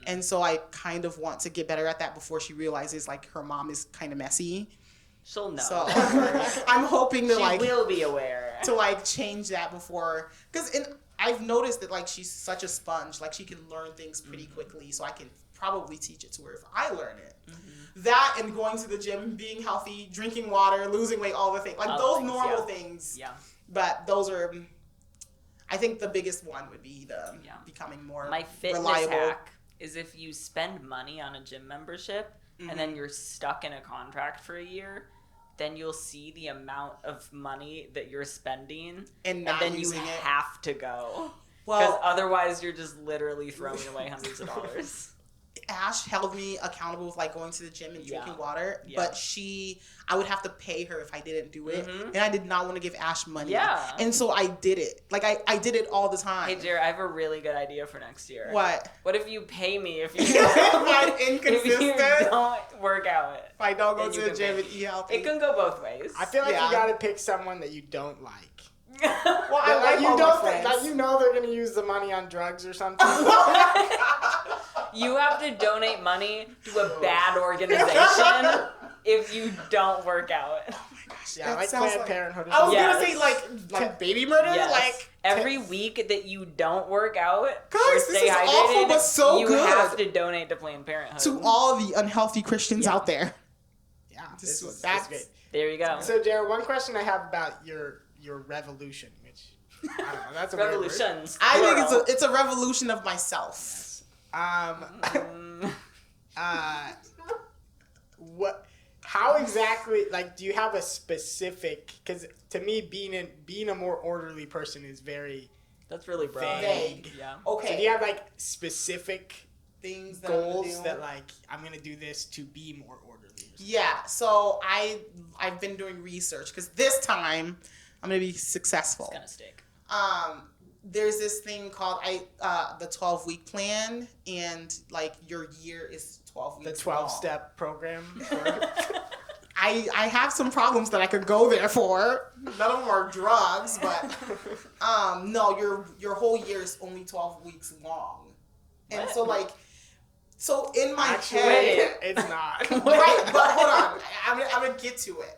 And so I kind of want to get better at that before she realizes, like, her mom is kind of messy. She'll know. So I'm hoping to, She like, will be aware. to, like, change that before. Because I've noticed that, like, she's such a sponge. Like, she can learn things pretty quickly, so I can probably teach it to her if I learn it. That and going to the gym, being healthy, drinking water, losing weight, all the things. Like, All those things, normal yeah. things. Yeah. But those are, I think the biggest one would be the becoming more My fitness reliable. hack is if you spend money on a gym membership and then you're stuck in a contract for a year, then you'll see the amount of money that you're spending And not then you using it. have to go. Because Well, otherwise you're just literally throwing away hundreds of dollars. Ash held me accountable with like going to the gym and drinking water, Yeah. but I would have to pay her if I didn't do it, and I did not want to give Ash money. Yeah. And so I did it. Like I did it all the time. Hey, Jerra, I have a really good idea for next year. What? What if you pay me if you I'm inconsistent. if you don't work out? If I don't go then to you the can gym pay. and eat healthy. It can go both ways. I feel like Yeah. you gotta pick someone that you don't like. Well, I Like, like you all my don't friends. like, you know they're gonna use the money on drugs or something. You have to donate money to a bad organization if you don't work out. Yeah, That like sounds Planned like- Parenthood. Or I was something. gonna say like baby murder, Yes. like Every week that you don't work out or Guys, stay this is hydrated, awful, but so you good. have to donate to Planned Parenthood. to all the unhealthy Christians out there. Yeah, This was- is that's- great. There you go. So, Jared, one question I have about your revolution, which I don't know, that's a weird word. Revolutions. I think plural. it's a revolution of myself. What? How exactly? Like, do you have a specific? Because to me, being a more orderly person is very That's really broad. Vague. Yeah. Okay. So do you have like specific Things that I'm gonna goals do. that like I'm gonna do this to be more orderly? Or something? Yeah, so I've been doing research because this time I'm gonna be successful. It's gonna stick. There's this thing called the 12-week plan, and like your year is 12 The weeks. long. 12-step program. I have some problems that I could go there for. None of them are drugs, but no, your whole year is only 12 weeks long, and What? so like. So in my Actually, head, it's not. right? But hold on, I'm gonna get to it.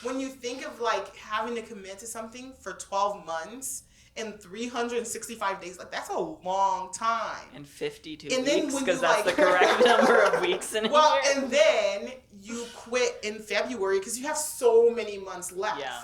When you think of like having to commit to something for 12 months and 365 days, like that's a long time. And 52 And then weeks, when because you, that's like- the correct number of weeks in a Well, year. and then you quit in February because you have so many months left. Yeah.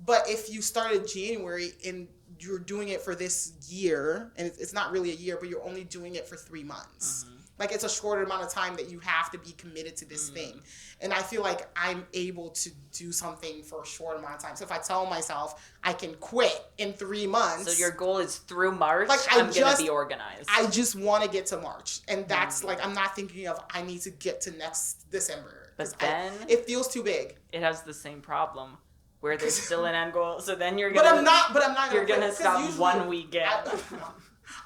But if you started January and you're doing it for this year, and it's not really a year, but you're only doing it for 3 months. Like it's a shorter amount of time that you have to be committed to this thing. And I feel like I'm able to do something for a short amount of time. So if I tell myself I can quit in 3 months. So your goal is through March, Like, I'm going to be organized. I just want to get to March. And that's like, I'm not thinking of I need to get to next December. But 'Cause then it feels too big. it has the same problem where there's still an end goal. So then you're But going I'm not gonna You're quit, going to 'cause stop usually 1 weekend.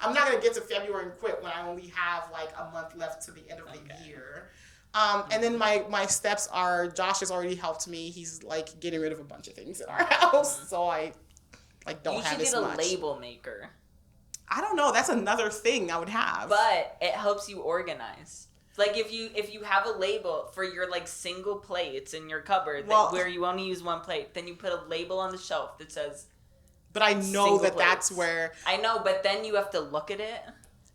I'm not gonna get to February and quit when I only have like a month left to the end of the year. And then my steps are Josh has already helped me. He's like getting rid of a bunch of things in our house, so I like don't You have should as get a much. label maker. I don't know. That's another thing I would have. But it helps you organize. Like if you have a label for your like single plates in your cupboard Well- where you only use one plate, then you put a label on the shelf that says But I know single that that's plates. where. I know, but then you have to look at it.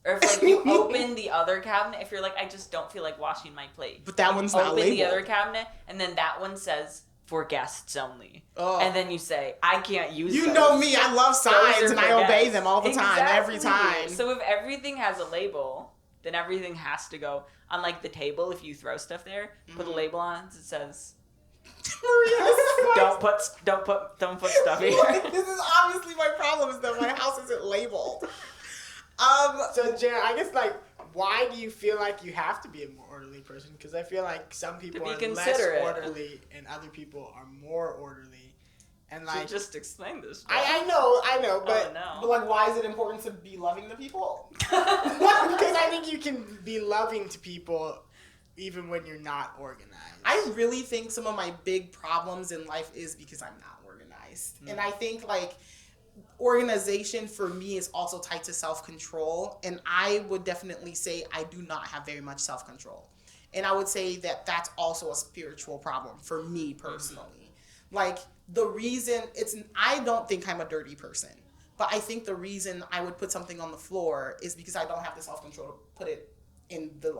Or if like you open the other cabinet, if you're like, I just don't feel like washing my plate. But that one's not Open the labeled. other cabinet, and then that one says for guests only. Oh. And then you say, I can't use You those. know me. I love Those signs are and for I obey guests. them all the time, every Exactly. time. So if everything has a label, then everything has to go on like the table. If you throw stuff there, put a label on it that says Maria, this is my don't put stuff here. This is obviously my problem is that my house isn't labeled. So, Jared, I guess like, why do you feel like you have to be a more orderly person? Because I feel like some people be are less considerate. orderly and other people are more orderly. And Should like, just explain this. I know, but Oh, no. But like, why is it important to be loving the people? because I think you can be loving to people even when you're not organized. I really think some of my big problems in life is because I'm not organized. And I think like organization for me is also tied to self-control. And I would definitely say I do not have very much self-control. And I would say that that's also a spiritual problem for me personally. Like the reason I don't think I'm a dirty person, but I think the reason I would put something on the floor is because I don't have the self-control to put it in the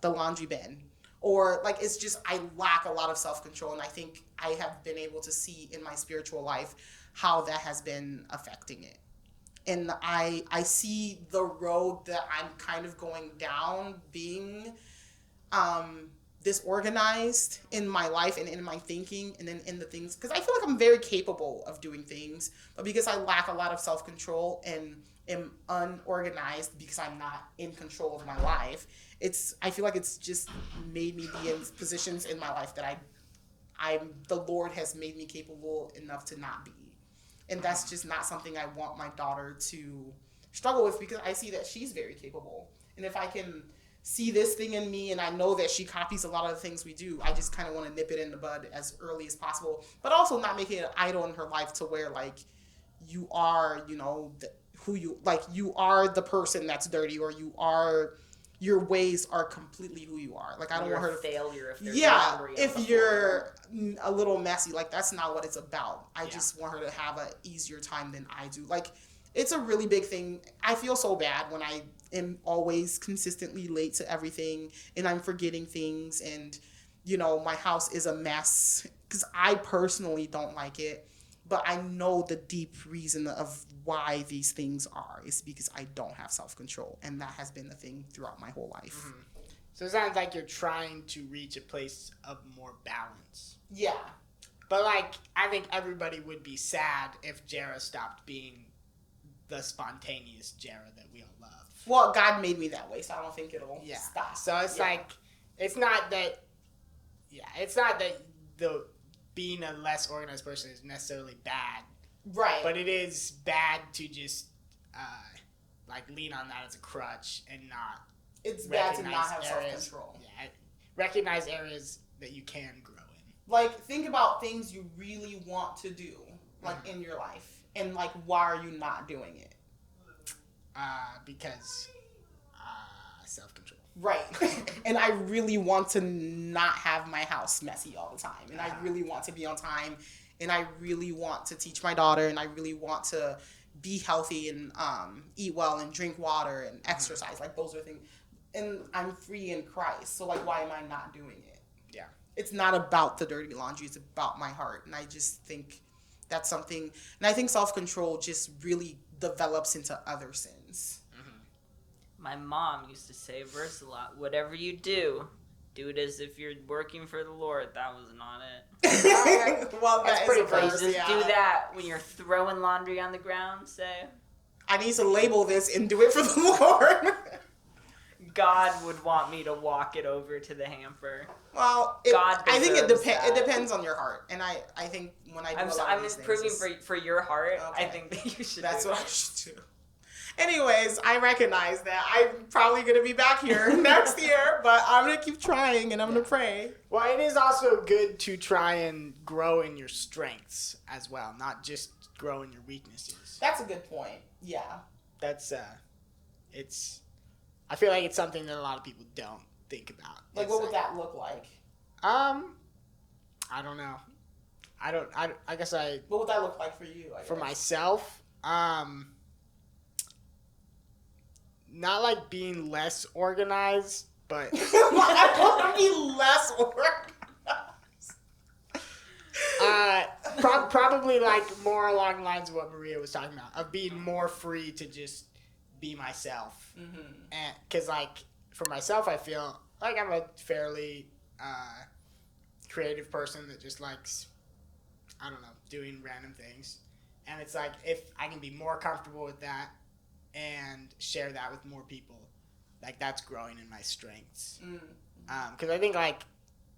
laundry bin, or like it's just I lack a lot of self-control, and I think I have been able to see in my spiritual life how that has been affecting it. And I see the road that I'm kind of going down being disorganized in my life and in my thinking and then in the things, because I feel like I'm very capable of doing things, but because I lack a lot of self-control and am unorganized because I'm not in control of my life, I feel like it's just made me be in positions in my life that the Lord has made me capable enough to not be. And that's just not something I want my daughter to struggle with, because I see that she's very capable. And if I can see this thing in me and I know that she copies a lot of the things we do, I just kind of want to nip it in the bud as early as possible, but also not make it an idol in her life to where like you are, you know, you are the person that's dirty, or your ways are completely who you are. Like I don't want her to failure if you're a little messy. Like that's not what it's about. I just want her to have an easier time than I do. Like it's a really big thing. I feel so bad when I am always consistently late to everything and I'm forgetting things, and you know my house is a mess because I personally don't like it, but I know the deep reason of why these things are is because I don't have self-control, and that has been the thing throughout my whole life. Mm-hmm. So it sounds like you're trying to reach a place of more balance. Yeah. But like I think everybody would be sad if Jerra stopped being the spontaneous Jerra that we all love. Well, God made me that way, so I don't think it'll stop. So it's like, it's not that the being a less organized person is necessarily bad. Right. But it is bad to just like lean on that as a crutch and not. It's bad to not have self-control. Yeah, recognize areas that you can grow in. Like think about things you really want to do, like in your life. And, like, why are you not doing it? Because self-control. Right. And I really want to not have my house messy all the time. And I really want to be on time. And I really want to teach my daughter. And I really want to be healthy and eat well and drink water and exercise. Like, those are things. And I'm free in Christ. So, like, why am I not doing it? Yeah. It's not about the dirty laundry. It's about my heart. And I just think that's something, and I think self-control just really develops into other sins. Mm-hmm. My mom used to say a verse a lot. Whatever you do it as if you're working for the Lord. That was not it. Well, that's pretty verse. Just do that when you're throwing laundry on the ground. Say, I need to label this and do it for the Lord. God would want me to walk it over to the hamper. Well, I think it depends on your heart, and I think when I do I'm improving for your heart. Okay. I think that you should. That's what I should do. Anyways, I recognize that I'm probably gonna be back here next year, but I'm gonna keep trying and I'm gonna pray. Well, it is also good to try and grow in your strengths as well, not just grow in your weaknesses. That's a good point. Yeah. That's I feel like it's something that a lot of people don't think about. Like, what would that look like? I don't know. I guess What would that look like for you? For myself, not like being less organized, but I want to be less organized. Probably like more along the lines of what Maria was talking about, of being more free to just be myself. Mm-hmm. And because like for myself, I feel like I'm a fairly creative person that just likes, I don't know, doing random things. And it's like if I can be more comfortable with that and share that with more people, like that's growing in my strengths. Because I think like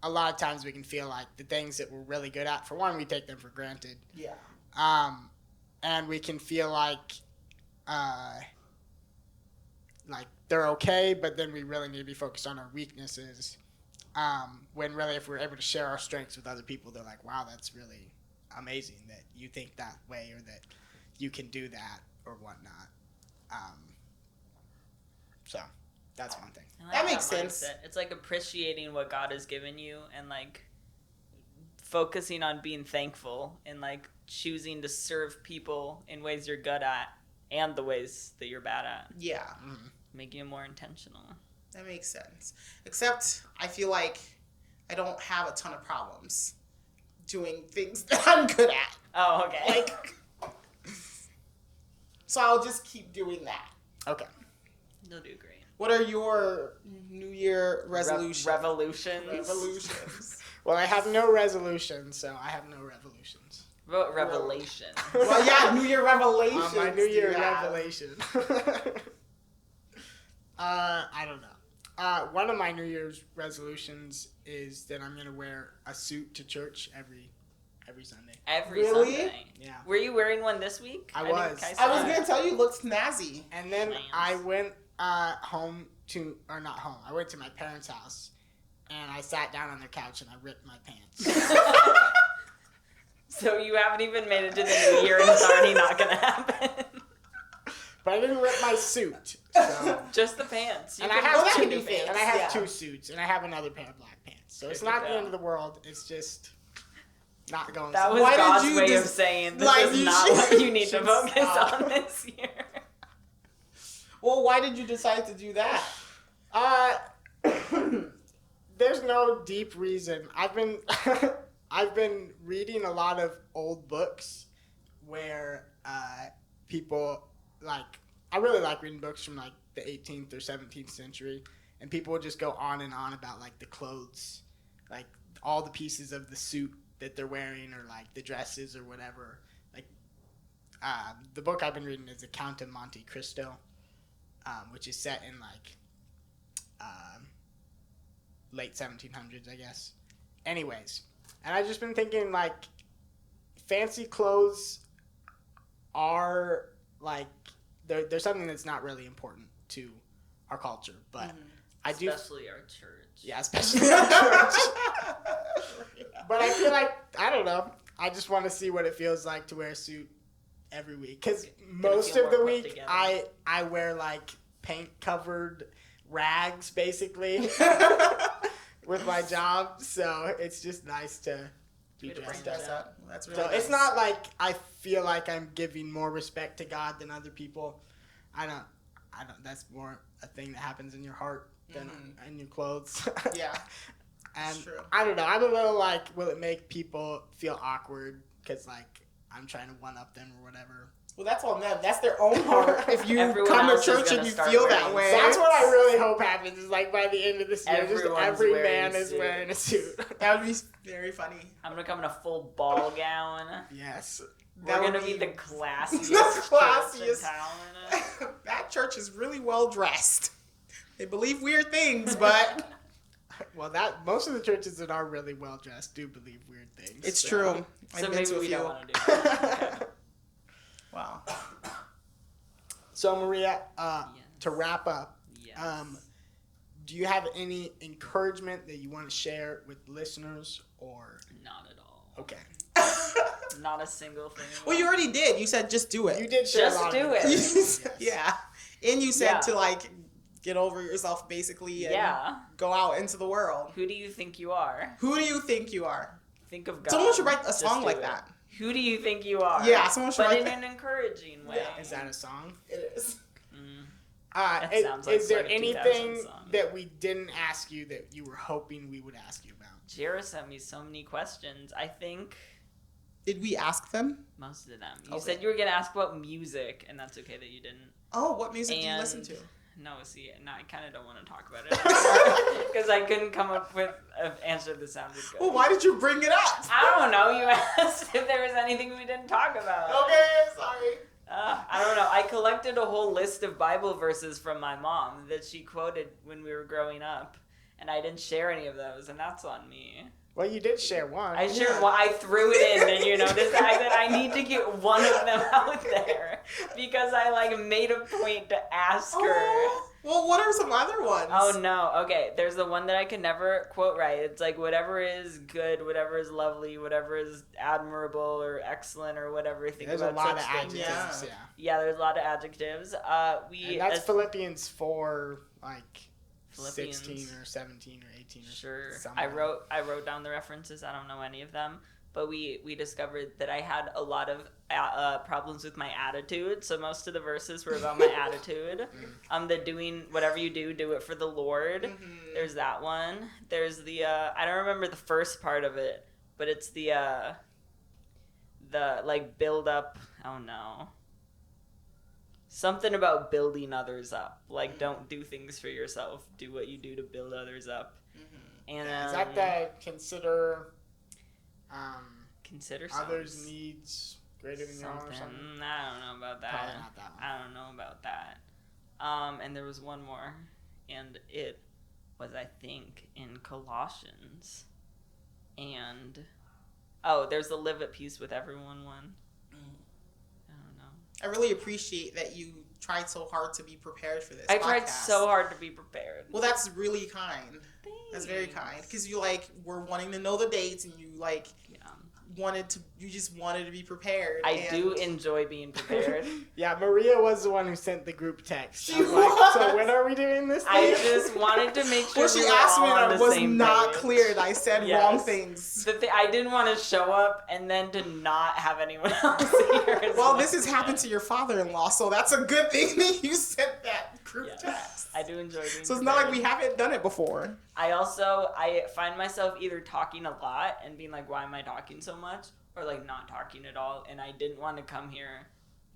a lot of times we can feel like the things that we're really good at, for one, we take them for granted. Yeah. And we can feel like they're okay, but then we really need to be focused on our weaknesses. When really, if we're able to share our strengths with other people, they're like, wow, that's really amazing that you think that way, or that you can do that, or whatnot. So that's one thing. Like that makes sense. Mindset. It's like appreciating what God has given you and like focusing on being thankful and like choosing to serve people in ways you're good at and the ways that you're bad at. Yeah. Mm-hmm. Making it more intentional. That makes sense. Except I feel like I don't have a ton of problems doing things that I'm good at. Oh, okay. So I'll just keep doing that. Okay. You'll do great. What are your New Year resolutions? Revolutions. Well, I have no resolutions, so I have no revolutions. Revelation. Well, yeah, New Year revelations. My New Year revelation. I don't know. One of my New Year's resolutions is that I'm gonna wear a suit to church every Sunday. Every Sunday. Yeah. Were you wearing one this week? I was gonna tell you, it looks snazzy. And then I went home to, or not home. I went to my parents' house, and I sat down on their couch and I ripped my pants. So you haven't even made it to the new year and it's already not going to happen. But I didn't rip my suit. So. Just the pants. And I have two suits, and I have another pair of black pants. So it's not the end of the world. It's just not going. That was God's way of saying this is not what you need to focus on this year. Well, why did you decide to do that? There's no deep reason. I've been reading a lot of old books where people I really like reading books from like the 18th or 17th century, and people would just go on and on about like the clothes, like all the pieces of the suit that they're wearing, or like the dresses or whatever. Like the book I've been reading is The Count of Monte Cristo, which is set in like late 1700s, I guess. Anyways, and I've just been thinking like fancy clothes are like they're something that's not really important to our culture, but especially our church. Yeah, especially our church. But I feel like, I don't know, I just want to see what it feels like to wear a suit every week, because most of the week I wear like paint covered rags basically with my job, so it's just nice to be dressed up. That's really nice. It's not like I feel like I'm giving more respect to God than other people. I don't. That's more a thing that happens in your heart than in your clothes. Yeah. And true. I don't know. I'm a little like, will it make people feel awkward because like I'm trying to one up them or whatever? Well, that's on them. That's their own part. If you Everyone come to else is church and you gonna feel start that wearing way. That's what I really hope happens. Is like by the end of this year, just Everyone's every wearing man is suits. wearing a suit. That would be very funny. I'm gonna come in a full ball gown. Yes. We're gonna be the classiest. classiest. Church in town. That church is really well dressed. They believe weird things, but well, that most of the churches that are really well dressed do believe weird things. It's true. So maybe we don't want to do that. Wow. So Maria, Yes. to wrap up, Yes. do you have any encouragement that you want to share with listeners, or Not at all. okay? Not a single thing. Well, you already did. You said just do it. You did share Just a lot do of it. encouragement, yes. Yeah. And you said Yeah. to like get over yourself basically and go out into the world. Who do you think you are? Who do you think you are? Think of God. Someone should write a Just song do like it. that. Who do you think you are? Yeah, someone should but write in that. an encouraging way. Yeah. Is that a song? It is. That sounds like is there like a 2000 anything song. that we didn't ask you that you were hoping we would ask you about? Jerra sent me so many questions. I think Did we ask them? most of them. You Okay. said you were gonna ask about music, and that's okay that you didn't. Oh, what music do you listen to? No, see, no, I kind of don't want to talk about it because I couldn't come up with an answer that sounded good. Well, why did you bring it up? I don't know. You asked if there was anything we didn't talk about. Okay, sorry. I don't know. I collected a whole list of Bible verses from my mom that she quoted when we were growing up, and I didn't share any of those, and that's on me. Well, you did share one. I shared one. I threw it in, and you noticed I said I need to get one of them out there because I like made a point to ask her. Oh, well, what are some other ones? Oh no. Okay, there's the one that I can never quote right. It's like whatever is good, whatever is lovely, whatever is admirable or excellent or whatever. Think There's about a lot such of things. adjectives. Yeah. Yeah, there's a lot of adjectives. And that's Philippians 4, like Philippians. 16 or 17 or 18 or Sure. somewhere. I wrote down the references. I don't know any of them, but we discovered that I had a lot of problems with my attitude. So most of the verses were about my attitude. The doing whatever you do it for the Lord. Mm-hmm. There's that one. There's the I don't remember the first part of it, but it's the like build up. Oh no. something about building others up. Like, don't do things for yourself. Do what you do to build others up. Mm-hmm. And is that the consider something. others' needs greater than your own or something? I don't know about that. Probably not that one. I don't know about that. And there was one more, and it was, I think, in Colossians. And there's the live at peace with everyone one. I don't know. I really appreciate that you tried so hard to be prepared for this. I tried so hard to be prepared. Well, that's really kind. Thanks. That's very kind, because you were wanting to know the dates, and you you just wanted to be prepared. I do enjoy being prepared. Yeah, Maria was the one who sent the group text. So when are we doing this thing? I just wanted to make sure. Well, she asked me and I was not page. clear, and I said wrong things. I didn't want to show up and then to not have anyone else here. Well, this has happened to your father-in-law, so that's a good thing that you sent that group text. I do enjoy being So it's not like we haven't done it before. I find myself either talking a lot and being like, why am I talking so much? Or like not talking at all. And I didn't want to come here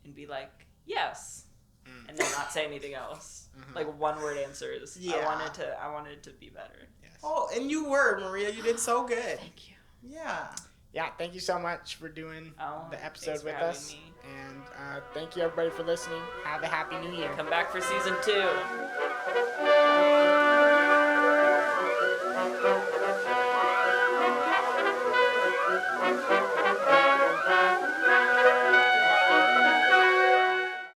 and be like, yes. And then not say anything else. Mm-hmm. Like one word answers. Yeah. I wanted to be better. Yes. Oh, and you were, Maria. You did so good. Thank you. Yeah. Yeah, thank you so much for doing the episode with us. Me. And thank you everybody for listening. Have a happy new year. Come back for season 2.